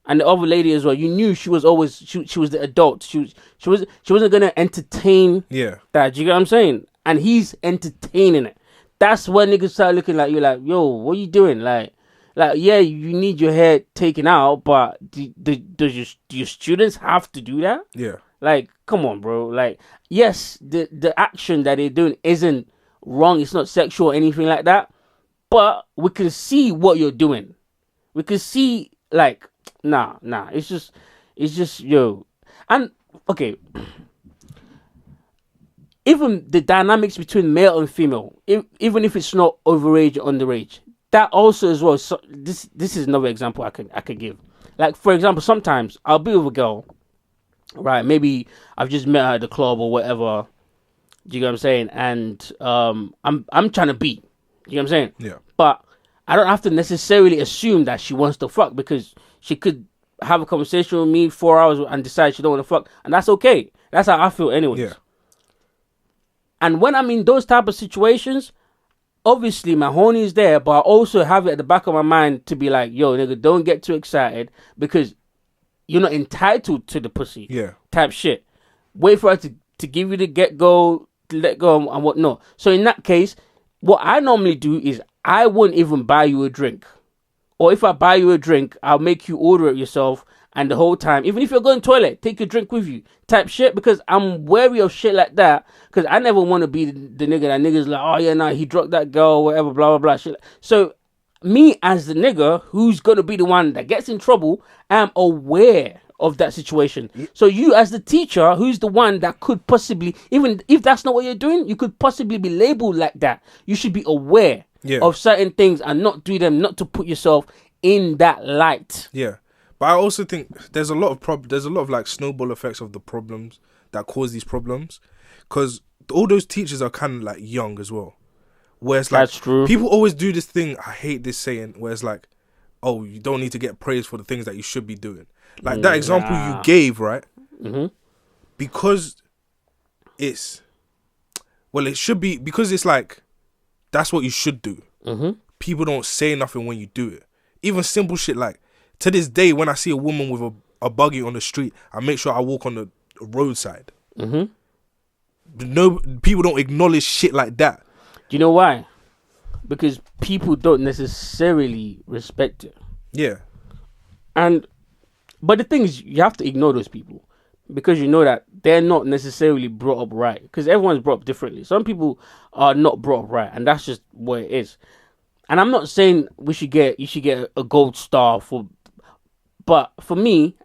And the other lady as well, you knew she was always, she was the adult. She wasn't going to entertain that. Do you get what I'm saying? And he's entertaining it. That's when niggas start looking like you like, yo, what are you doing? Like, yeah, you need your hair taken out, but do your students have to do that? Yeah. Like, come on, bro. Like, yes, the action that they're doing isn't wrong. It's not sexual or anything like that. But we can see what you're doing. We can see, like, nah. It's just, yo. And, okay. Even the dynamics between male and female, even if it's not overage or underage, that also as well. So this is another example I could give. Like, for example, sometimes I'll be with a girl, right? Maybe I've just met her at the club or whatever. Do you get what I'm saying? And I'm trying to beat. You know what I'm saying? Yeah. But I don't have to necessarily assume that she wants to fuck, because she could have a conversation with me 4 hours and decide she don't want to fuck, and that's okay. That's how I feel anyways. Yeah. And when I'm in those type of situations, obviously my horny is there, but I also have it at the back of my mind to be like, yo, nigga, don't get too excited because you're not entitled to the pussy. Yeah. Type shit. Wait for her to give you the let go and whatnot. So in that case, what I normally do is I wouldn't even buy you a drink. Or if I buy you a drink, I'll make you order it yourself. And the whole time, even if you're going to the toilet, take your drink with you. Type shit, because I'm wary of shit like that. Because I never want to be the nigga that niggas like, oh yeah, nah, he drugged that girl, whatever, blah, blah, blah, shit. So me as the nigga who's going to be the one that gets in trouble, I'm aware of that situation. So you as the teacher, who's the one that could possibly, even if that's not what you're doing, you could possibly be labeled like that. You should be aware of certain things and not do them, not to put yourself in that light. Yeah. But I also think there's a lot of like snowball effects of the problems that cause these problems, because all those teachers are kind of like young as well. Where it's like, that's true. People always do this thing. I hate this saying where it's like, oh, you don't need to get praised for the things that you should be doing. Like that example you gave, right? Mm-hmm. Because it should be, because it's like, that's what you should do. Mm-hmm. People don't say nothing when you do it. Even simple shit like, to this day, when I see a woman with a buggy on the street, I make sure I walk on the roadside. Mm-hmm. No, people don't acknowledge shit like that. Do you know why? Because people don't necessarily respect it. Yeah. And But the thing is, you have to ignore those people because you know that they're not necessarily brought up right. Because everyone's brought up differently. Some people are not brought up right, and that's just what it is. And I'm not saying you should get a gold star but for me,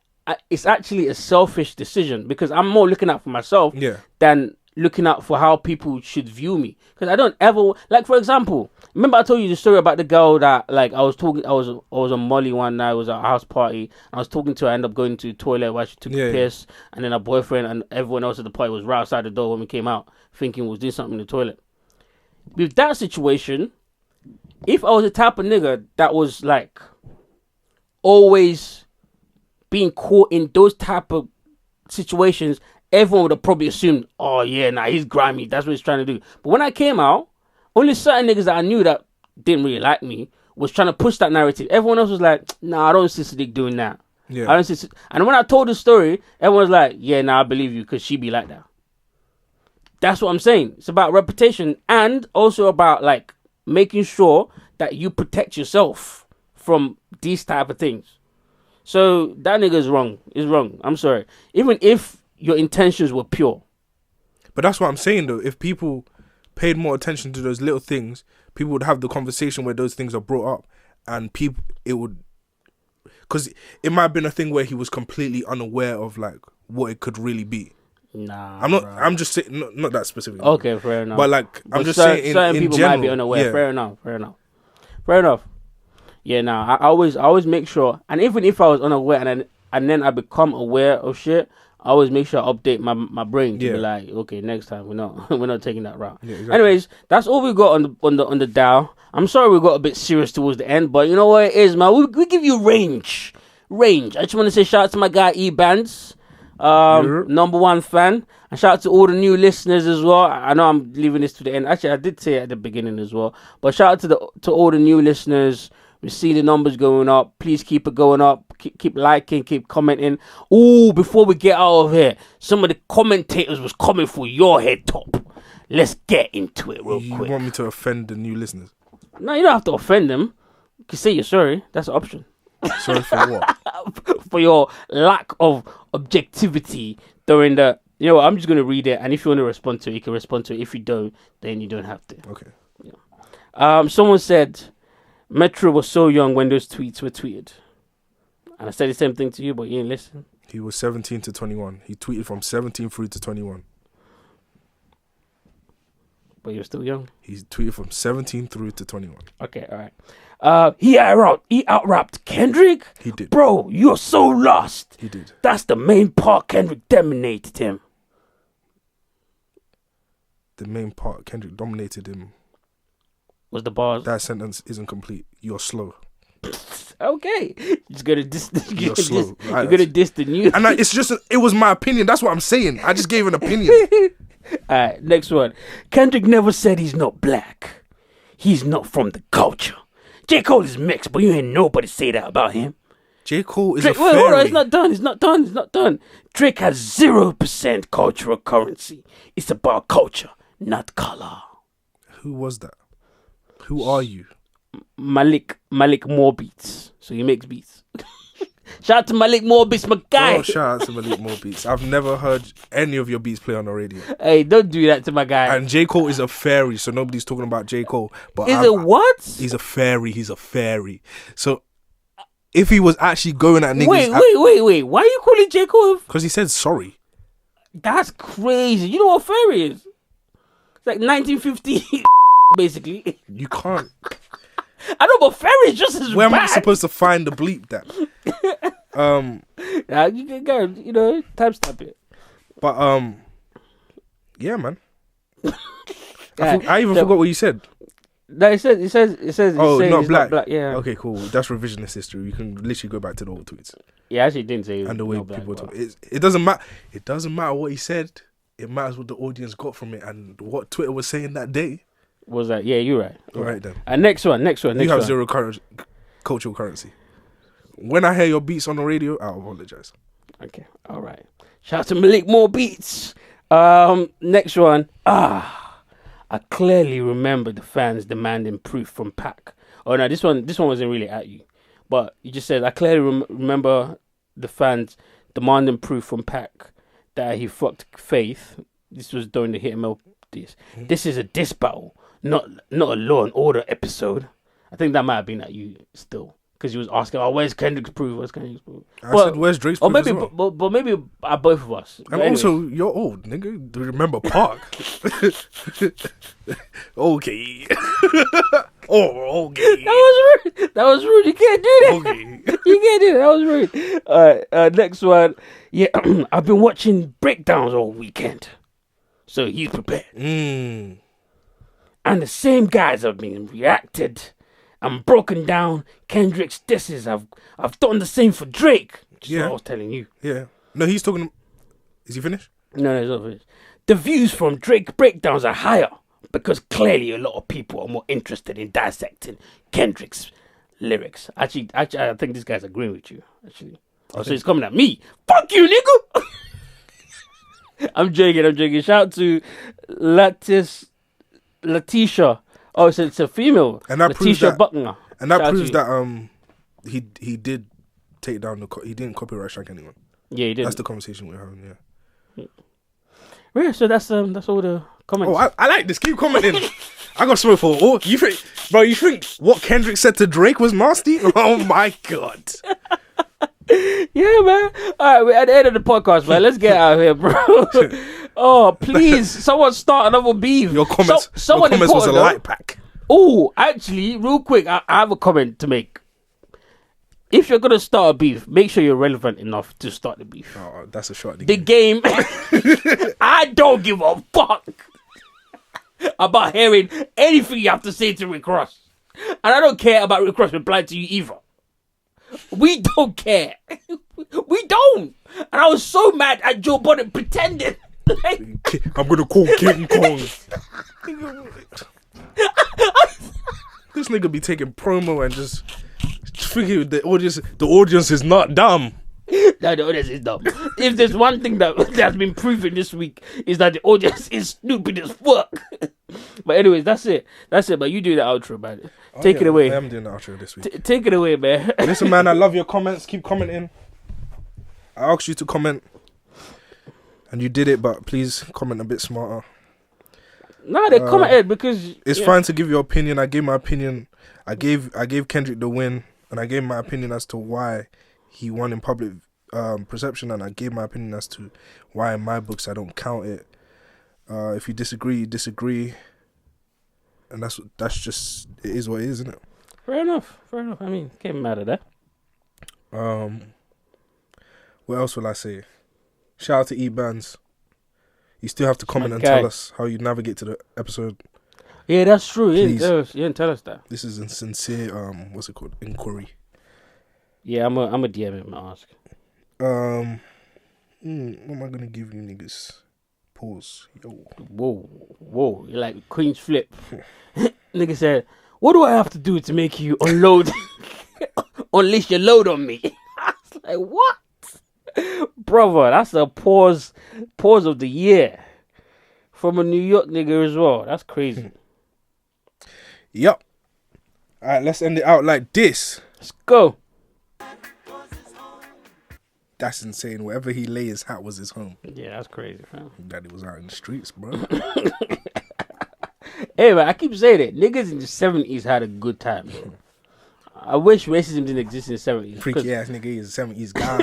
it's actually a selfish decision because I'm more looking out for myself than looking out for how people should view me. Because I don't ever, like, for example, remember I told you the story about the girl that, like, I was on Molly one night. It was at a house party. I was talking to her. I ended up going to the toilet while she took a piss. And then her boyfriend and everyone else at the party was right outside the door when we came out, thinking we was doing something in the toilet. With that situation, if I was the type of nigga that was, like, always being caught in those type of situations, everyone would have probably assumed, oh yeah, nah, he's grimy, that's what he's trying to do. But when I came out, only certain niggas that I knew that didn't really like me was trying to push that narrative. Everyone else was like, nah, I don't see Sadiq doing that. Yeah. I don't see. And when I told the story, everyone was like, yeah, nah, I believe you, because she be like that. That's what I'm saying. It's about reputation and also about, like, making sure that you protect yourself from these type of things. So that nigga is wrong. Is wrong. I'm sorry. Even if your intentions were pure. But that's what I'm saying, though. If people paid more attention to those little things, people would have the conversation where those things are brought up, and it would, because it might have been a thing where he was completely unaware of, like, what it could really be. Nah, I'm not. bro. I'm just saying, not that specific. Okay, fair enough. But, like, I'm just saying, certain in people general, might be unaware. yeah. Fair enough. Yeah, nah. I always make sure, and even if I was unaware, and then I become aware of shit, I always make sure I update my brain to be like, okay, next time we're not taking that route. Yeah, exactly. Anyways, that's all we got on the dial. I'm sorry we got a bit serious towards the end, but you know what it is, man. We give you range. I just want to say shout out to my guy E-Bands, number one fan, and shout out to all the new listeners as well. I know I'm leaving this to the end. Actually, I did say it at the beginning as well, but shout out to all the new listeners. We see the numbers going up. Please keep it going up. Keep liking, keep commenting. Ooh, before we get out of here, some of the commentators was coming for your head top. Let's get into it real quick. You want me to offend the new listeners? No, you don't have to offend them. You can say you're sorry. That's an option. Sorry for what? For your lack of objectivity during the... You know what, I'm just going to read it, and if you want to respond to it, you can respond to it. If you don't, then you don't have to. Okay. Yeah. Someone said... Metro was so young when those tweets were tweeted. And I said the same thing to you, but you didn't listen. He was 17 to 21. He tweeted from 17 through to 21. But you're still young. He tweeted from 17 through to 21. Okay, all right. He out-rapped Kendrick? He did. Bro, you're so lost. He did. That's the main part. Kendrick dominated him. The main part, Kendrick dominated him. Was the bars? That sentence isn't complete. You're slow. Okay. You're gonna diss You're slow. You're gonna diss the new. And it's just, it was my opinion. That's what I'm saying. I just gave an opinion. Alright, next one. Kendrick never said he's not black. He's not from the culture. J. Cole is mixed, but you ain't nobody say that about him. J. Cole is Drake, a fairy. Hold on, it's not done. Drake has 0% cultural currency. It's about culture, not color. Who was that? Who are you? Malik More Beats. So he makes beats. Shout out to Malik More Beats, my guy. Oh, shout out to Malik More Beats. I've never heard any of your beats play on the radio. Hey, don't do that to my guy. And J. Cole is a fairy, so nobody's talking about J. Cole. But is it what? He's a fairy. So if he was actually going at niggas... Wait. Why are you calling J. Cole? Because he said sorry. That's crazy. You know what fairy is? It's like 1950... basically. You can't. I know, but fairy is just as Where bad. am I supposed to find the bleep that? You can go, timestamp it. But yeah, man. I even forgot what you said. No, it says. Oh, not black. Yeah. Okay, cool. That's revisionist history. You can literally go back to the old tweets. Yeah, actually, didn't say. And the way people talk. It doesn't matter. It doesn't matter what he said. It matters what the audience got from it and what Twitter was saying that day. Was that? Yeah, you're right. All right then. And next one. You have zero cultural currency. When I hear your beats on the radio, I'll apologize. Okay. All right. Shout out to Malik More Beats. Next one. I clearly remember the fans demanding proof from Pac. Oh no, this one wasn't really at you, but you just said I clearly remember the fans demanding proof from Pac that he fucked Faith. This was during the Hit ML diss. This is a diss battle, not a Law and Order episode. I think that might have been at you still. Because he was asking, where's Kendrick's proof? Where's Kendrick's proof? I said, where's Drake's proof? Or maybe, as well? but maybe both of us. And But anyways. also, you're old, nigga. Do you remember Park? Okay. Oh, okay. That was rude. You can't do that. Okay. You can't do that. That was rude. Alright, next one. Yeah, I've been watching breakdowns all weekend. So he's prepared. And the same guys have been reacted and broken down Kendrick's disses. I've done the same for Drake. Just what I was telling you. Yeah. No, he's talking. Is he finished? No, he's not finished. The views from Drake breakdowns are higher because clearly a lot of people are more interested in dissecting Kendrick's lyrics. Actually, I think this guy's agreeing with you. Actually, so he's coming at me. Fuck you, nigga. I'm joking. Shout out to Letitia. Oh, it's a female. And that proves Letitia that. Buckner. And that Shout out proves to you. that he did take down he didn't copyright strike anyone. Yeah, he did. That's the conversation we're having. Yeah. Yeah. So that's all the comments. Oh, I like this. Keep commenting. I got smoke for all. You think what Kendrick said to Drake was nasty? Oh my god. Yeah, man. All right, we're at the end of the podcast, man. Let's get out of here, bro. Oh, please, someone start another beef. Your comments was a important, light pack. Oh, actually, real quick, I have a comment to make. If you're gonna start a beef, make sure you're relevant enough to start the beef. Oh, that's a shot. The game. I don't give a fuck about hearing anything you have to say to Rick Ross, and I don't care about Rick Ross replying to you either. We don't care. We don't. And I was so mad at Joe Budden pretending. I'm gonna call King Kong. This nigga be taking promo and just thinking the audience is not dumb. No, the audience is dumb. If there's one thing that's been proven this week is that the audience is stupid as fuck. But anyways, that's it. But you do the outro, man. Take it away. I am doing the outro this week. Take it away, man. Listen, man, I love your comments. Keep commenting. I asked you to comment, and you did it, but please comment a bit smarter. No, they commented because it's fine to give your opinion. I gave my opinion. I gave Kendrick the win, and I gave my opinion as to why he won in public perception, and I gave my opinion as to why in my books I don't count it. If you disagree, you disagree, and that's just it is what it is, isn't it? Fair enough. I mean, can't be mad at that. What else will I say? Shout out to E-Bands. You still have to comment and tell us how you navigate to the episode. Yeah, that's true. Please. You didn't tell us that. This is a sincere what's it called? Inquiry. Yeah, I'm a DM him and ask. What am I gonna give you niggas? Pause. Yo. Whoa. You're like Queen's Flip. Nigga said, what do I have to do to make you unleash your load on me? I was like, what? Brother, that's a pause of the year. From a New York nigga as well. That's crazy. Yep. Alright, let's end it out like this. Let's go. That's insane. Wherever he lay his hat was his home. Yeah, that's crazy, fam. Daddy was out in the streets, bro. Hey, man, I keep saying it. Niggas in the 70s had a good time, bro. I wish racism didn't exist in the 70s. Freaky ass nigga is 70s guy.